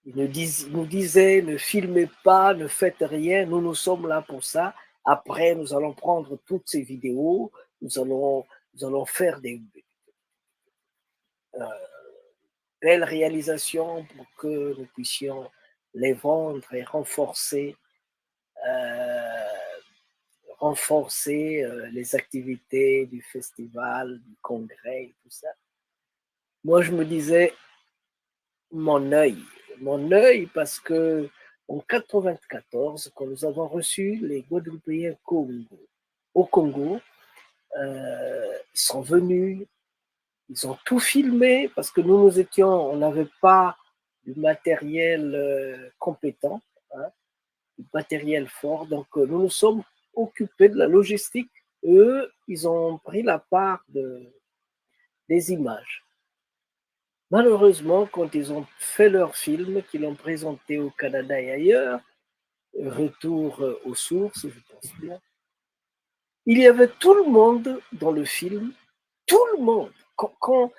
Ils nous disaient, ne filmez pas, ne faites rien, nous sommes là pour ça. Après, nous allons prendre toutes ces vidéos, nous allons faire des belles réalisations pour que nous puissions les vendre et renforcer les activités du festival, du congrès et tout ça. Moi, je me disais, mon œil, parce que en 1994, quand nous avons reçu les Guadeloupéens au Congo, ils sont venus, ils ont tout filmé parce que on n'avait pas du matériel compétent, hein, du matériel fort, donc nous nous sommes occupés de la logistique. Eux, ils ont pris la part des images. Malheureusement, quand ils ont fait leur film, qu'ils l'ont présenté au Canada et ailleurs, retour aux sources, je pense bien, il y avait tout le monde dans le film, tout le monde. Quand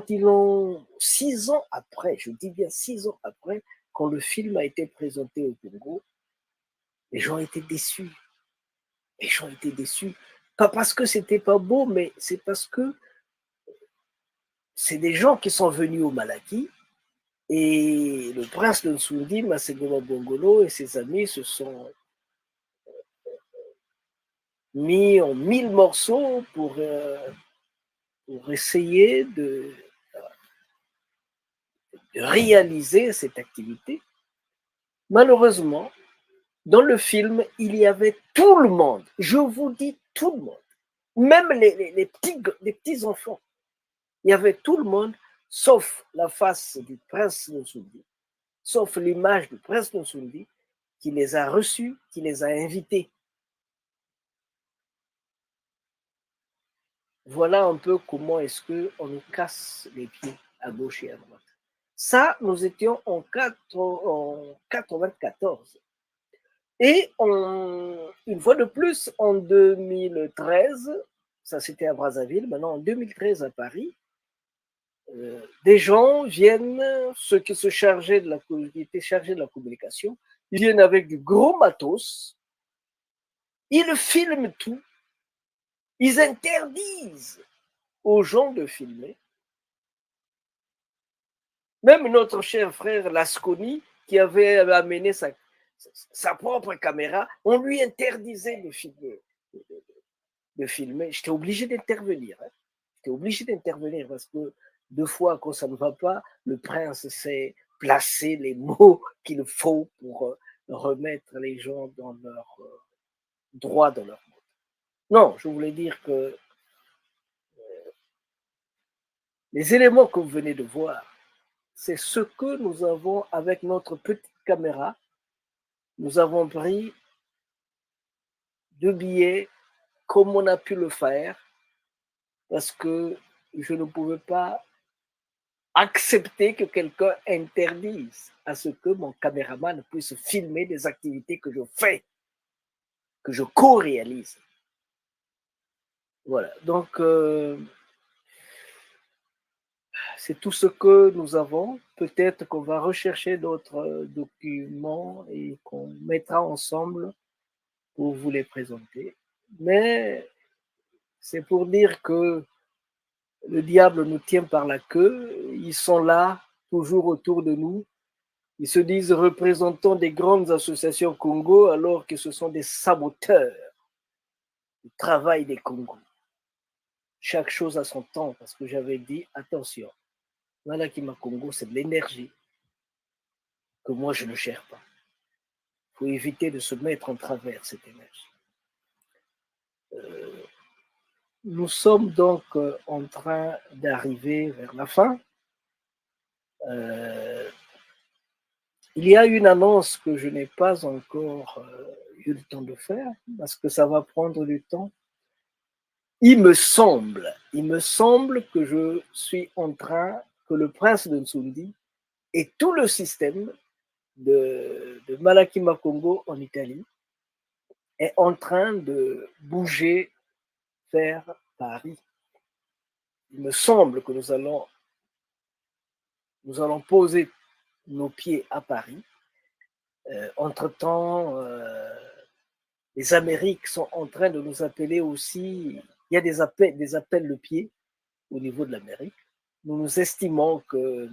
ils l'ont, 6 ans après, je dis bien 6 ans après, quand le film a été présenté au Congo, les gens étaient déçus. Les gens étaient déçus. Pas parce que c'était pas beau, mais c'est parce que c'est des gens qui sont venus au Malaki et le prince de Nsoundi, Masegoma Bongolo et ses amis se sont mis en 1000 morceaux pour essayer de réaliser cette activité. Malheureusement, dans le film, il y avait tout le monde. Je vous dis tout le monde. Même les petits enfants. Il y avait tout le monde, sauf la face du prince Nsoundi, sauf l'image du prince Nsoundi, qui les a reçus, qui les a invités. Voilà un peu comment est-ce qu'on nous casse les pieds à gauche et à droite. Ça, nous étions en 1994. Et une fois de plus, en 2013, ça c'était à Brazzaville, maintenant en 2013 à Paris, des gens viennent, ceux qui étaient chargés de la communication, ils viennent avec du gros matos, ils filment tout, ils interdisent aux gens de filmer. Même notre cher frère Lasconi, qui avait amené sa propre caméra, on lui interdisait de filmer. J'étais obligé d'intervenir. Hein. J'étais obligé d'intervenir parce que 2 fois, quand ça ne va pas, le prince sait placer les mots qu'il faut pour remettre les gens dans leur droit, dans leur mode. Non, je voulais dire que les éléments que vous venez de voir, c'est ce que nous avons, avec notre petite caméra, nous avons pris 2 billets comme on a pu le faire, parce que je ne pouvais pas accepter que quelqu'un interdise à ce que mon caméraman puisse filmer des activités que je fais, que je co-réalise. Voilà, donc c'est tout ce que nous avons. Peut-être qu'on va rechercher d'autres documents et qu'on mettra ensemble pour vous les présenter. Mais c'est pour dire que le diable nous tient par la queue. Ils sont là, toujours autour de nous. Ils se disent représentants des grandes associations Congo, alors que ce sont des saboteurs du travail des Congos. Chaque chose a son temps, parce que j'avais dit, attention, Malakima Congo, c'est de l'énergie que moi, je ne cherche pas. Il faut éviter de se mettre en travers cette énergie. Nous sommes donc en train d'arriver vers la fin. Il y a une annonce que je n'ai pas encore eu le temps de faire, parce que ça va prendre du temps. Il me semble que je suis en train, que le prince de Nsoundi et tout le système de Malakima Congo en Italie est en train de bouger vers Paris. Il me semble que nous allons poser nos pieds à Paris. Entre-temps, les Amériques sont en train de nous appeler aussi. Il y a des appels de pied au niveau de l'Amérique. Nous estimons que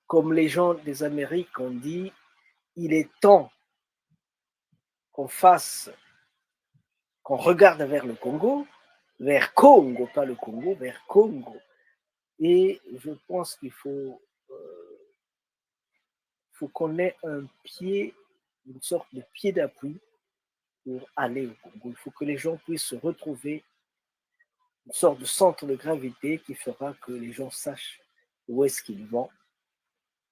comme les gens des Amériques ont dit, il est temps qu'on regarde vers le Congo, vers Congo, pas le Congo, vers Congo. Et je pense qu'il faut faut qu'on ait un pied, une sorte de pied d'appui pour aller au Congo. Il faut que les gens puissent se retrouver, une sorte de centre de gravité qui fera que les gens sachent où est-ce qu'ils vont.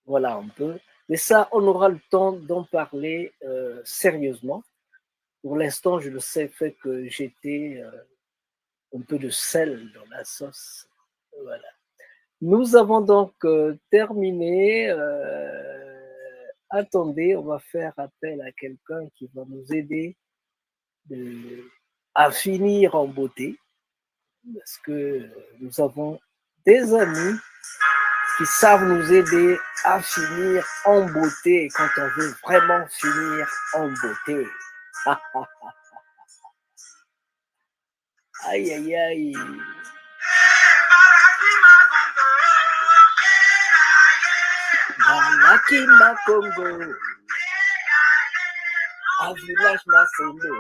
Voilà un peu. Mais ça, on aura le temps d'en parler sérieusement. Pour l'instant, je le sais, fait que j'étais un peu de sel dans la sauce. Voilà. Nous avons donc terminé. Attendez, on va faire appel à quelqu'un qui va nous aider à finir en beauté, parce que nous avons des amis qui savent nous aider à finir en beauté quand on veut vraiment finir en beauté. Aïe, aïe, aïe. Malaki Makongo, a village Masendo,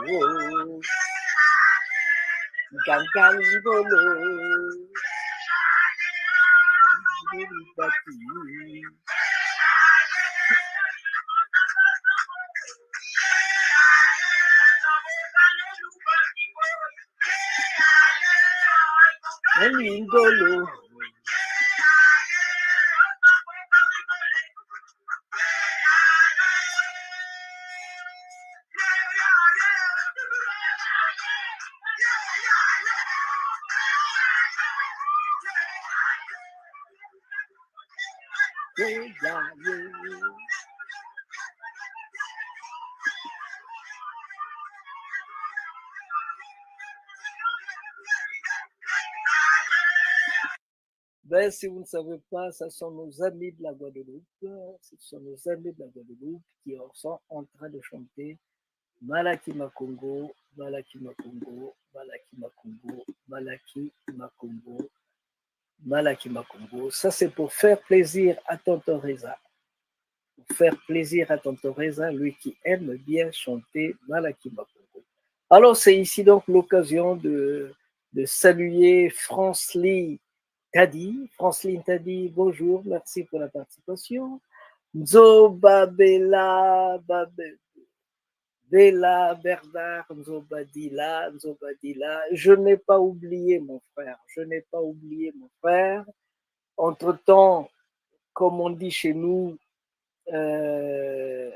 Gangalibolo, Ngolo. Ben, si vous ne savez pas, ce sont nos amis de la Guadeloupe. Ce sont nos amis de la Guadeloupe qui sont en train de chanter Malaki Makongo, Malaki Makongo, Malaki Makongo, Malaki Makongo, Malaki Makongo. Ça, c'est pour faire plaisir à Tonton Reza. Pour faire plaisir à Tonton Reza, lui qui aime bien chanter Malaki Makongo. Alors, c'est ici donc l'occasion de saluer Franceline Tadi. Franceline Tadi, bonjour, merci pour la participation. Nzobabela, Bella, Bernard, Nzobadila. Je n'ai pas oublié mon frère. Entre-temps, comme on dit chez nous, je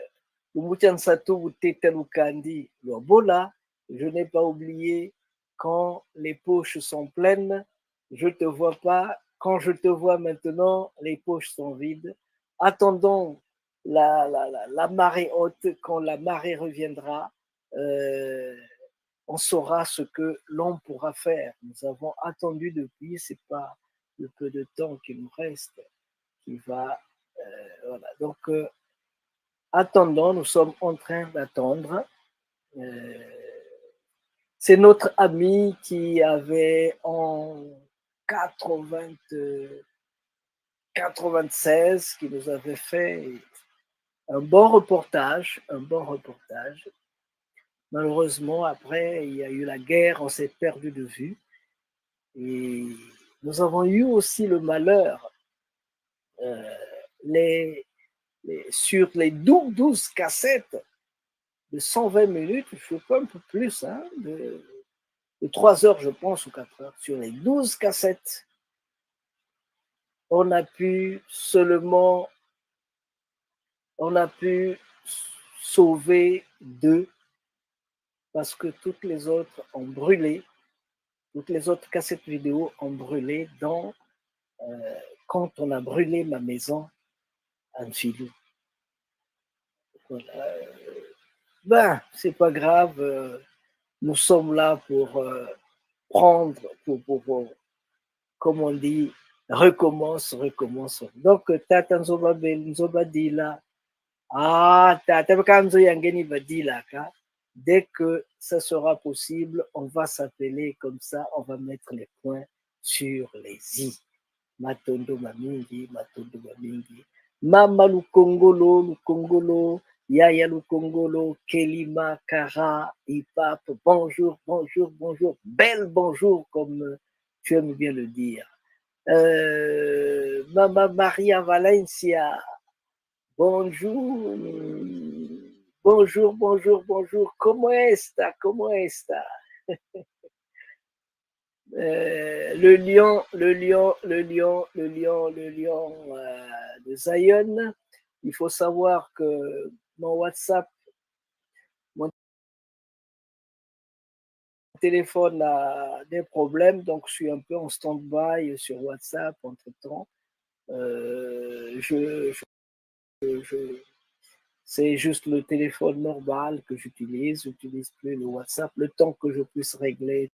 n'ai pas oublié quand les poches sont pleines, je ne te vois pas. Quand je te vois maintenant, les poches sont vides. Attendons la marée haute. Quand la marée reviendra, on saura ce que l'on pourra faire. Nous avons attendu depuis, c'est pas le peu de temps qu'il nous reste qui va. Voilà. Donc, attendons, nous sommes en train d'attendre. C'est notre ami qui avait en 96 qui nous avait fait un bon reportage. Malheureusement, après, il y a eu la guerre, on s'est perdu de vue. Et nous avons eu aussi le malheur, sur les 12 cassettes de 120 minutes, je ne sais pas un peu plus, hein, de 3 heures, je pense, ou 4 heures, sur les 12 cassettes, on a pu sauver 2 parce que toutes les autres ont brûlé, toutes les autres cassettes vidéo ont brûlé quand on a brûlé ma maison en Filou. Voilà. Ben, c'est pas grave, nous sommes là pour prendre, pour, comme on dit, recommence. Donc, Tata Nzobadila, Tata Kanzo Yangeni Badila, dès que ça sera possible, on va s'appeler comme ça, on va mettre les points sur les i. Matondo Mamingi, Mama Lukongolo, Yaya Lukongolo, Kelima, Kara, Ipap, bonjour, belle bonjour, comme tu aimes bien le dire. Mama Maria Valencia, Bonjour, bonjour, bonjour, bonjour. Comment est-ce? Comment est-ce? Le lion de Zion. Il faut savoir que mon WhatsApp, mon téléphone a des problèmes, donc je suis un peu en stand-by sur WhatsApp entre-temps. C'est juste le téléphone normal que j'utilise. Je n'utilise plus le WhatsApp, le temps que je puisse régler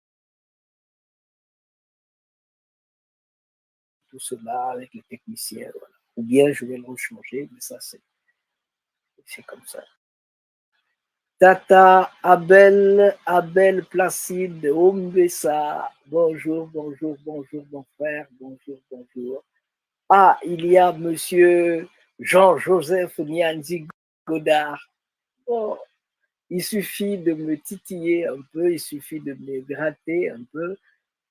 tout cela avec les techniciens. Voilà. Ou bien je vais le changer, mais ça, c'est comme ça. Tata Abel Placide Ombessa. Bonjour, bonjour, bonjour, mon frère. Bonjour, bonjour. Ah, il y a monsieur Jean-Joseph Nianzi Godard. Oh, il suffit de me titiller un peu, il suffit de me gratter un peu.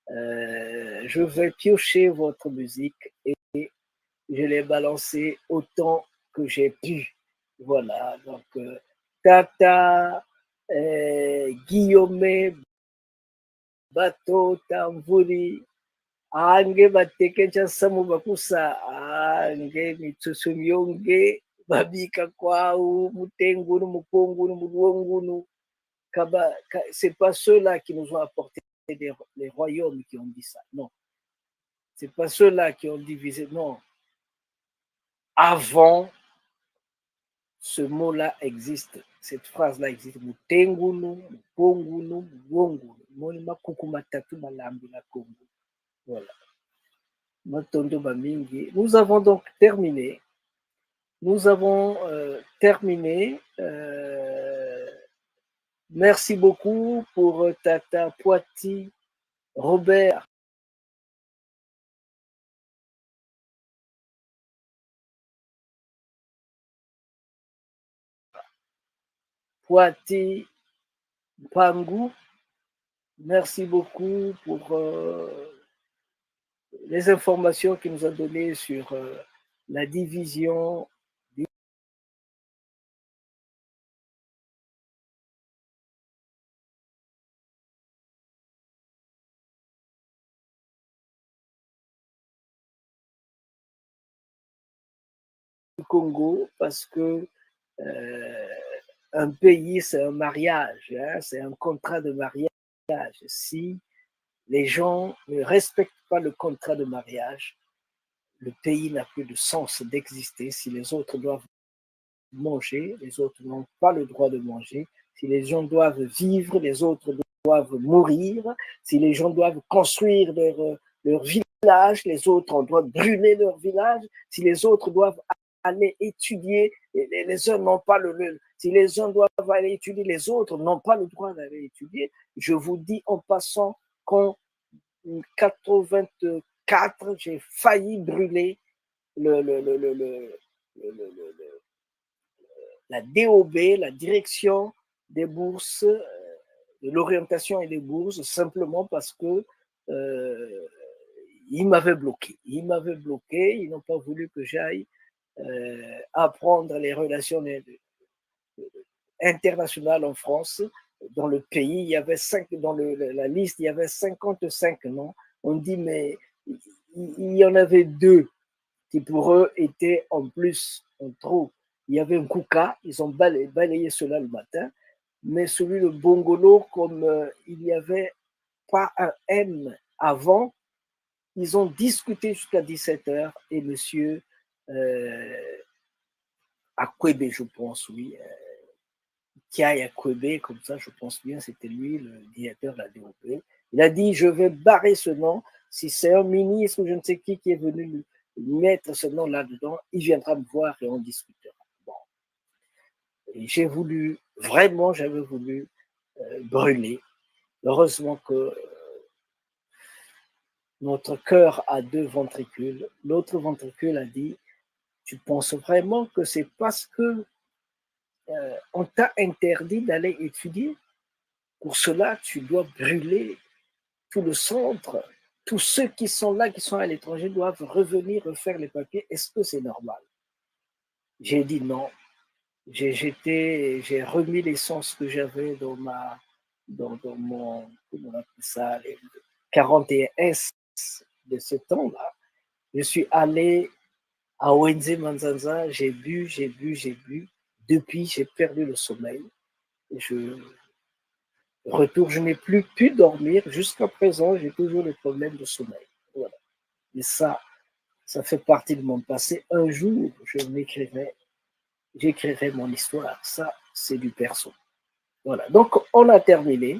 Je vais piocher votre musique et je l'ai balancée autant que j'ai pu. Voilà, donc Tata Guillaume Bato Tamvuri ange batekecha samu bakusa ange mitsusu myonge babika kwao mutengunu mukongunu mulwongunu kaba c'est pas ceux-là qui nous ont apporté les royaumes qui ont dit ça, non. C'est pas ceux-là qui ont divisé, non. Avant, ce mot-là existe, cette phrase-là existe. Mutengunu, mukongunu, mulwongunu. Moni makuku matatu malambi la Congo. Voilà. Nous avons donc terminé. Nous avons terminé. Merci beaucoup pour Tata Poiti, Robert. Poiti Pangou. Merci beaucoup pour les informations qu'il nous a données sur la division du Congo, parce que un pays, c'est un mariage, hein, c'est un contrat de mariage. Si les gens ne respectent pas le contrat de mariage, le pays n'a plus de sens d'exister. Si les autres doivent manger, les autres n'ont pas le droit de manger. Si les gens doivent vivre, les autres doivent mourir. Si les gens doivent construire leur village, les autres ont droit de brûler leur village. Si les autres doivent aller étudier, les uns n'ont pas si les uns doivent aller étudier, les autres n'ont pas le droit d'aller étudier. Je vous dis en passant qu'en 84, j'ai failli brûler la DOB, la direction des bourses, de l'orientation et des bourses, simplement parce que ils m'avaient bloqué. Ils m'avaient bloqué, ils n'ont pas voulu que j'aille apprendre les relations internationales en France. Dans le pays, il y avait dans la liste, il y avait 55 noms. On dit, mais il y en avait 2 qui pour eux étaient en plus, en trop. Il y avait un Kouka, ils ont balayé cela le matin, mais celui de Bongolo, comme il n'y avait pas un M avant, ils ont discuté jusqu'à 17h et monsieur Akwebe, je pense, oui, Kiai Akwebe, comme ça, je pense bien, c'était lui, le directeur de la DOP. Il a dit, je vais barrer ce nom. Si c'est un ministre ou je ne sais qui est venu mettre ce nom là-dedans, il viendra me voir et on discutera. Bon. Et j'ai voulu, vraiment, j'avais voulu brûler. Heureusement que notre cœur a 2 ventricules. L'autre ventricule a dit, tu penses vraiment que c'est parce que on t'a interdit d'aller étudier? Pour cela, tu dois brûler tout le centre. Tous ceux qui sont là, qui sont à l'étranger, doivent revenir refaire les papiers. Est-ce que c'est normal? J'ai dit non. J'ai remis l'essence que j'avais dans mon, comment on appelle ça, les 41S de ce temps-là. Je suis allé à ONZ Manzanza, j'ai bu. Depuis, j'ai perdu le sommeil. Je je n'ai plus pu dormir. Jusqu'à présent, j'ai toujours le problème de sommeil. Voilà. Et ça fait partie de mon passé. Un jour, j'écrirai mon histoire. Ça, c'est du perso. Voilà. Donc, on a terminé.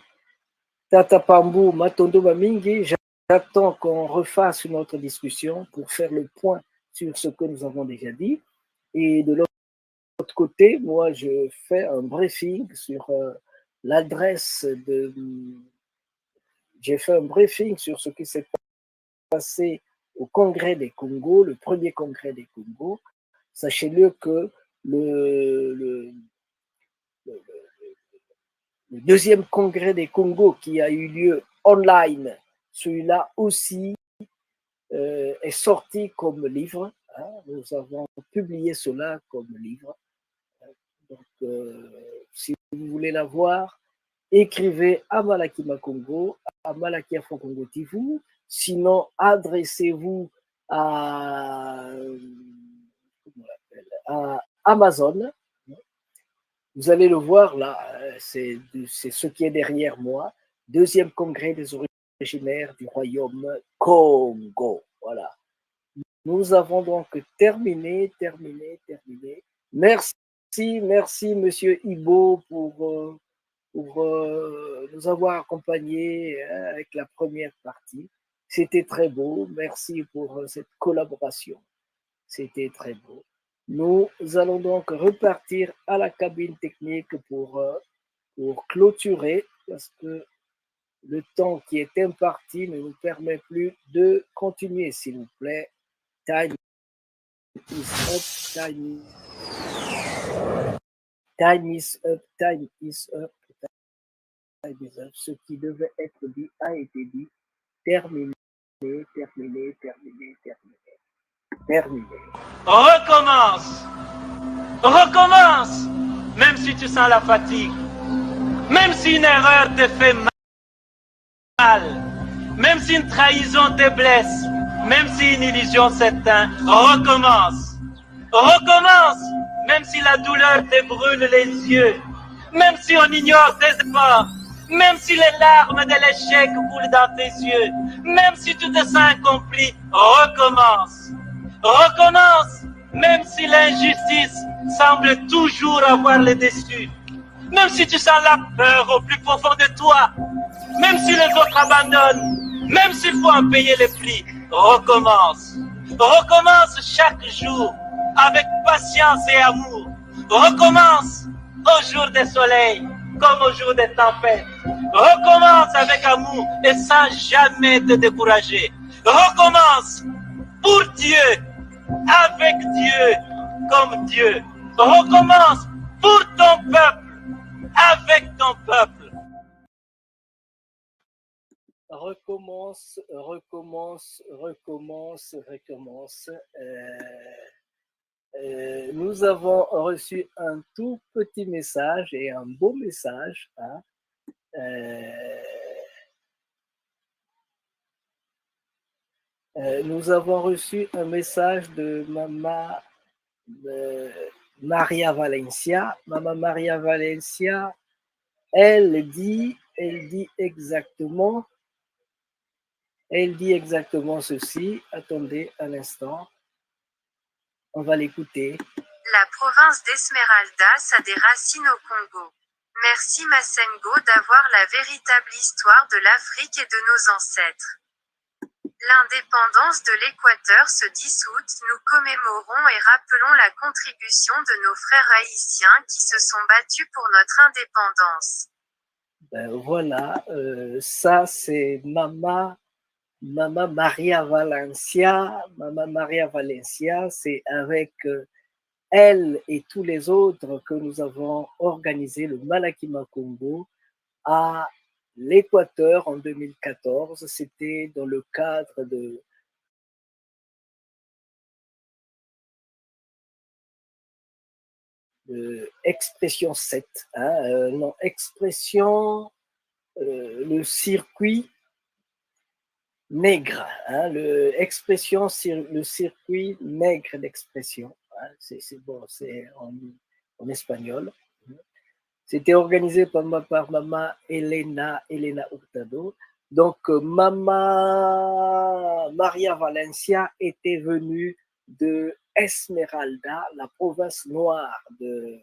Tata Pambou, Matondo Mamingi, j'attends qu'on refasse une autre discussion pour faire le point sur ce que nous avons déjà dit. Et de l'autre côté, moi, je fais un briefing sur l'adresse de. J'ai fait un briefing sur ce qui s'est passé au Congrès des Congos, le premier Congrès des Congos. Sachez-le que le deuxième Congrès des Congos qui a eu lieu online, celui-là aussi est sorti comme livre. Hein, nous avons publié cela comme livre. Donc, si vous voulez la voir, écrivez à Malakima Congo, à Malakia Congo TV. Sinon, adressez-vous à Amazon. Vous allez le voir là, c'est ce qui est derrière moi. Deuxième congrès des originaires du royaume Congo. Voilà. Nous avons donc terminé. Merci, monsieur Ibo, pour nous avoir accompagnés avec la première partie. C'était très beau. Merci pour cette collaboration. C'était très beau. Nous allons donc repartir à la cabine technique pour clôturer, parce que le temps qui est imparti ne nous permet plus de continuer, s'il vous plaît. Time is up. Ce qui devait être dit a été dit. Terminé. Recommence, même si tu sens la fatigue, même si une erreur te fait mal, même si une trahison te blesse, même si une illusion s'éteint, recommence, même si la douleur te brûle les yeux, même si on ignore tes efforts, même si les larmes de l'échec coulent dans tes yeux, même si tu te sens incompris, recommence, même si l'injustice semble toujours avoir le dessus, même si tu sens la peur au plus profond de toi, même si les autres abandonnent, même s'il faut en payer les prix, recommence chaque jour avec patience et amour, recommence au jour des soleils comme au jour des tempêtes, recommence avec amour et sans jamais te décourager, recommence pour Dieu, avec Dieu, comme Dieu, recommence pour ton peuple, avec ton peuple. Recommence. Nous avons reçu un tout petit message et un beau message. Hein. Nous avons reçu un message de Maman Maria Valencia. Maman Maria Valencia, elle dit exactement ceci. Attendez un instant. On va l'écouter. La province d'Esmeraldas a des racines au Congo. Merci Massengo d'avoir la véritable histoire de l'Afrique et de nos ancêtres. L'indépendance de l'Équateur ce 10 août, nous commémorons et rappelons la contribution de nos frères haïtiens qui se sont battus pour notre indépendance. Voilà, ça c'est Maman Maria Valencia. Maman Maria Valencia, c'est avec elle et tous les autres que nous avons organisé le Malakima Congo à l'Équateur en 2014. C'était dans le cadre de expression 7, hein, non, expression, le circuit nègre, hein, le circuit nègre d'expression, hein, c'est bon, c'est en espagnol. C'était organisé par Mama Elena Hurtado. Donc, Mama Maria Valencia était venue de Esmeralda, la province noire de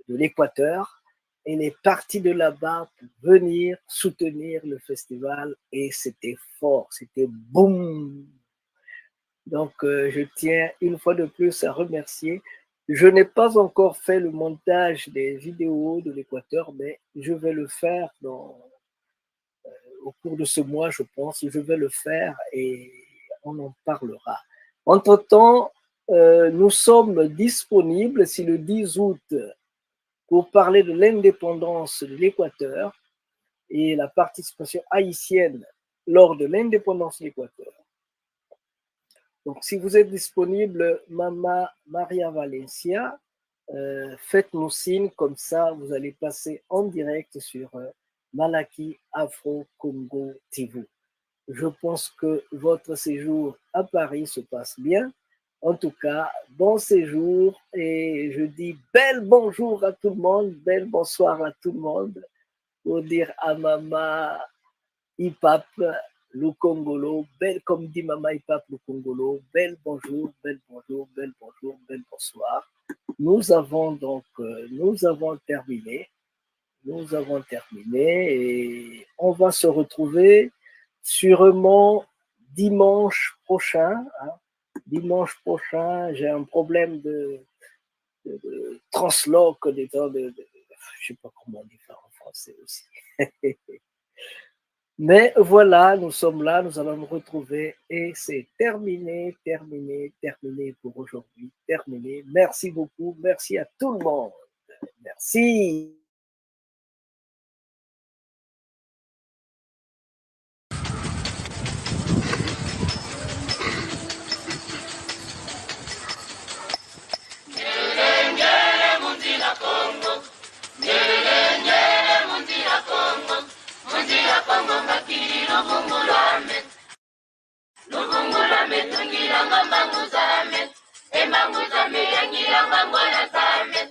l'Équateur. Elle est partie de là-bas pour venir soutenir le festival et c'était fort, c'était boum. Donc, je tiens une fois de plus à remercier. Je n'ai pas encore fait le montage des vidéos de l'Équateur, mais je vais le faire au cours de ce mois, je pense. Je vais le faire et on en parlera. Entre-temps, nous sommes disponibles, si le 10 août, pour parler de l'indépendance de l'Équateur et la participation haïtienne lors de l'indépendance de l'Équateur. Donc, si vous êtes disponible, Mama Maria Valencia, faites-nous signe, comme ça, vous allez passer en direct sur Malaki Afro Congo TV. Je pense que votre séjour à Paris se passe bien. En tout cas, bon séjour et je dis bel bonjour à tout le monde, bel bonsoir à tout le monde pour dire à Mama Ipap Lukongolo, bel comme dit Mama Ipap Lukongolo, bel bonjour, bel bonjour, bel bonjour, bel bonsoir. Nous avons terminé et on va se retrouver sûrement dimanche prochain. Hein. Dimanche prochain, j'ai un problème de transloc, je ne sais pas comment on dit ça en français aussi. Mais voilà, nous sommes là, nous allons nous retrouver et c'est terminé pour aujourd'hui, terminé. Merci beaucoup, merci à tout le monde. Merci. Lubungulame tungira mambangu zame, embangu zame yangira mangwana zame,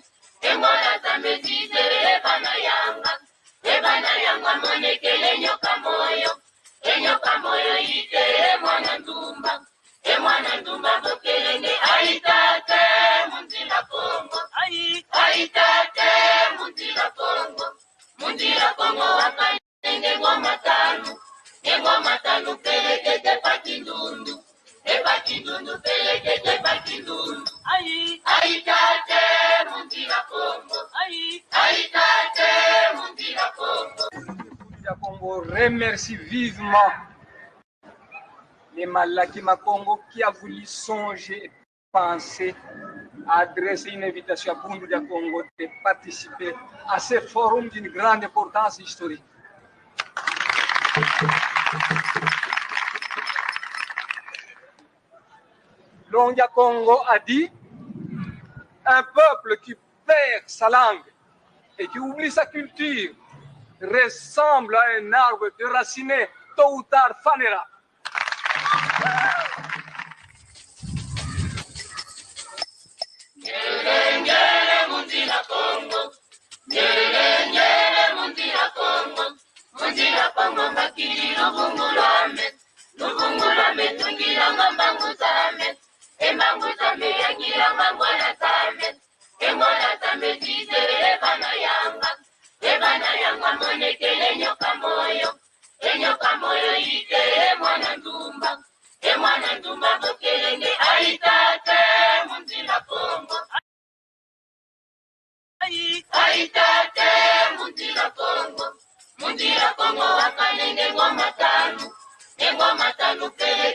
engwana zame zize ebana yanga monekele enyoka moyo ite emwana ndumba bokelenge aitate munzila Kongo, aitate munzila Kongo wakalenge ngoma tanu pelekete pakindundu pelekete pakindundu aitate munzila Kongo, aitate munzila Kongo. Le Congo remercie vivement les Malaki Makongo qui a voulu songer et penser à adresser une invitation à Bundu de Congo de participer à ce forum d'une grande importance historique. Longia Congo a dit un peuple qui perd sa langue et qui oublie sa culture ressemble à un arbre déraciné, tôt ou tard fanera. Ngele munzila Kongo, munzila Kongo makili lubungulame tungira mambangu zame, embangu zame yangira mangwana zame, engwana zame zize ebana yanga monekele enyoka moyo ite emwana ndumba bokelenge aitate munzila Kongo, aitate munzila Kongo wakalenge ngoma tanu pele